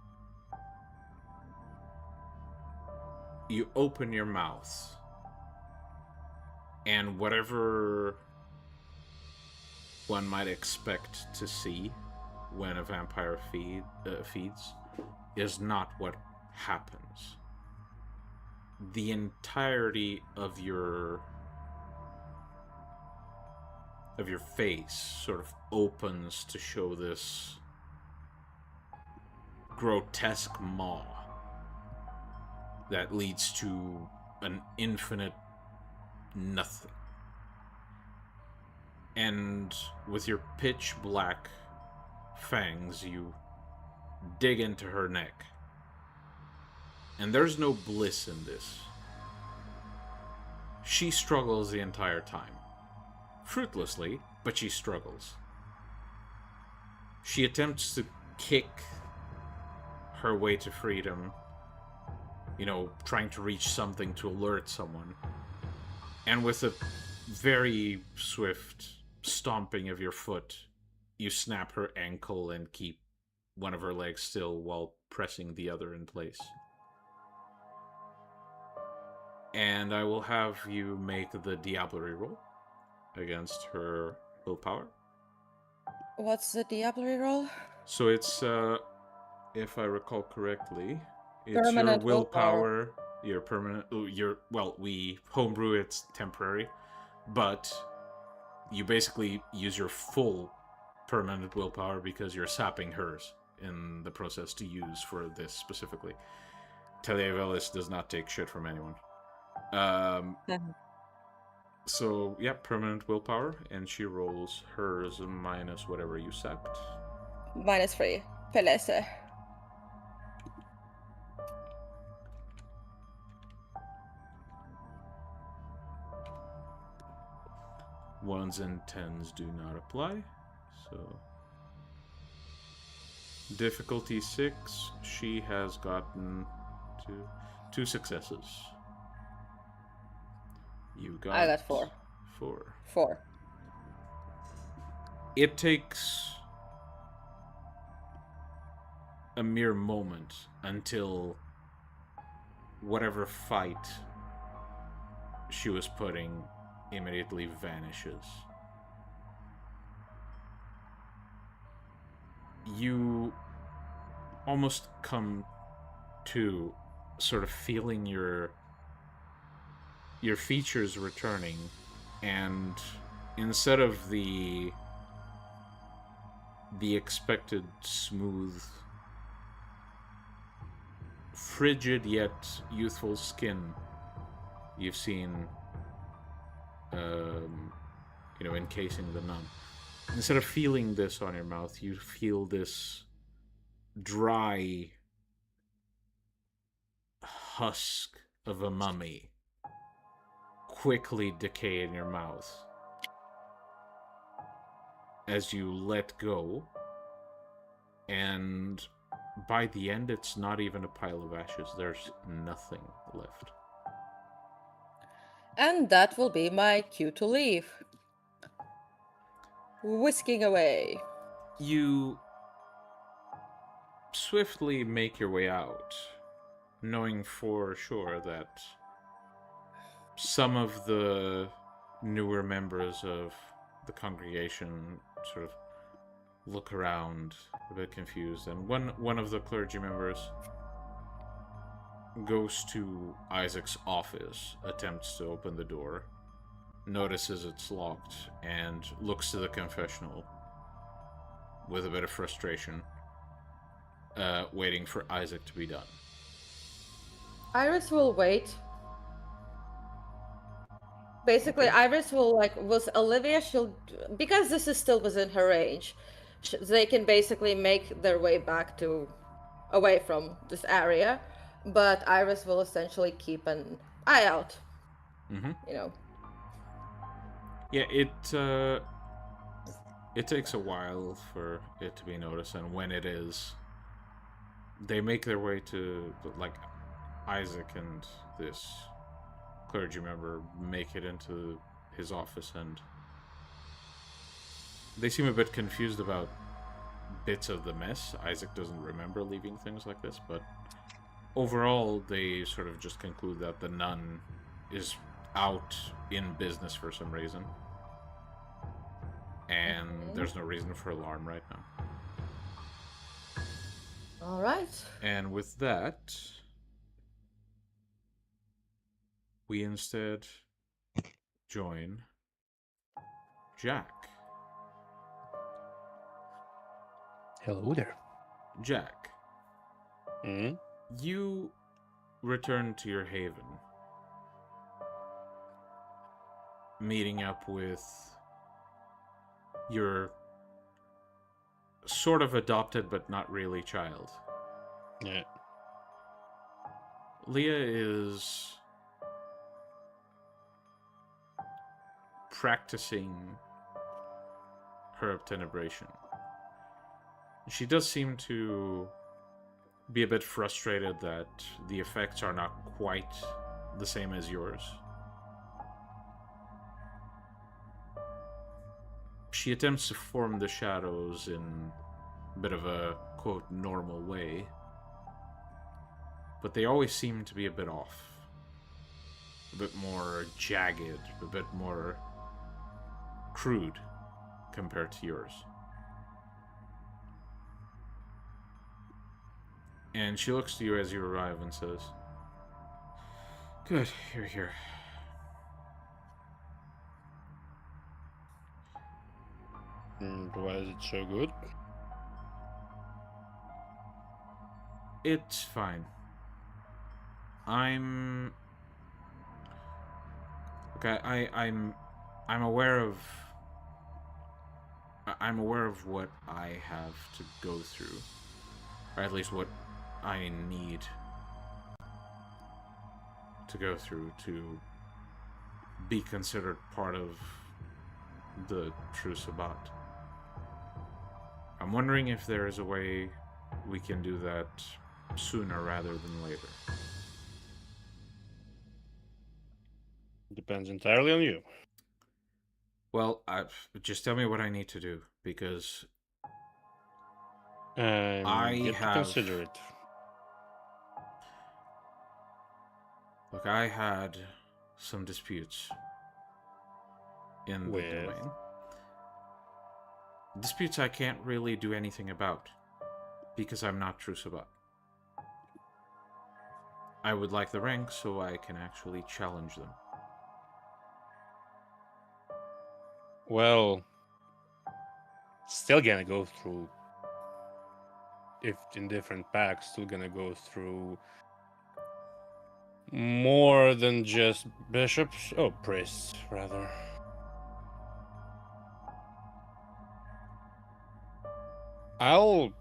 you open your mouth, and whatever one might expect to see when a vampire feeds is not what happens. The entirety of your face sort of opens to show this grotesque maw that leads to an infinite nothing. And with your pitch black fangs, you dig into her neck. And there's no bliss in this. She struggles the entire time. Fruitlessly, but she struggles. She attempts to kick her way to freedom, trying to reach something to alert someone. And with a very swift stomping of your foot, you snap her ankle and keep one of her legs still while pressing the other in place. And I will have you make the Diablerie roll against her willpower. What's the Diablerie roll? So it's, if I recall correctly, it's Permanent your willpower, your permanent, we homebrew it's temporary, but you basically use your full permanent willpower because you're sapping hers in the process to use for this specifically. Televelis does not take shit from anyone. So, yeah, permanent willpower, and she rolls hers minus whatever you sapped. -3. Pelese. Ones and tens do not apply, so... Difficulty 6, she has gotten two successes. You got... I got 4. 4. It takes a mere moment until whatever fight she was putting immediately vanishes. You almost come to sort of feeling your features returning, and instead of the expected smooth, frigid yet youthful skin you've seen encasing the nun, instead of feeling this on your mouth, you feel this dry husk of a mummy quickly decay in your mouth as you let go, and by the end it's not even a pile of ashes. There's nothing left. And that will be my cue to leave. Whisking away. You swiftly make your way out, knowing for sure that some of the newer members of the congregation sort of look around a bit confused, and one of the clergy members goes to Isaac's office, attempts to open the door, notices it's locked, and looks to the confessional with a bit of frustration, waiting for Isaac to be done. Iris will wait. Basically, Iris will, with Olivia, because this is still within her range, they can basically make their way back away from this area, but Iris will essentially keep an eye out. Mm-hmm. Yeah, it takes a while for it to be noticed, and when it is, they make their way to, Isaac and this clergy member make it into his office, and They seem a bit confused about bits of the mess. Isaac doesn't remember leaving things like this, but overall, they sort of just conclude that the nun is out in business for some reason. And there's no reason for alarm right now. All right. And with that, we instead join Jack. Hello there. Jack, Hmm? you return to your haven, meeting up with your sort of adopted but not really child. Yeah. Leah is practicing her obtenebration. She does seem to be a bit frustrated that the effects are not quite the same as yours. She attempts to form the shadows in a bit of a, quote, normal way, but they always seem to be a bit off. A bit more jagged, a bit more crude compared to yours. And she looks to you as you arrive and says, "Good, you're here. And why is it so good? It's fine. I'm aware of what I have to go through, or at least what I need to go through to be considered part of the true Sabbat. I'm wondering if there is a way we can do that sooner rather than later." Depends entirely on you. Well, just tell me what I need to do, because I get to consider it. Look, I had some disputes in the With? domain. Disputes I can't really do anything about, because I'm not true Sabbat. I would like the rank so I can actually challenge them. Well, still gonna go through, if in different packs, still gonna go through more than just bishops. Oh, priests, rather. I'll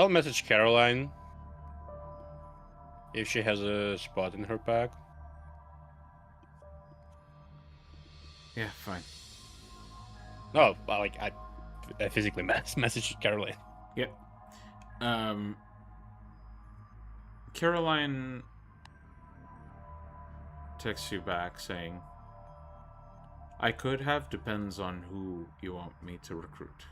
message Caroline if she has a spot in her pack. Yeah, fine. Oh, I physically messaged Caroline. Yep. Caroline texts you back saying, "I could have, depends on who you want me to recruit."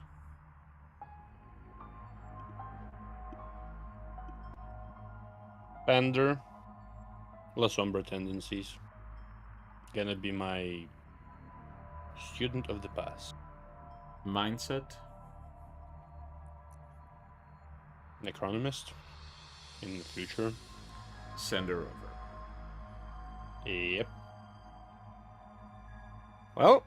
Bender, La Sombra tendencies. Gonna be my student of the past. Mindset, Necronomist in the future. send her over. Yep. Well,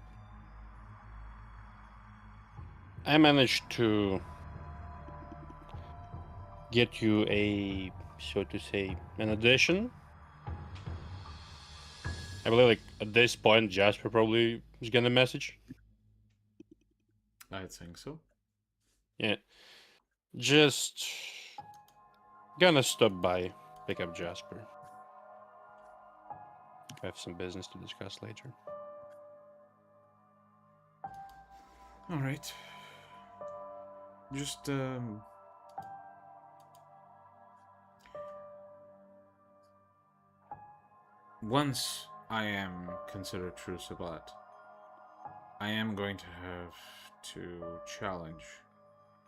I managed to get you a, so to say, an addition. I believe, like, at this point, Jasper probably is gonna message. I think so. Yeah. Just gonna stop by, pick up Jasper. I have some business to discuss later. All right. Just once I am considered true Sabbat, I am going to have to challenge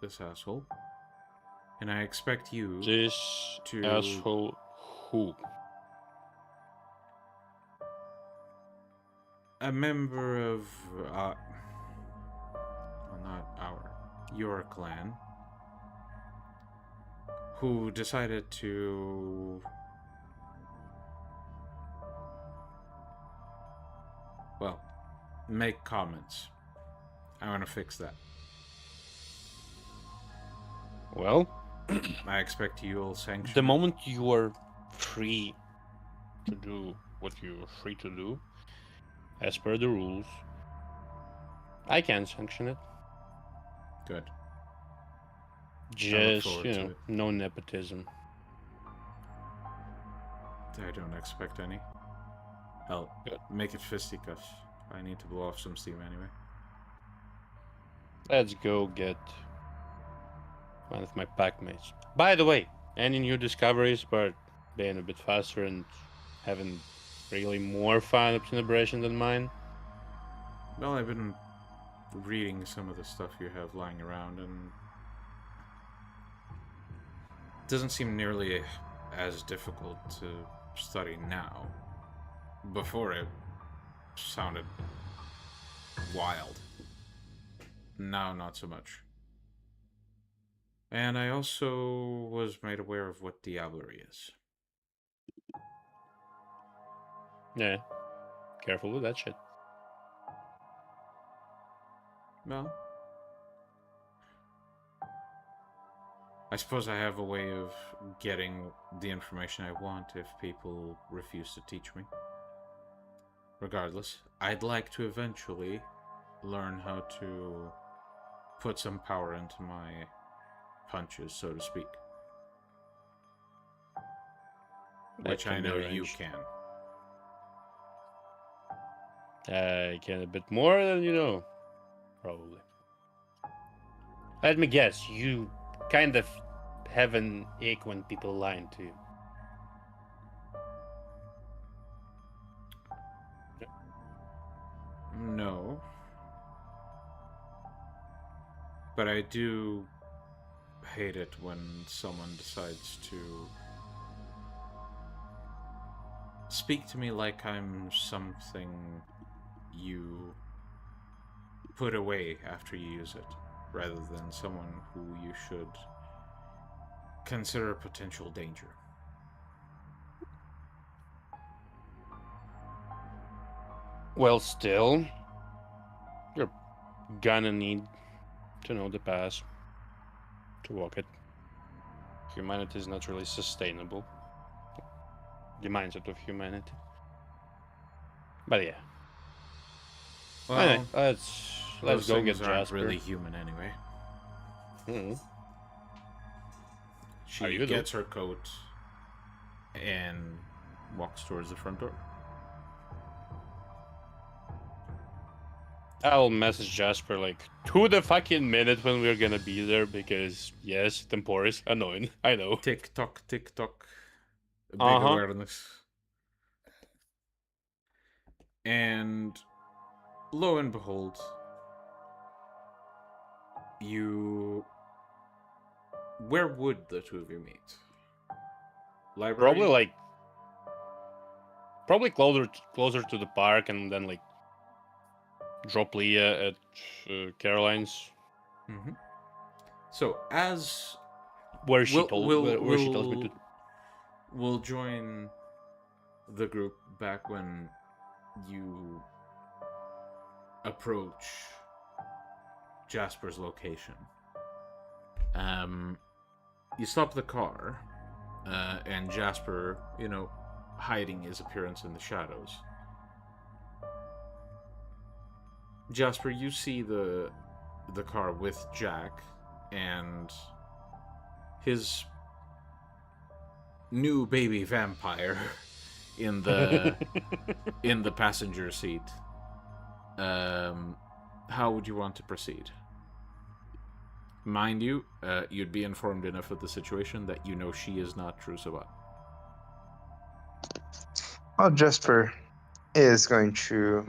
this asshole. And I expect you This to... asshole who? A member of... well, not your clan. Who decided to... well, make comments. I want to fix that. Well, I expect you'll sanction the it. moment you are free to do what you're free to do, as per the rules, I can sanction it. Good. Just, forward you to know, it. no nepotism. I don't expect any. Hell, Good. make it fisticuffs. I need to blow off some steam anyway. Let's go get one of my packmates. By the way, any new discoveries about being a bit faster and having really more fun up to liberation than mine? Well, I've been reading some of the stuff you have lying around, and it doesn't seem nearly as difficult to study now. Before it sounded wild. Now, not so much. And I also was made aware of what diablerie is. Yeah. Careful with that shit. Well, I suppose I have a way of getting the information I want if people refuse to teach me. Regardless, I'd like to eventually learn how to put some power into my punches, so to speak. Which I know you can. I can a bit more than you know. Probably. Let me guess, you kind of have an ick when people lie to you. No. But I do hate it when someone decides to speak to me like I'm something you put away after you use it, rather than someone who you should consider a potential danger. Well, still, you're gonna need to know the path to walk it. Humanity is not really sustainable. The mindset of humanity. But yeah. Well, Anyway, let's those go get things aren't Jasper. really human anyway. Hmm. She Are you, though? gets her coat and walks towards the front door. I'll message Jasper like to the fucking minute when we're gonna be there because yes, temporis annoying. I know. Tick tock, tick tock. Big Uh-huh. awareness. And lo and behold, you. Where would the two of you meet? Library? Probably closer to the park, and then like drop Leah at Caroline's, Mm-hmm. So as where she where she tells me to. We'll join the group back when you approach Jasper's location. You stop the car, and Jasper, hiding his appearance in the shadows. Jasper, you see the car with Jack and his new baby vampire in the in the passenger seat. How would you want to proceed? Mind you, you'd be informed enough of the situation that you know she is not true Sabbat. Well, Jasper is going to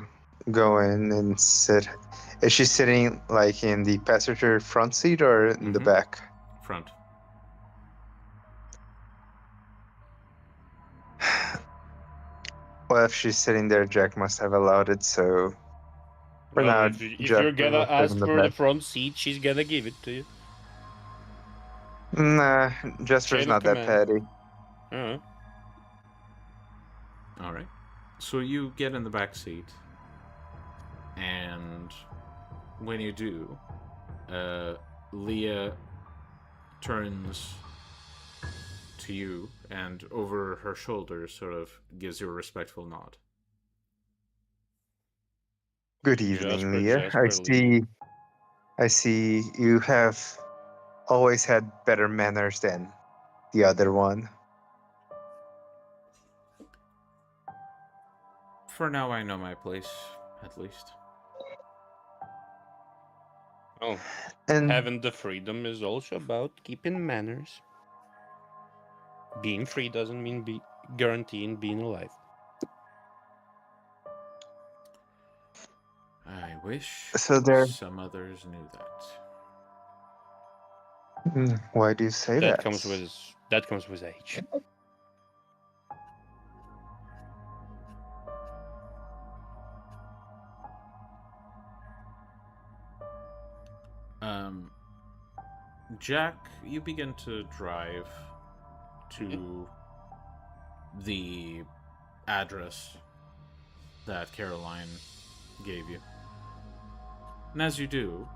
go in and sit Is she sitting like in the passenger front seat or in the Mhm. back? Front. Well, if she's sitting there, Jack must have allowed it, so for Well, now, if you're Jasper gonna will sit ask in the for the back. front seat, she's gonna give it to you. Nah, Jasper's Chain of not that command. petty. Uh-huh. All right. So you get in the back seat, and when you do, Leah turns to you and over her shoulder sort of gives you a respectful nod. Good evening, Leah. Leah. I see you have always had better manners than the other one. For now, I know my place, at least. Oh, And having the freedom is also about keeping manners. Being free doesn't mean guaranteeing being alive. I wish so there. some others knew that. Why do you say that? That comes with age. Jack, you begin to drive to the address that Caroline gave you. And as you do,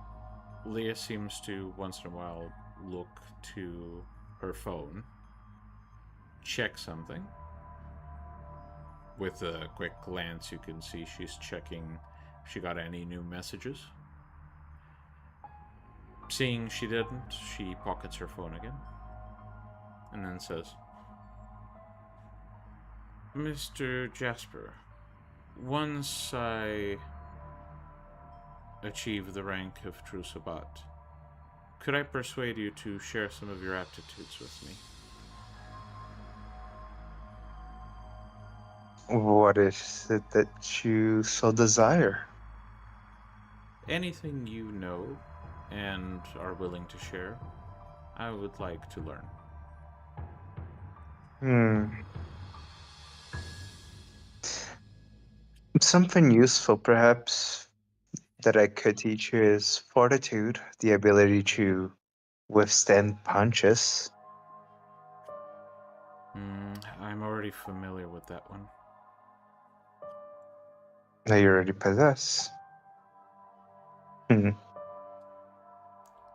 Leah seems to once in a while look to her phone, check something. With a quick glance, you can see she's checking if she got any new messages. Seeing she didn't, she pockets her phone again. And then says, Mr. Jasper, once I achieve the rank of true Sabbat, could I persuade you to share some of your aptitudes with me? What is it that you so desire? Anything you know and are willing to share, I would like to learn. Something useful, perhaps, that I could teach you is fortitude, the ability to withstand punches. I'm already familiar with that one. That you already possess.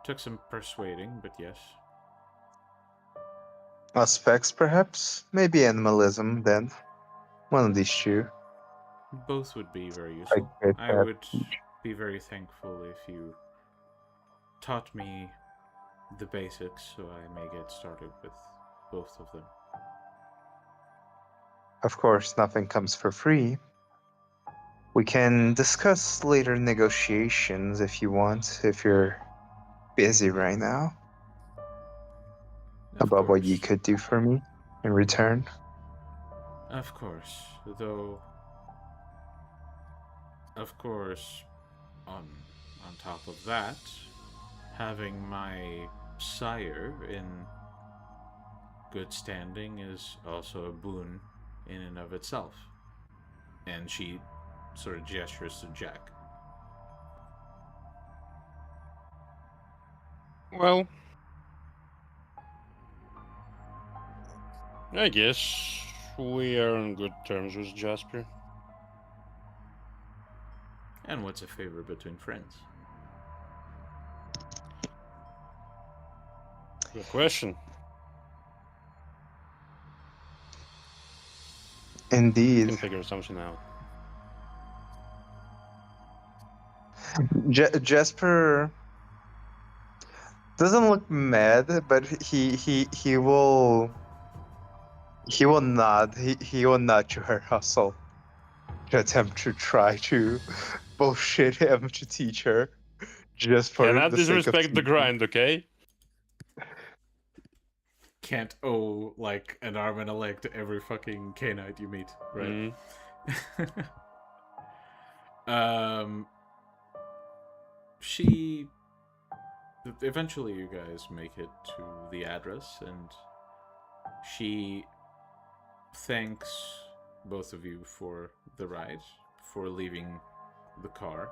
Took some persuading, but yes. Aspects, perhaps? Maybe animalism, then. One of these two. Both would be very useful. I would be very thankful if you taught me the basics so I may get started with both of them. Of course, nothing comes for free. We can discuss later negotiations if you want, if you're busy right now. About what you could do for me in return. Of course, though. Of course, on top of that, having my sire in good standing is also a boon in and of itself. And she sort of gestures to Jack. Well, I guess we are on good terms with Jasper. And what's a favor between friends? Good question. Indeed. We can figure something out. Jasper doesn't look mad, but he will nod. He will nod to her hustle to attempt to try to bullshit him to teach her, just for Cannot the sake of disrespect the grind, okay? Can't owe like an arm and a leg to every fucking Cainite you meet, right? she... Eventually you guys make it to the address, and she thanks both of you for the ride, for leaving the car,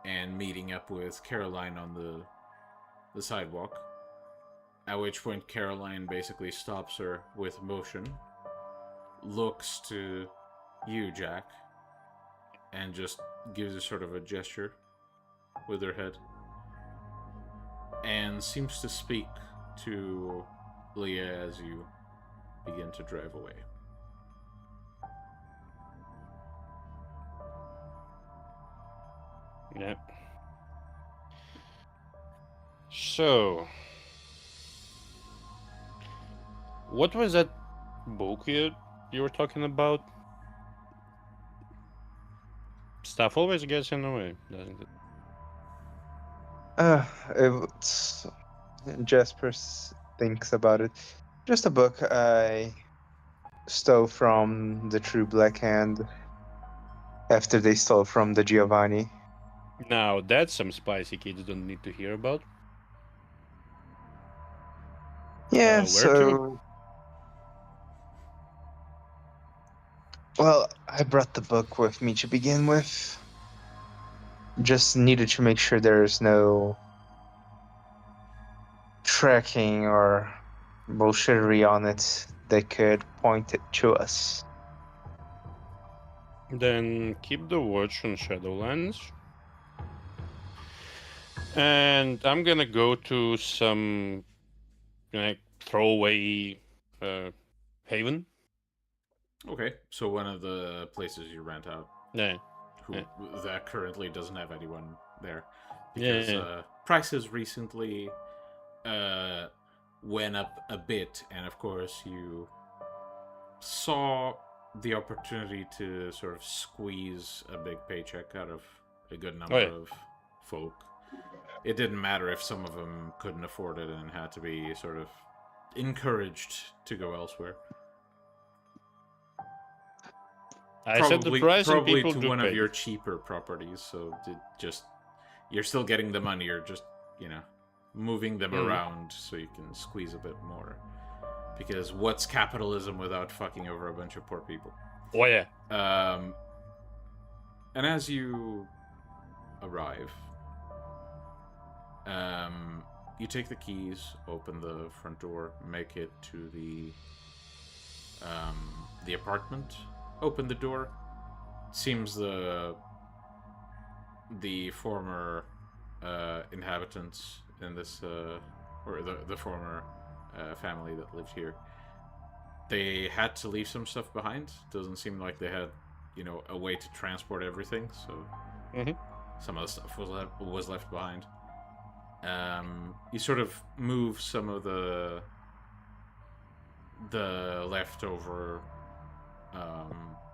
and meeting up with Caroline on the sidewalk. At which point Caroline basically stops her with motion, looks to you, Jack, and just gives a sort of a gesture with her head, and seems to speak to Leah as you begin to drive away. Yep. So, what was that book you were talking about? Stuff always gets in the way, doesn't it? It's Jasper thinks about it. Just a book I stole from the True Black Hand after they stole from the Giovanni. Now, that's some spicy kids don't need to hear about. Yeah, Where so... to? Well, I brought the book with me to begin with. Just needed to make sure there's no tracking or bullshittery on it that could point it to us. Then keep the watch on Shadowlands. And I'm gonna go to some throwaway haven. Okay, so one of the places you rent out, Yeah. that currently doesn't have anyone there, Yeah, because prices recently went up a bit, and of course you saw the opportunity to sort of squeeze a big paycheck out of a good number of folk. It didn't matter if some of them couldn't afford it and had to be sort of encouraged to go elsewhere. I said the price, and probably people to do one pay. of your cheaper properties, so you're still getting the money, you're just, moving them around so you can squeeze a bit more. Because what's capitalism without fucking over a bunch of poor people? Oh yeah. And as you arrive, you take the keys, open the front door, make it to the apartment, open the door. Seems the former inhabitants in this, or the former family that lived here, they had to leave some stuff behind. Doesn't seem like they had, a way to transport everything, so some of the stuff was left behind. You sort of move some of the leftover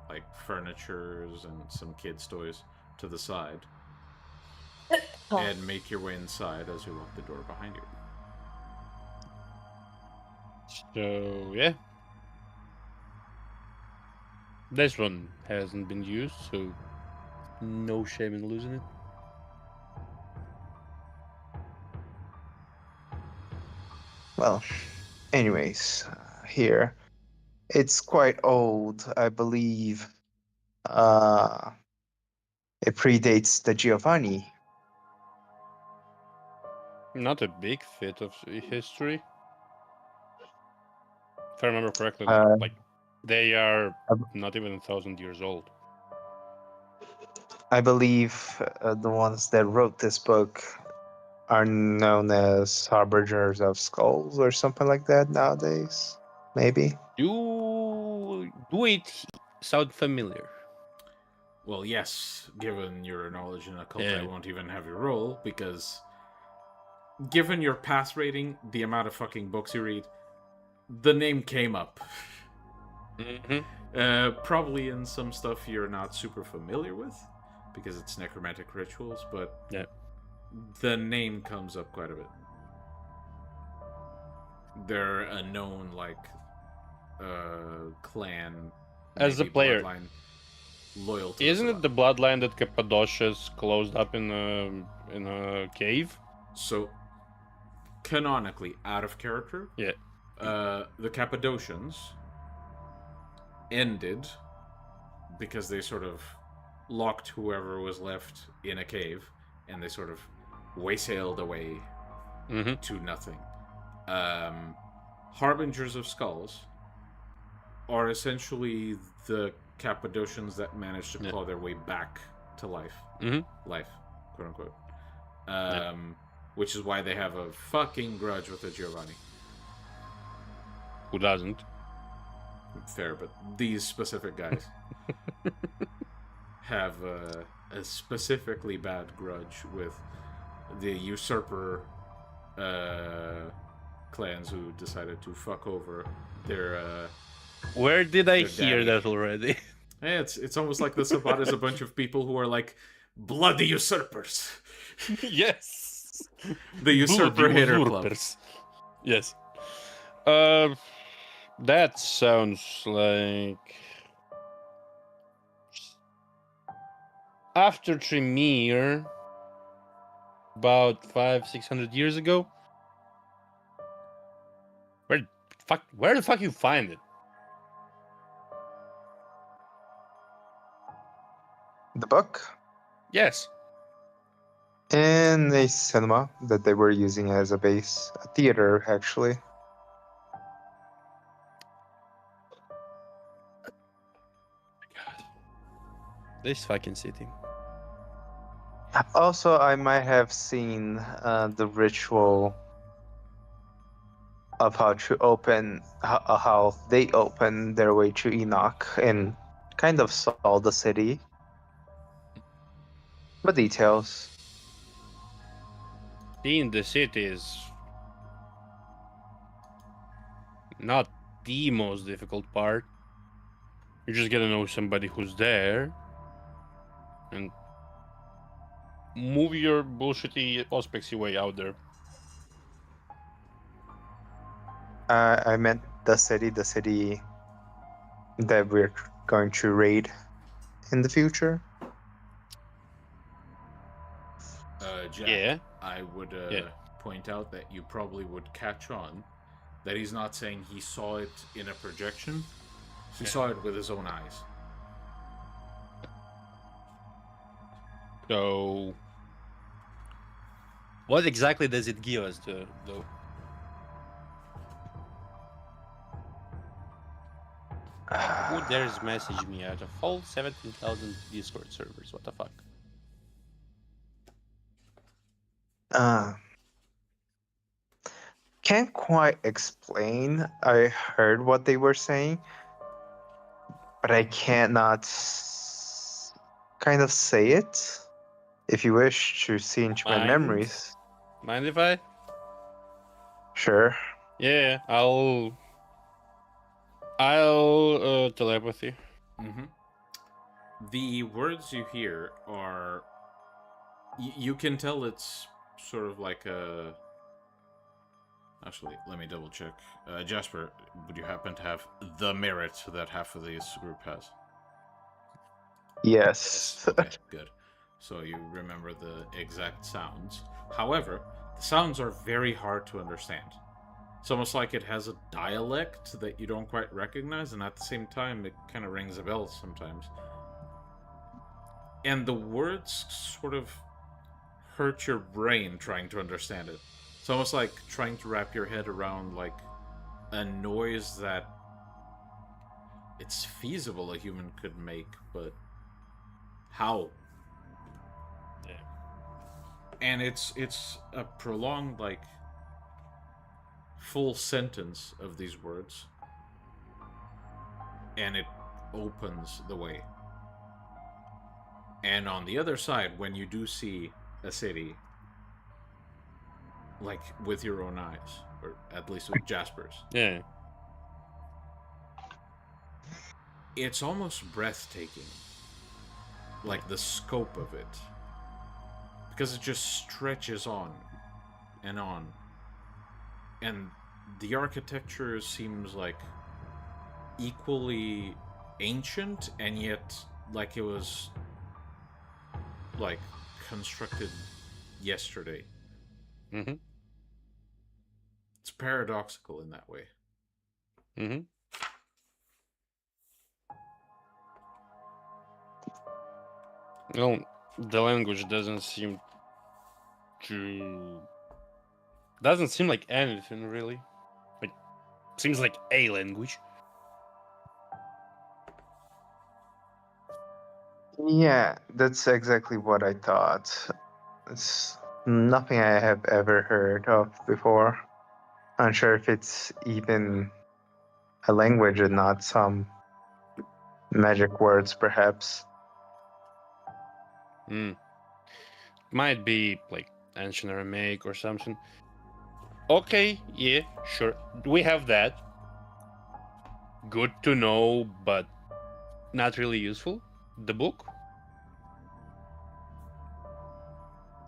like furnitures and some kids' toys to the side, and make your way inside as you lock the door behind you. So yeah, this one hasn't been used, so no shame in losing it. Well, anyways, here. It's quite old, I believe. It predates the Giovanni. Not a big fit of history. If I remember correctly, they are not even 1,000 years old. I believe the ones that wrote this book are known as harbingers of skulls or something like that nowadays. Maybe. Do it sound familiar? Well, yes, given your knowledge in occult, I won't even have you roll, because given your pass rating, the amount of fucking books you read, the name came up. Probably in some stuff you're not super familiar with, because it's necromantic rituals, but the name comes up quite a bit. They're a known, clan. As a player, bloodline. loyal to Isn't the it the bloodline that Cappadocia's closed up in a cave? So, canonically, out of character, Yeah. The Cappadocians ended because they sort of locked whoever was left in a cave, and they sort of way-sailed away to nothing. Harbingers of Skulls are essentially the Cappadocians that managed to claw their way back to life. Life, quote-unquote. Which is why they have a fucking grudge with the Giovanni. Who doesn't? Fair, but these specific guys have a specifically bad grudge with the usurper clans who decided to fuck over their. Where did I their hear daddy. that already? It's almost like the Sabbat is a bunch of people who are like bloody usurpers. Yes. The usurper Bloody hater club. usurpers. Yes. That sounds like after Tremere, about 500-600 years ago. Where the fuck you find it? The book Yes. in a cinema that they were using as a base, a theater actually. This fucking city. Also, I might have seen the ritual of how to open, how they open their way to Enoch and kind of saw the city. But details. Seeing the city is not the most difficult part. You just gotta know somebody who's there and move your bullshitty auspexy way out there. I meant the city that we're going to raid in the future. Jack, Yeah. I would Yeah. point out that you probably would catch on that he's not saying he saw it in a projection. He saw it with his own eyes. So, what exactly does it give us, though? Who dares message me out of all 17,000 Discord servers? What the fuck? Can't quite explain. I heard what they were saying, but I cannot kind of say it. If you wish to see into my Mind? memories, Mind if I? sure. Yeah, I'll telepathy. The words you hear are... you can tell it's sort of like a... Actually, let me double check. Jasper, would you happen to have the merit that half of this group has? Yes. Okay, good. So you remember the exact sounds. However, the sounds are very hard to understand. It's almost like it has a dialect that you don't quite recognize, and at the same time, it kind of rings a bell sometimes. And the words sort of hurt your brain trying to understand it. It's almost like trying to wrap your head around, like, a noise that it's feasible a human could make, but how? Yeah. And it's a prolonged, like, full sentence of these words, and it opens the way. And on the other side, when you do see a city, like with your own eyes, or at least with Jasper's, Yeah. it's almost breathtaking, like the scope of it, because it just stretches on and on, and the architecture seems like equally ancient and yet like it was like constructed yesterday. Mm-hmm. It's paradoxical in that way. Mm-hmm. Well, the language doesn't seem like anything really. Like, seems like a language. Yeah, that's exactly what I thought. It's nothing I have ever heard of before. Unsure if it's even a language and not some magic words, perhaps. Might be like ancient Aramaic or something. Okay, yeah, sure. We have that. Good to know, but not really useful. The book?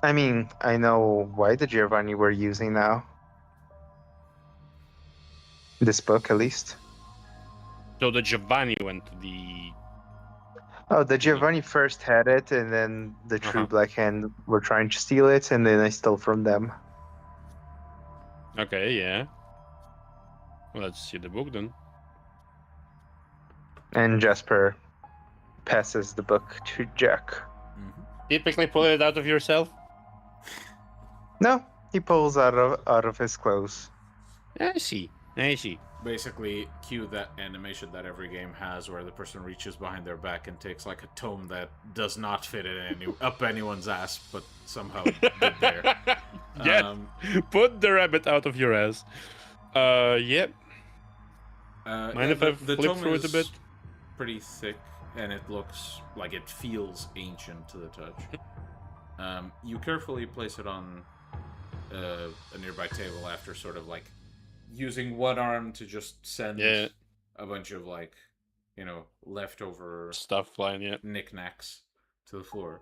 I mean, I know why the Giovanni we're using now. This book, at least. So the Giovanni went to the... Oh, the Giovanni first had it, and then the True Uh-huh. Black Hand were trying to steal it, and then I stole from them. Okay, yeah. Well, let's see the book then. And Jasper passes the book to Jack. Typically pull it out of yourself? No, he pulls out of his clothes. I see. Basically, cue that animation that every game has where the person reaches behind their back and takes like a tome that does not fit up anyone's ass, but somehow did there. Yeah, put the rabbit out of your ass. Yep. Mind if I flip through it a bit? Pretty thick, and it looks like it feels ancient to the touch. You carefully place it on a nearby table after sort of like using one arm to just send a bunch of like, leftover stuff flying, knickknacks to the floor,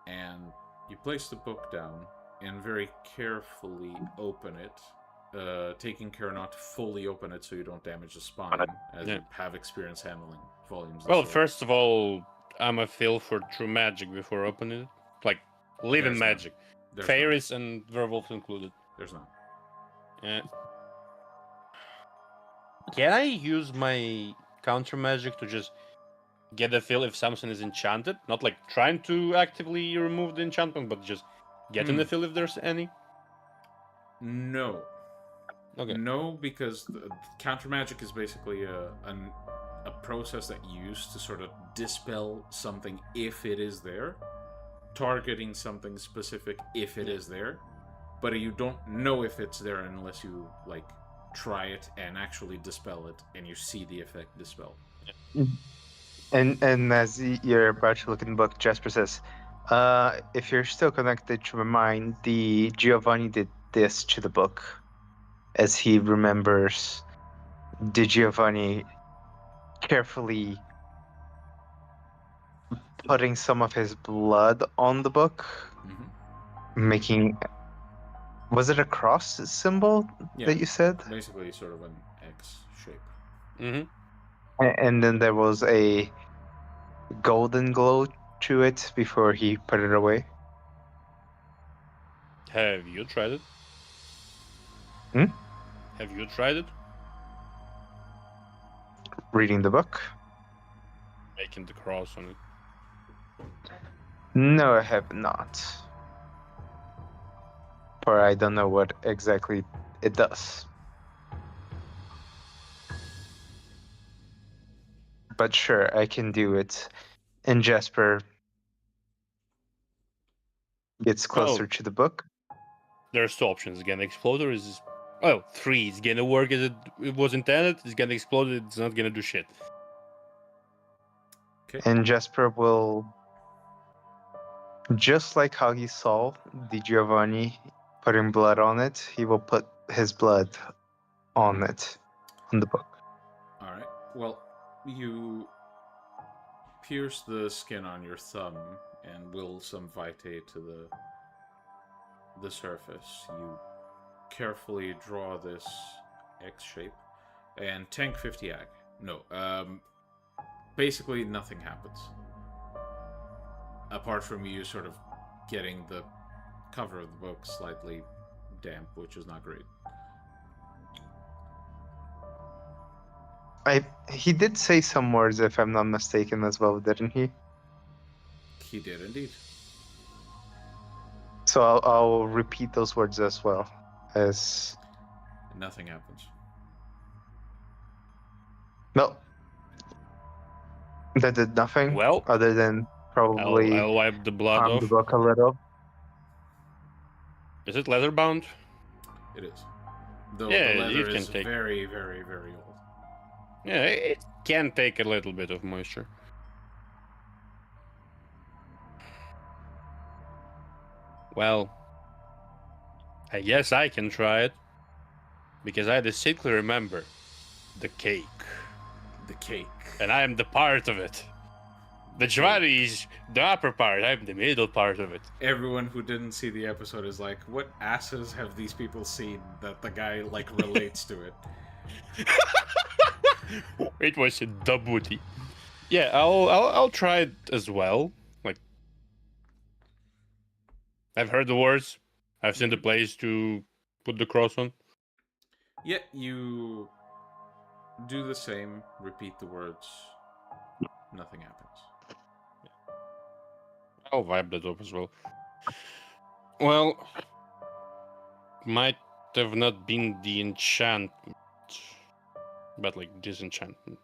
and you place the book down and very carefully open it, taking care not to fully open it so you don't damage the spine, as you have experience handling volumes. Well, first of all, I'm a feel for true magic before opening it, like living magic, fairies and werewolves included. There's none. Yeah. Can I use my counter magic to just get a feel if something is enchanted? Not like trying to actively remove the enchantment, but just getting the feel if there's any? No. Okay. No, because counter magic is basically a process that you use to sort of dispel something if it is there, targeting something specific if it is there, but you don't know if it's there unless you like try it and actually dispel it, and you see the effect dispel. And as you're about to look in the book, Jasper says, if you're still connected to my mind, the Giovanni did this to the book, as he remembers the Giovanni carefully putting some of his blood on the book, making... Was it a cross symbol that you said? Basically sort of an X shape. And then there was a golden glow to it before he put it away. Have you tried it? Have you tried it? Reading the book? Making the cross on it. No, I have not. For I don't know what exactly it does. But sure, I can do it. And Jasper gets closer to the book. There's two options. It's gonna explode or is... Oh, 3. It's gonna work as it was intended. It's gonna explode. It's not gonna do shit. Okay. And Jasper will... Just like how he saw the Giovanni putting blood on it, he will put his blood on it, on the book. Alright. Well, you pierce the skin on your thumb and will some vitae to the surface. You carefully draw this X shape and tank 50 ag. No, basically nothing happens. apart from you sort of getting the cover of the book slightly damp, which is not great. He did say some words, if I'm not mistaken, as well, didn't he? He did indeed. So I'll repeat those words as well. As Nothing happens. no, that did nothing. Well, other than probably I'll wipe the blood harm off. the book a little. Is it leather bound? It is. Though Yeah, the leather you can is take- very, very, very old. Yeah, it can take a little bit of moisture. Well, I guess I can try it. Because I distinctly remember the cake. The cake. And I am the part of it. The Jwari is the upper part, I'm the middle part of it. Everyone who didn't see the episode is like, what asses have these people seen that the guy, like, relates to it? It was a dabuti. Yeah, I'll try it as well. Like, I've heard the words. I've seen the place to put the cross on. Yeah, you do the same, repeat the words, nothing happens. I'll vibe that up as well. Well, might have not been the enchantment, but like disenchantment.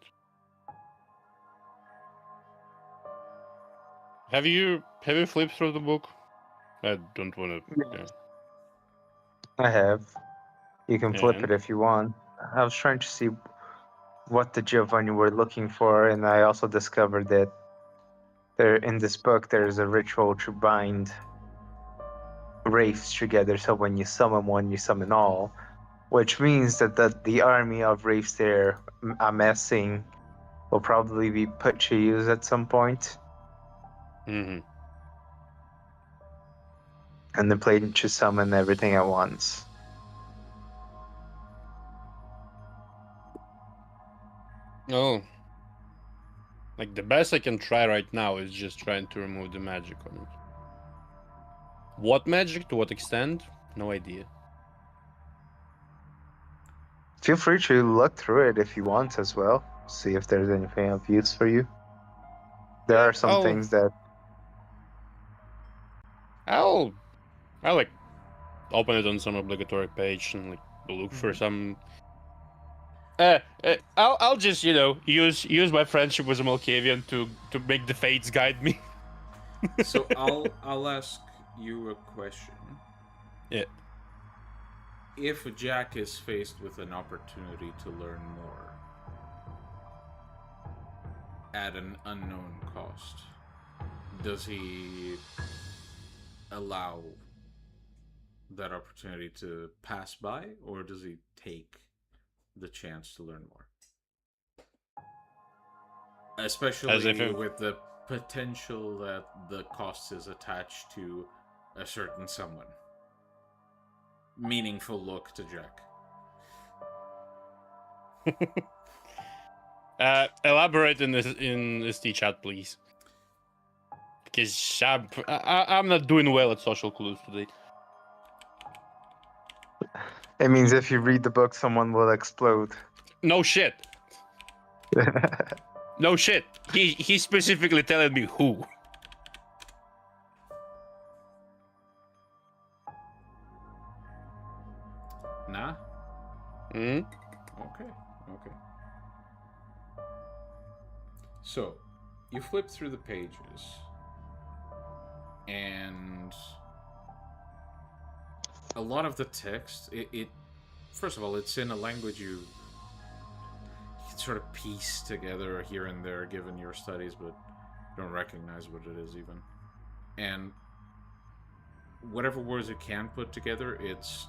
Have you flipped through the book? I don't want to. Yeah. I have. You can flip And? it if you want. I was trying to see what the Giovanni were looking for, and I also discovered that there in this book there's a ritual to bind wraiths together. So when you summon one, you summon all, which means that the army of wraiths they're amassing will probably be put to use at some point. Mm-hmm. And they're planning to summon everything at once. Oh. Like, the best I can try right now is just trying to remove the magic on it. What magic? To what extent? No idea. Feel free to look through it if you want as well. See if there's anything of use for you. There are some things that... I'll like open it on some obligatory page and like look for some. I'll just use my friendship with a Malkavian to make the fates guide me. So I'll ask you a question. Yeah. If Jack is faced with an opportunity to learn more at an unknown cost, does he allow that opportunity to pass by, or does he take the chance to learn more? Especially with the potential that the cost is attached to a certain someone. Meaningful look to Jack. Elaborate in this chat, please. Because I'm not doing well at social clues today. It means if you read the book, someone will explode. No shit. No shit. He's specifically telling me who. Nah? Hmm? Okay. So, you flip through the pages, and a lot of the text, it first of all, it's in a language you can sort of piece together here and there given your studies, but don't recognize what it is even. And whatever words you can put together, it's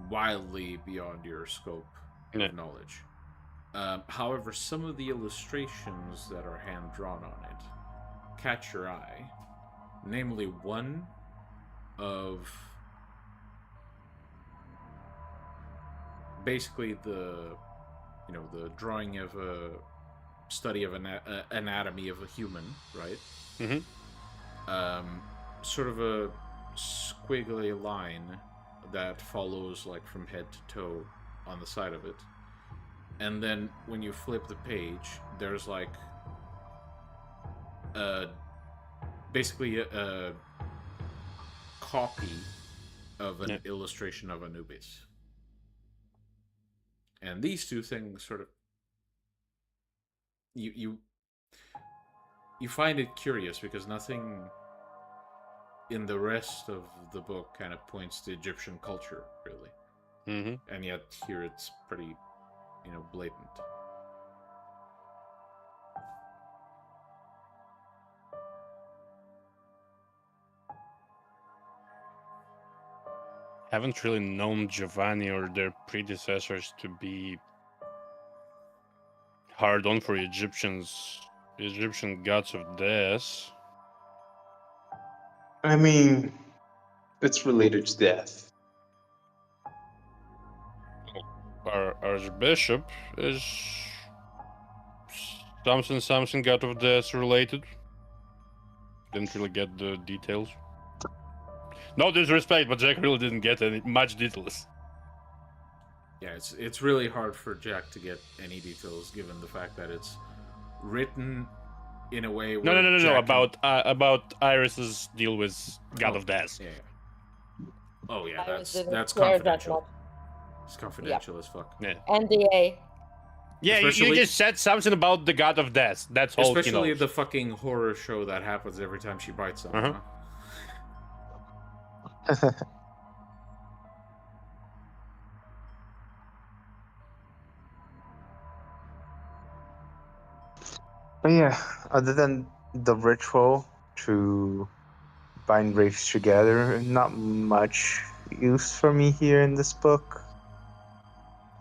wildly beyond your scope of knowledge. However, some of the illustrations that are hand-drawn on it catch your eye. Namely, one of basically the drawing of study of anatomy of a human, right? Mm-hmm. Sort of a squiggly line that follows like from head to toe on the side of it. And then when you flip the page, there's like basically a copy of an illustration of Anubis. And these two things sort of you find it curious because nothing in the rest of the book kind of points to Egyptian culture, really. Mm-hmm. And yet here it's pretty, blatant. Haven't really known Giovanni or their predecessors to be hard on for Egyptian gods of death. I mean, it's related to death. Our Archbishop is something god of death related. Didn't really get the details. No disrespect, but Jack really didn't get much details. Yeah, it's really hard for Jack to get any details given the fact that it's written in a way where No. About Iris's deal with God of Death. Yeah. Oh yeah, Iris that's didn't care that confidential. much. It's confidential as fuck. Yeah. NDA. Yeah, you just said something about the God of Death. That's all. Especially the fucking horror show that happens every time she bites someone. Uh-huh. But yeah, other than the ritual to bind wraiths together, not much use for me here in this book.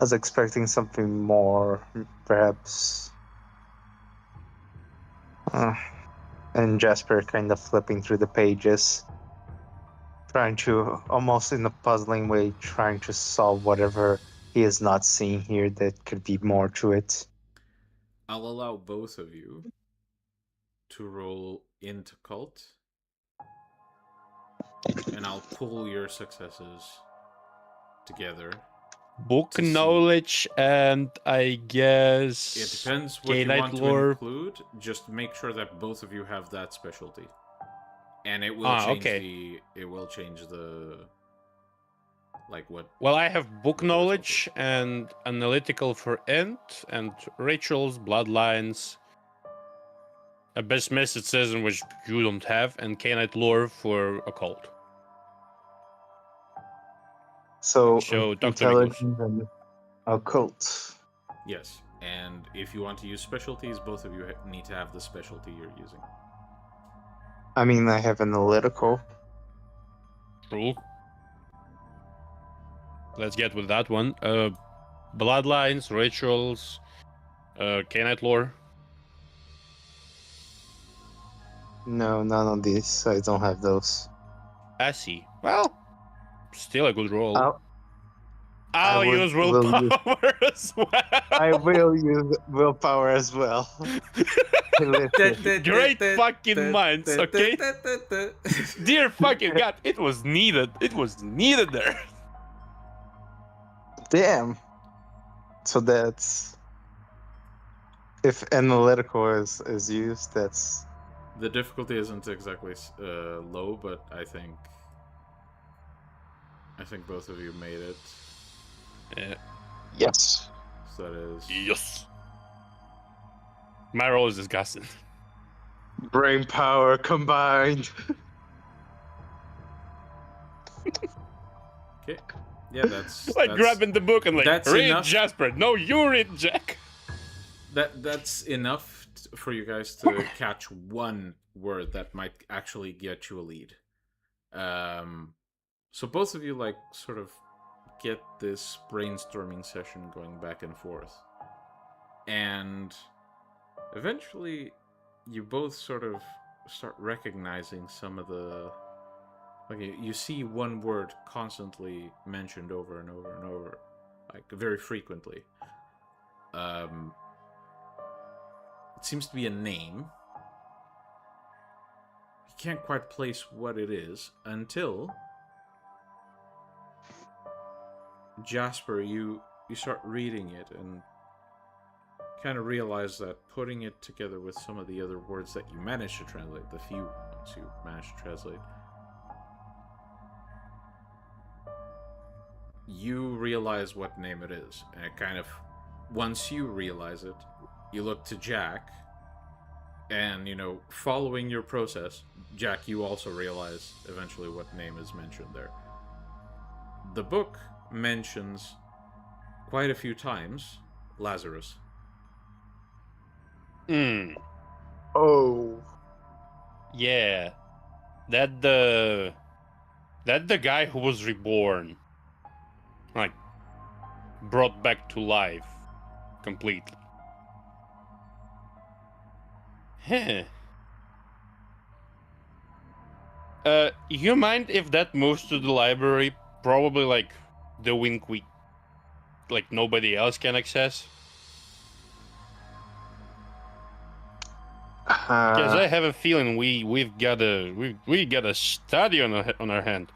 I was expecting something more, perhaps. And Jasper kind of flipping through the pages, trying to, almost in a puzzling way, trying to solve whatever he is not seeing here that could be more to it. I'll allow both of you to roll into cult, and I'll pull your successes together. Book knowledge, and I guess it depends what you want to include. Just make sure that both of you have that specialty, and it will change it will change the what. Well, I have book knowledge and analytical for int, and rituals, bloodlines, a best mysticism, which you don't have, and Cainite lore for occult. So intelligence and occult. Yes, and if you want to use specialties, both of you need to have the specialty you're using. I mean, I have analytical. True. Let's get with that one. Bloodlines, rituals, Cainite lore. No, none of these. I don't have those. I see. Well, still a good roll. I'll use willpower as well. I will use willpower as well. Great fucking minds, okay? Dear fucking God, it was needed. It was needed there. Damn. So that's... If analytical is used, that's... The difficulty isn't exactly low, but I think both of you made it. Yeah. Yes. So that is... Yes. My roll is disgusting. Brain power combined. Okay. Yeah, that's... Like grabbing the book and read enough. Jasper. No, you read Jack. That's enough for you guys to catch one word that might actually get you a lead. So both of you sort of get this brainstorming session going back and forth, and eventually you both sort of start recognizing some of the you see one word constantly mentioned over and over and over, very frequently. It seems to be a name. You can't quite place what it is until Jasper, you start reading it and kind of realize that putting it together with some of the other words that you managed to translate, the few ones you managed to translate, you realize what name it is. And it kind of, once you realize it, you look to Jack, and, following your process, Jack, you also realize eventually what name is mentioned there. The book mentions quite a few times Lazarus. Oh. Yeah. That the guy who was reborn. Like, brought back to life. Completely. Huh. You mind if that moves to the library? Probably, like, the wing like, nobody else can access? Because I have a feeling we got a study on our hand.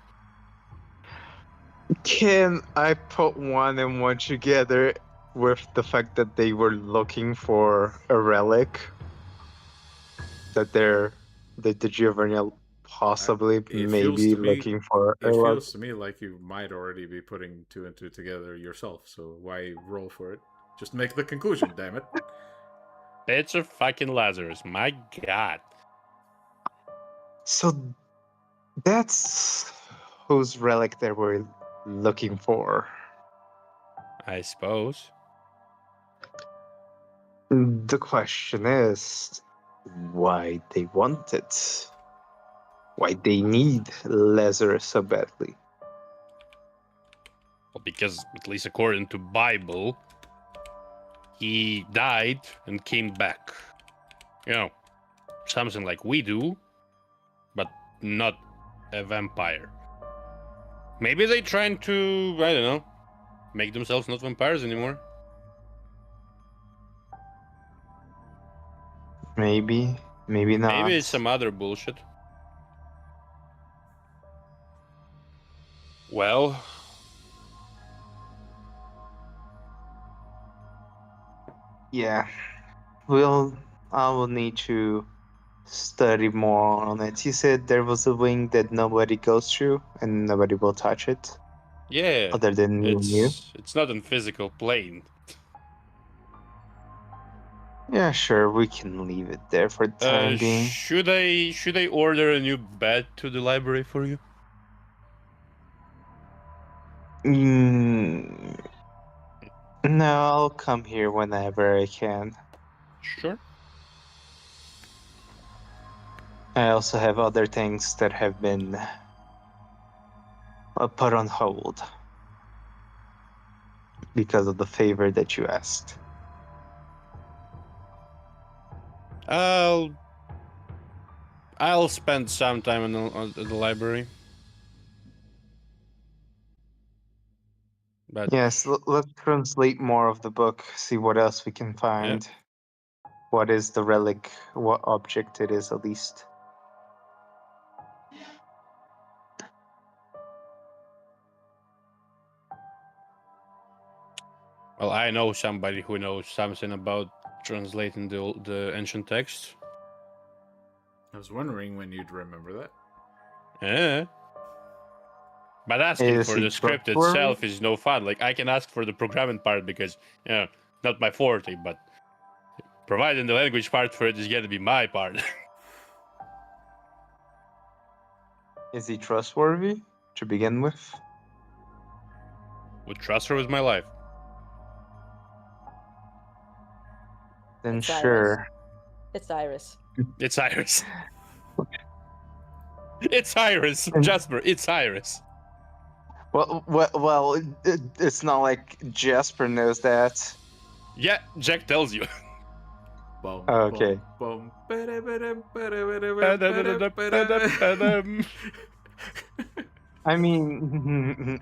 Can I put one and one together with the fact that they were looking for a relic? That the Giovanni possibly maybe looking for a It relic? feels to me like you might already be putting two and two together yourself, so why roll for it? Just make the conclusion, damn it. It's a fucking Lazarus, my god. So that's whose relic they were looking for. I suppose. The question is why they want it. Why they need Lazarus so badly. Well, because at least according to Bible, he died and came back. Something like we do, but not a vampire. Maybe they trying to, I don't know, make themselves not vampires anymore. Maybe not. Maybe it's some other bullshit. Well, yeah. I will need to study more on it. You said there was a wing that nobody goes through and nobody will touch it. yeah. Other than me and you. It's not on physical plane. Yeah, sure, we can leave it there for the time being. Should I order a new bed to the library for you? No, I'll come here whenever I can. Sure. I also have other things that have been put on hold because of the favor that you asked. I'll spend some time at the library. But yes, let's translate more of the book, see what else we can find. Yeah. What is the relic, what object it is at least. Well, I know somebody who knows something about translating the ancient text. I was wondering when you'd remember that. Yeah. But asking for the script itself is no fun. Like, I can ask for the programming part because, not my forte, but providing the language part for it is going to be my part. Is he trustworthy to begin with? Would trust her with my life. Then It's sure. It's Iris. It's Iris. It's Iris, Jasper. It's Iris. Well, it's not like Jasper knows that. Yeah, Jack tells you. Okay. I mean,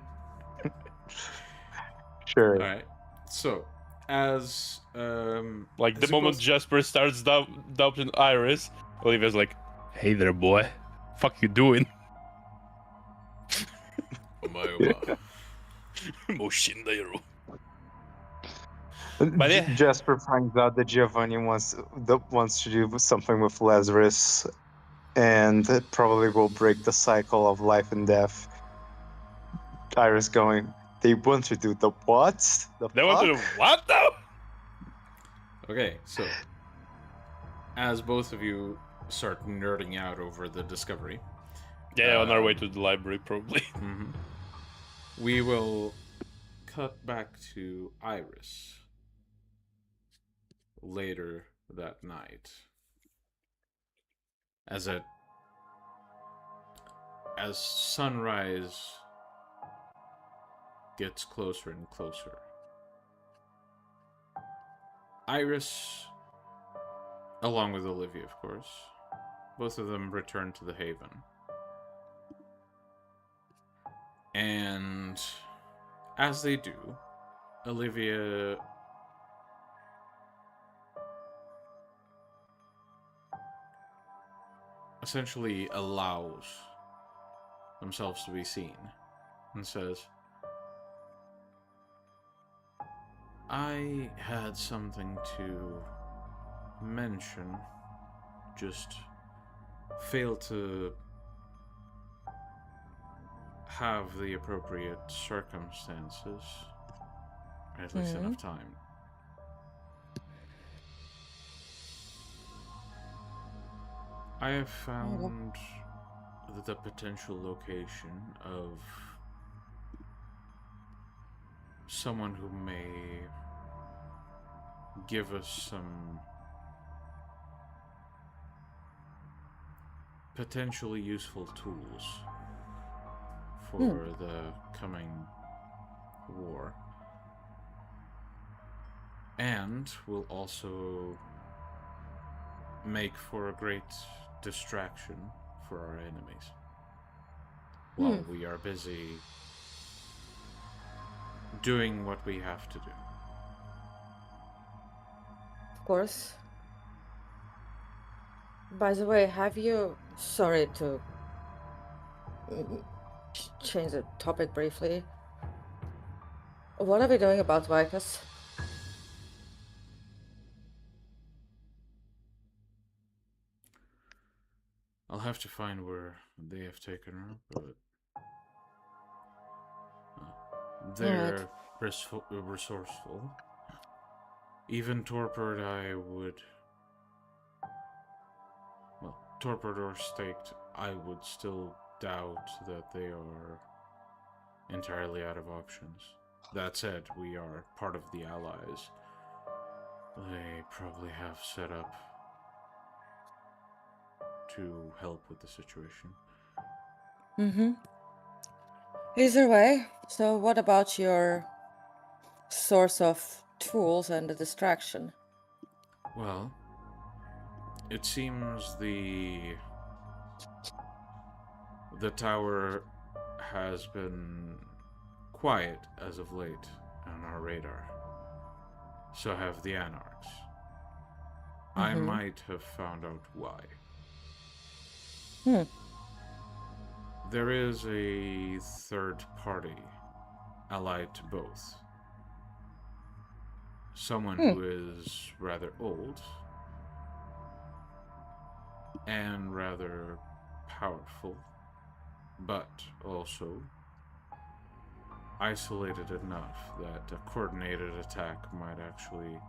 sure. All right. So, Like the moment Jasper starts doubting Iris, Olivia's like, "Hey there, boy, fuck you doing?" But yeah. Jasper finds out that Giovanni wants to do something with Lazarus, and it probably will break the cycle of life and death. Iris going, they want to do the what? They want to do what though? Okay, so as both of you start nerding out over the discovery, yeah, on our way to the library probably. We will cut back to Iris later that night. As sunrise gets closer and closer, Iris, along with Olivia, of course, both of them return to the Haven. And as they do, Olivia essentially allows themselves to be seen and says, I had something to mention, just failed to have the appropriate circumstances, at least enough time. I have found the potential location of someone who may give us some potentially useful tools for the coming war, and will also make for a great distraction for our enemies while we are busy doing what we have to do. Of course. By the way, have you... Sorry to change the topic briefly. What are we doing about Vicus? I'll have to find where they have taken her, but they're resourceful. Even torpid, torpid or staked, I would still doubt that they are entirely out of options. That said, we are part of the Allies. They probably have set up to help with the situation. Either way, so what about your source of tools and the distraction? Well, it seems the tower has been quiet as of late on our radar. So have the Anarchs. I might have found out why. There is a third party allied to both. Someone who is rather old and rather powerful, but also isolated enough that a coordinated attack might actually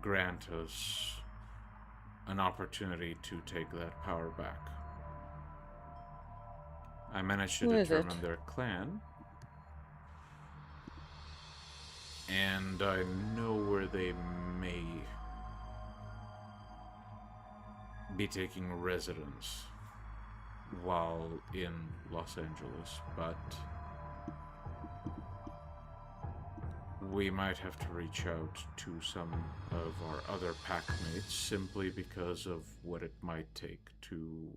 grant us an opportunity to take that power back. I managed to determine their clan, and I know where they may be taking residence while in Los Angeles, but we might have to reach out to some of our other packmates simply because of what it might take to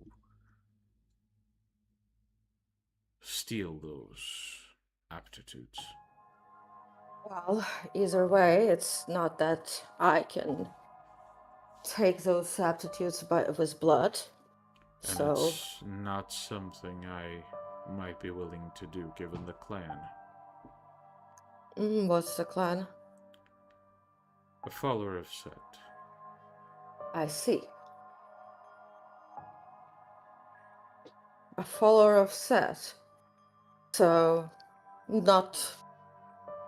steal those aptitudes. Well, either way, it's not that I can take those aptitudes with blood. And So, it's not something I might be willing to do given the clan. what's the clan? A follower of Set. I see. A follower of Set. So, not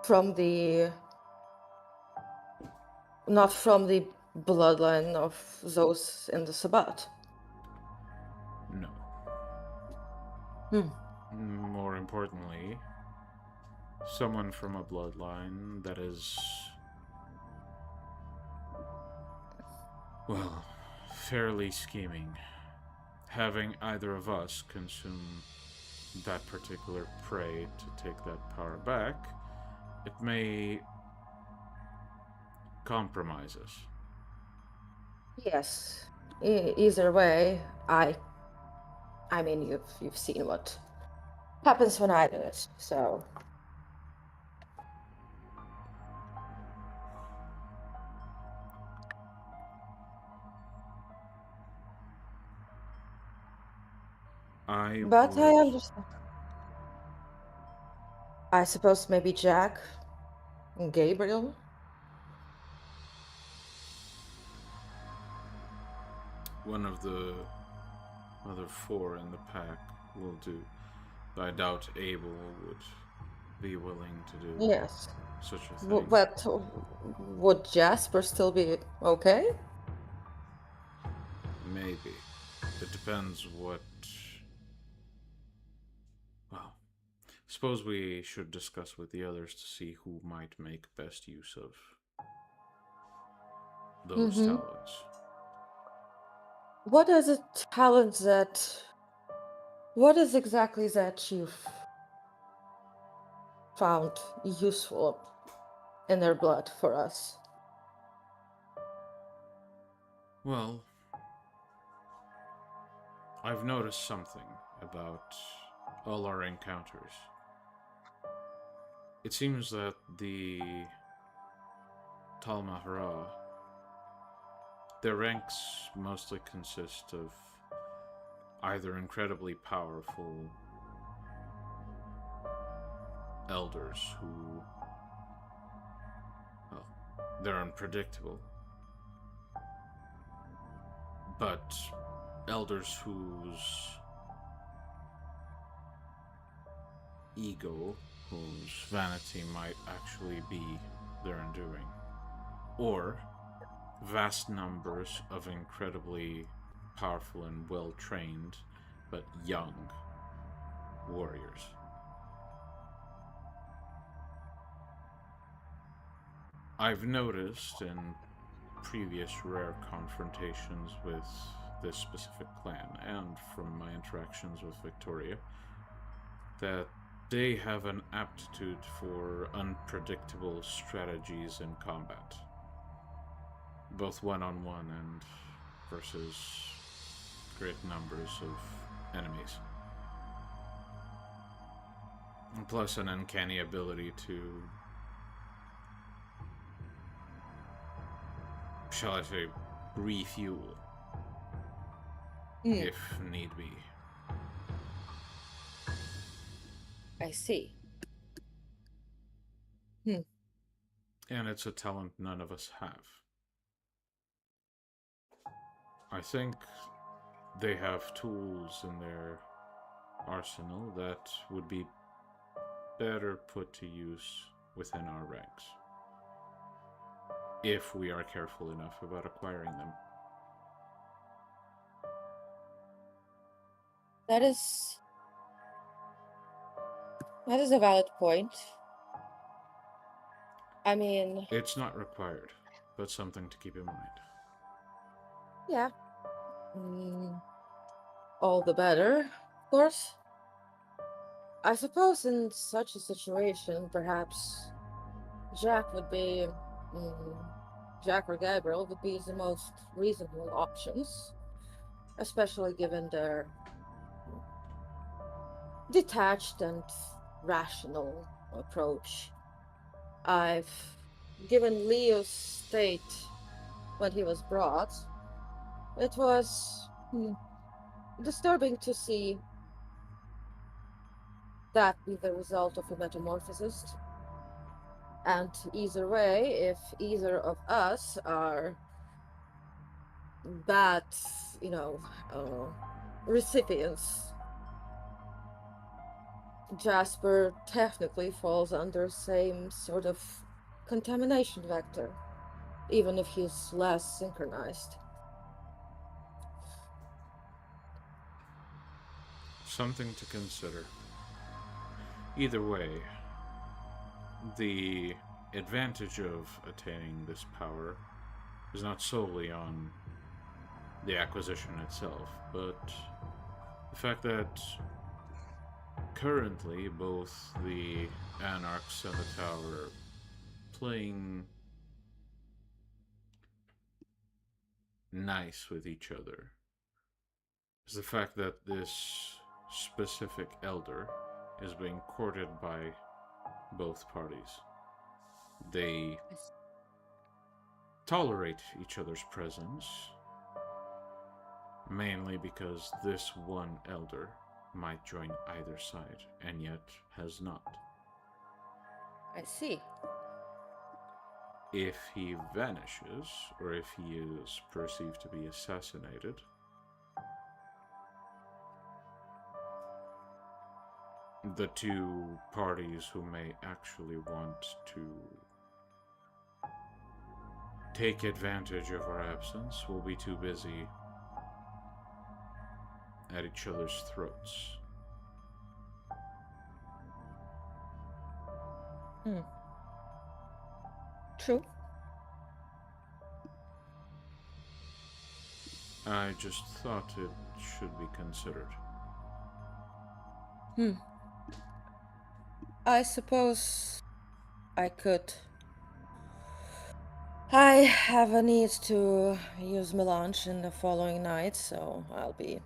from the bloodline of those in the Sabbat. No. More importantly, someone from a bloodline that is, well, fairly scheming. Having either of us consume that particular prey to take that power back, it may compromise us. Yes. Either way, I mean, you've seen what happens when I do it, so. But I understand. I suppose maybe Jack and Gabriel. One of the other four in the pack will do. I doubt Abel would be willing to do Yes. such a thing. But would Jasper still be okay? Maybe. It depends what... Well, suppose we should discuss with the others to see who might make best use of those talents. What is a talent that... What is exactly that you've found useful in their blood for us? Well, I've noticed something about all our encounters. It seems that the Tal Mahara, their ranks mostly consist of either incredibly powerful elders who, well, they're unpredictable, but elders whose ego, whose vanity might actually be their undoing, or vast numbers of incredibly powerful and well-trained but young warriors. I've noticed in previous rare confrontations with this specific clan, and from my interactions with Victoria, that they have an aptitude for unpredictable strategies in combat, both one-on-one and versus great numbers of enemies. And plus an uncanny ability to, shall I say, refuel, if need be. I see. And it's a talent none of us have. I think they have tools in their arsenal that would be better put to use within our ranks, if we are careful enough about acquiring them. That is a valid point. I mean... It's not required, but something to keep in mind. Yeah. All the better, of course. I suppose in such a situation, perhaps Jack would be... Jack or Gabriel would be the most reasonable options, especially given their detached and rational approach I've given Leo's state when he was brought. It was disturbing to see that be the result of a metamorphosis. And either way, if either of us are bad, recipients, Jasper technically falls under same sort of contamination vector, even if he's less synchronized. Something to consider. Either way, the advantage of attaining this power is not solely on the acquisition itself, but the fact that currently both the Anarchs and the Tower are playing nice with each other is the fact that this specific elder is being courted by both parties. They tolerate each other's presence, mainly because this one elder might join either side, and yet has not. I see. If he vanishes, or if he is perceived to be assassinated, the two parties who may actually want to take advantage of our absence will be too busy at each other's throats. True. I just thought it should be considered. I suppose I could. I have a need to use melange in the following night, so I'll be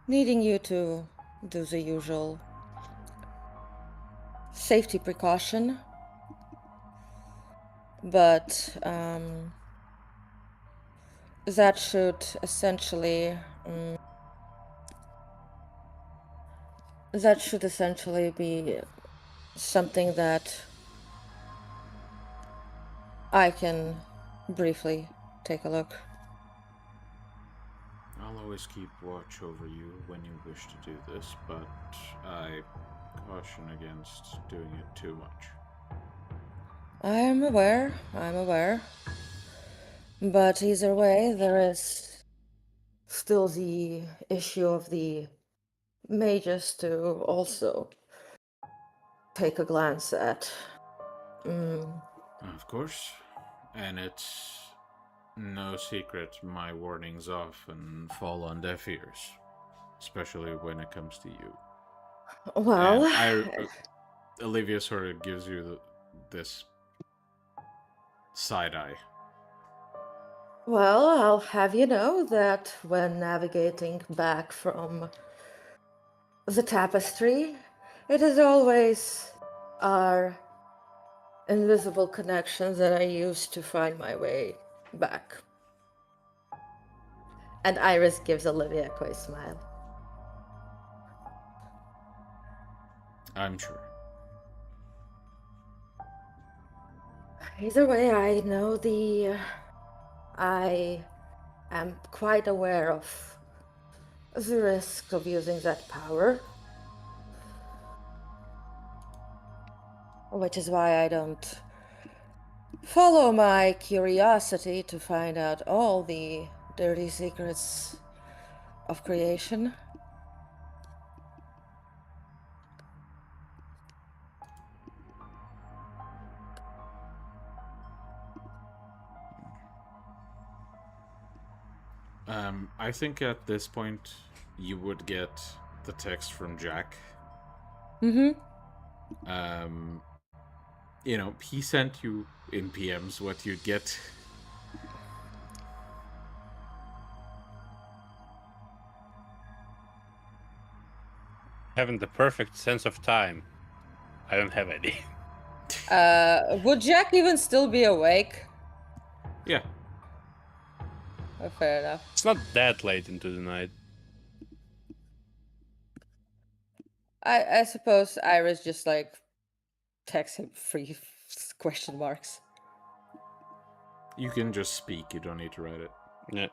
needing you to do the usual safety precaution. But that should essentially be something that I can briefly take a look. I'll always keep watch over you when you wish to do this, but I caution against doing it too much. I'm aware. But either way, there is still the issue of the mages to also take a glance at. Of course. And it's no secret my warnings often fall on deaf ears, especially when it comes to you. Well, Olivia sort of gives you this side eye. Well, I'll have you know that when navigating back from the tapestry, it is always our invisible connections that I use to find my way back. And Iris gives Olivia a quick smile. I'm sure. Either way, I know I am quite aware of the risk of using that power. Which is why I don't follow my curiosity to find out all the dirty secrets of creation. I think at this point you would get the text from Jack. Mm-hmm. He sent you in PMs what you'd get. Having the perfect sense of time. I don't have any. Would Jack even still be awake? Yeah. Oh, fair enough. It's not that late into the night. I suppose Iris just like texts him 3 question marks. You can just speak. You don't need to write it. Yeah.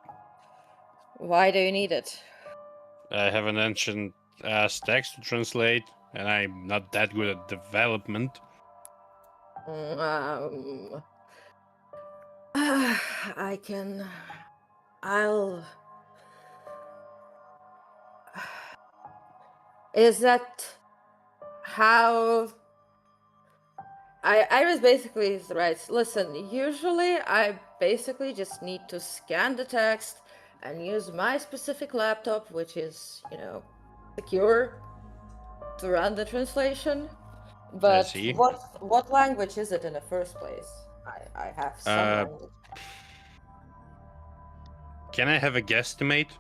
Why do you need it? I have an ancient ass text to translate, and I'm not that good at development. I can. I'll. Is that how? Iris basically writes, listen, usually I basically just need to scan the text and use my specific laptop, which is, secure, to run the translation. But see. what language is it in the first place? I have some language. Can I have a guesstimate?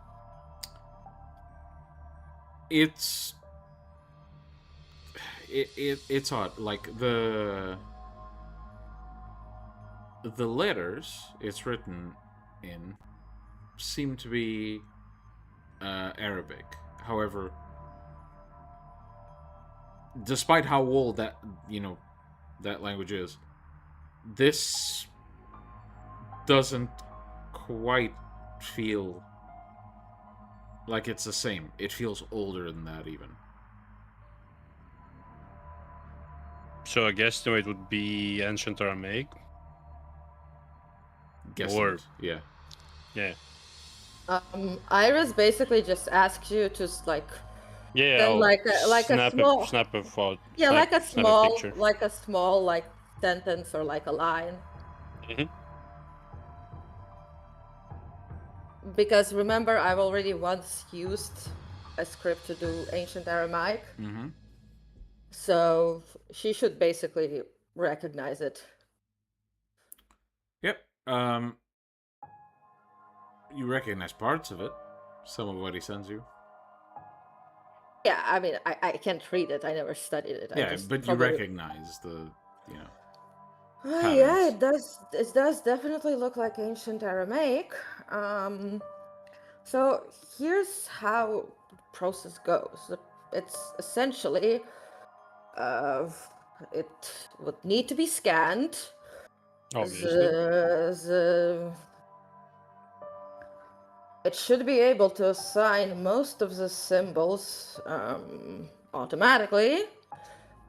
It's odd. Like the letters it's written in seem to be Arabic. However, despite how old that that language is, this doesn't quite feel like it's the same. It feels older than that even. So a guesstimate would be ancient Aramaic. Guessing, yeah. Yeah. Iris basically just asks you to Yeah, like a small snap a photo. Yeah, snap, like a snap small picture. sentence or like a line. Mhm. Because remember, I've already once used a script to do ancient Aramaic. Mm-hmm. So she should basically recognize it. Yep. You recognize parts of it. Some of what he sends you. Yeah, I mean, I can't read it. I never studied it. Yeah, but you recognize the, yeah, it does. It does definitely look like ancient Aramaic. So here's how the process goes. It's essentially, it would need to be scanned. Obviously. It should be able to assign most of the symbols automatically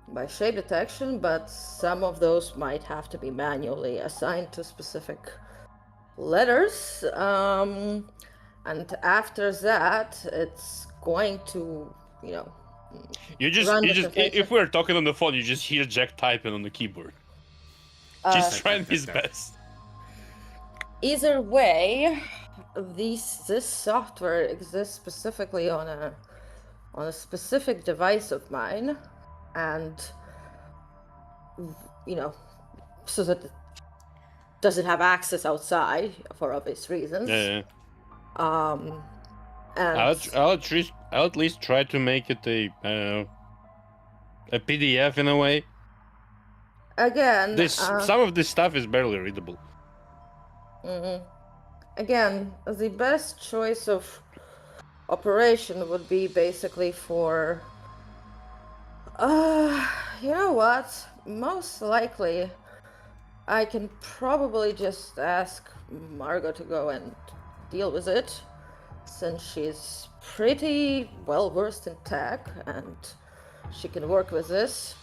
by shape detection, but some of those might have to be manually assigned to specific letters. And after that, it's going to, You just if we're talking on the phone, you just hear Jack typing on the keyboard. Just trying his best. Either way, this software exists specifically on a specific device of mine, and so that it doesn't have access outside for obvious reasons. Yeah. And I'll at least try to make it a PDF in a way. Again, some of this stuff is barely readable. Again, the best choice of operation would be basically for you know what? Most likely I can probably just ask Margot to go and deal with it, since she's pretty well versed in tech and she can work with this.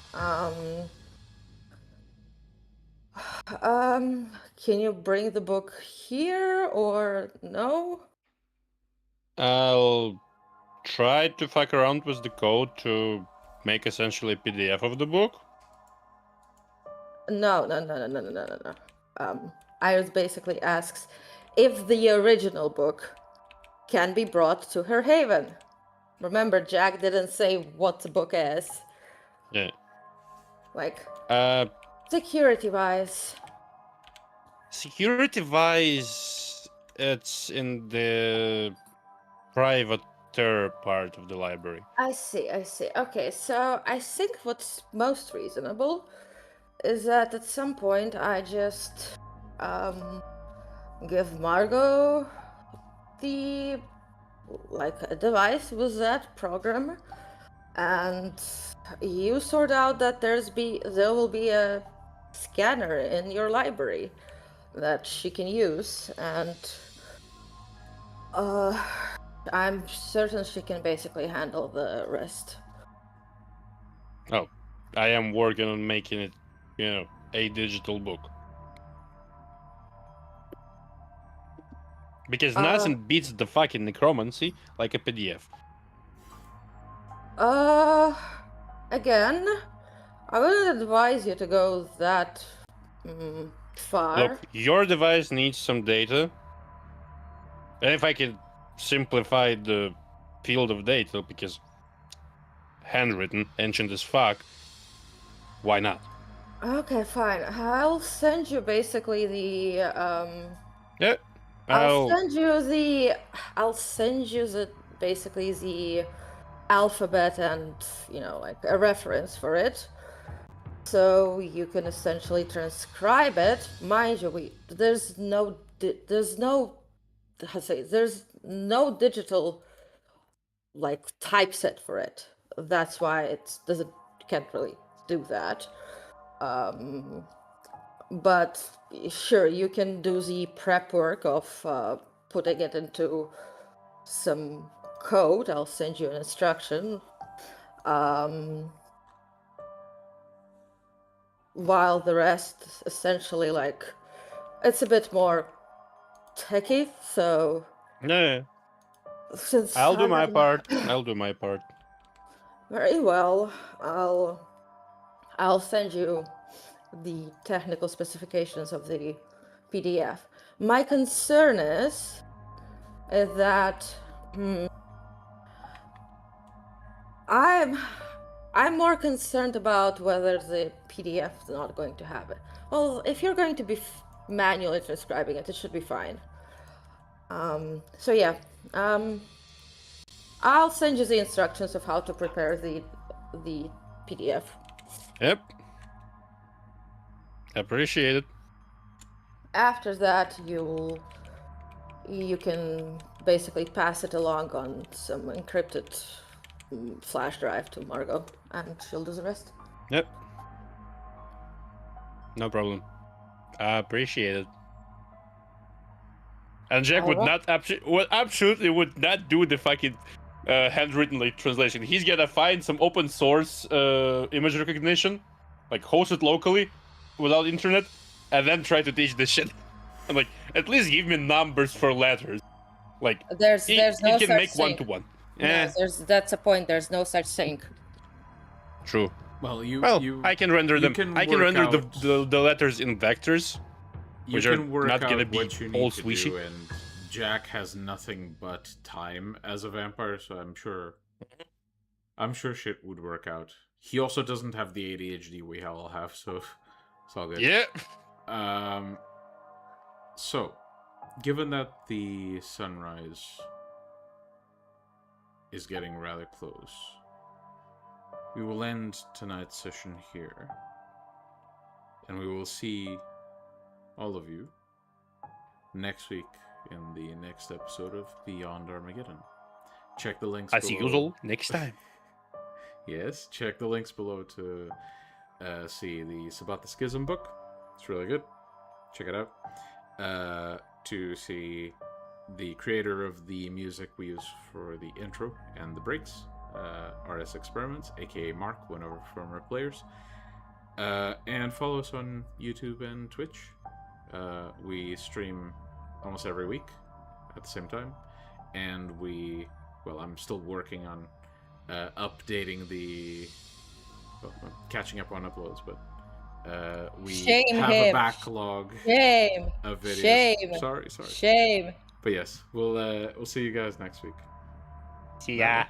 Can you bring the book here or no? I'll try to fuck around with the code to make essentially a PDF of the book. No. Iris basically asks if the original book can be brought to her haven. Remember, Jack didn't say what the book is. Yeah. Security-wise. Security-wise, it's in the privater part of the library. I see. Okay, so I think what's most reasonable is that at some point I just give Margot the a device with that program, and you sort out that there will be a scanner in your library that she can use, and I'm certain she can basically handle the rest. Oh, I am working on making it, a digital book. Because nothing beats the fucking necromancy like a PDF. Again, I wouldn't advise you to go that far. Look, your device needs some data. And if I can simplify the field of data, because handwritten, ancient as fuck, why not? Okay, fine. I'll send you basically the Yeah. I'll send you basically the alphabet and a reference for it, so you can essentially transcribe it. Mind you, there's no digital typeset for it. That's why it can't really do that. But sure, you can do the prep work of putting it into some code. I'll send you an instruction. While the rest essentially it's a bit more techy, so Yeah. since I'll do my part. I'll do my part. Very well. I'll send you the technical specifications of the PDF. My concern is that I'm more concerned about whether the PDF is not going to have it. Well, if you're going to be manually transcribing it, it should be fine. So yeah, I'll send you the instructions of how to prepare the PDF. Yep. Appreciate it. After that, you can basically pass it along on some encrypted flash drive to Margot, and she'll do the rest. Yep. No problem. I appreciate it. And Jack absolutely would not do the fucking handwritten translation. He's gonna find some open source image recognition, host it locally without internet, and then try to teach this shit. I'm at least give me numbers for letters. There's no he can such make thing. one-to-one. No, that's a point. There's no such thing. True. Well, I can render them. I can render the letters in vectors, which are not gonna be all swishy. And Jack has nothing but time as a vampire, so I'm sure shit would work out. He also doesn't have the ADHD we all have, so it's all good. Yeah. So, given that the sunrise is getting rather close, we will end tonight's session here, and we will see all of you next week in the next episode of Beyond Armageddon. Check the links as below. usual next time. Yes, check the links below to see the Sabbat the Schism book. It's really good. Check it out. To see the creator of the music we use for the intro and the breaks, RS Experiments, aka Mark, one of our former players. And follow us on YouTube and Twitch. We stream almost every week at the same time. And I'm still working on updating catching up on uploads, but we have a backlog of videos. Sorry. Shame. But yes, we'll see you guys next week. See ya.